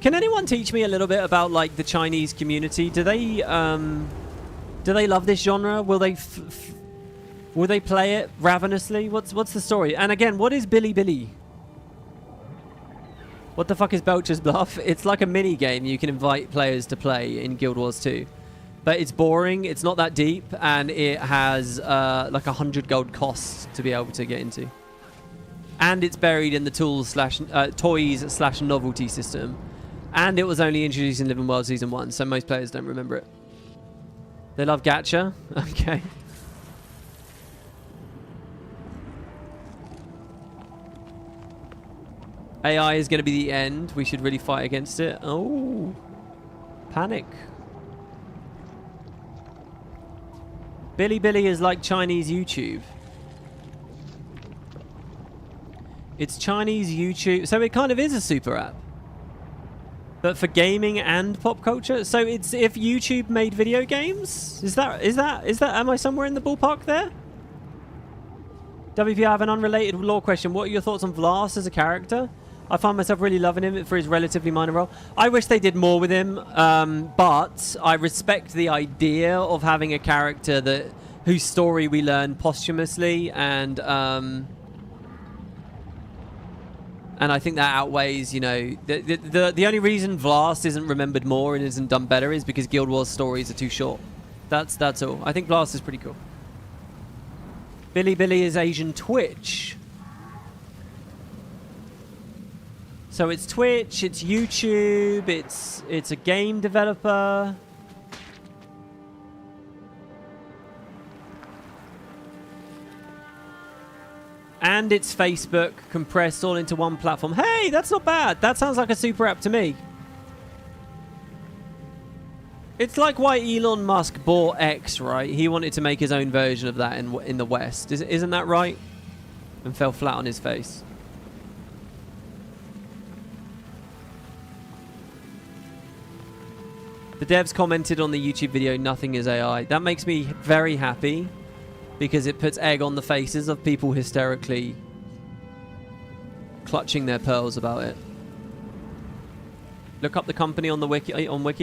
Can anyone teach me a little bit about, like, the Chinese community? Do they love this genre? Will they Will they play it ravenously? What's the story? And again, what is Billy Billy? What the fuck is Belcher's Bluff? It's like a mini game you can invite players to play in Guild Wars 2. But it's boring, it's not that deep, and it has like 100 gold costs to be able to get into. And it's buried in the toys/novelty system. And it was only introduced in Living World Season 1, so most players don't remember it. They love gacha? Okay. AI is going to be the end. We should really fight against it. Oh. Panic. Billy Billy is like Chinese YouTube. It's Chinese YouTube. So it kind of is a super app. But for gaming and pop culture. So it's if YouTube made video games? Is that am I somewhere in the ballpark there? WP, I have an unrelated lore question. What are your thoughts on Vlas as a character? I find myself really loving him for his relatively minor role. I wish they did more with him, but I respect the idea of having a character whose story we learn posthumously, and I think that outweighs, you know, the only reason Vlas isn't remembered more and isn't done better is because Guild Wars stories are too short. That's all. I think Vlas is pretty cool. Billy Billy is Asian Twitch. So it's Twitch, it's YouTube, it's a game developer. And it's Facebook compressed all into one platform. Hey, that's not bad. That sounds like a super app to me. It's like why Elon Musk bought X, right? He wanted to make his own version of that in the West. Isn't that right? And fell flat on his face. The devs commented on the YouTube video, nothing is AI. That makes me very happy because it puts egg on the faces of people hysterically clutching their pearls about it. Look up the company on the wiki.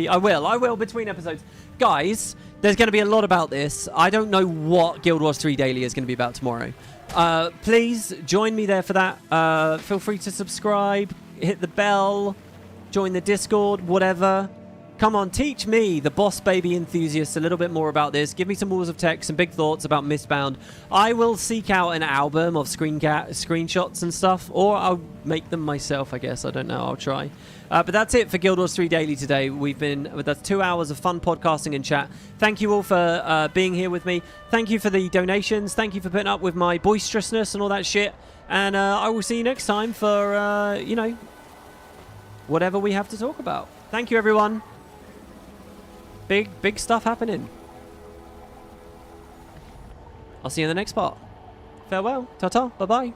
I will between episodes. Guys, there's going to be a lot about this. I don't know what Guild Wars 3 Daily is going to be about tomorrow. Please join me there for that. Feel free to subscribe, hit the bell, join the Discord, whatever. Come on, teach me, the boss baby enthusiast, a little bit more about this. Give me some walls of text, some big thoughts about Mistbound. I will seek out an album of screenshots and stuff, or I'll make them myself, I guess. I don't know. I'll try. But that's it for Guild Wars 3 Daily today. That's 2 hours of fun podcasting and chat. Thank you all for being here with me. Thank you for the donations. Thank you for putting up with my boisterousness and all that shit. And I will see you next time for, you know, whatever we have to talk about. Thank you, everyone. Big stuff happening. I'll see you in the next part. Farewell. Ta-ta. Bye-bye.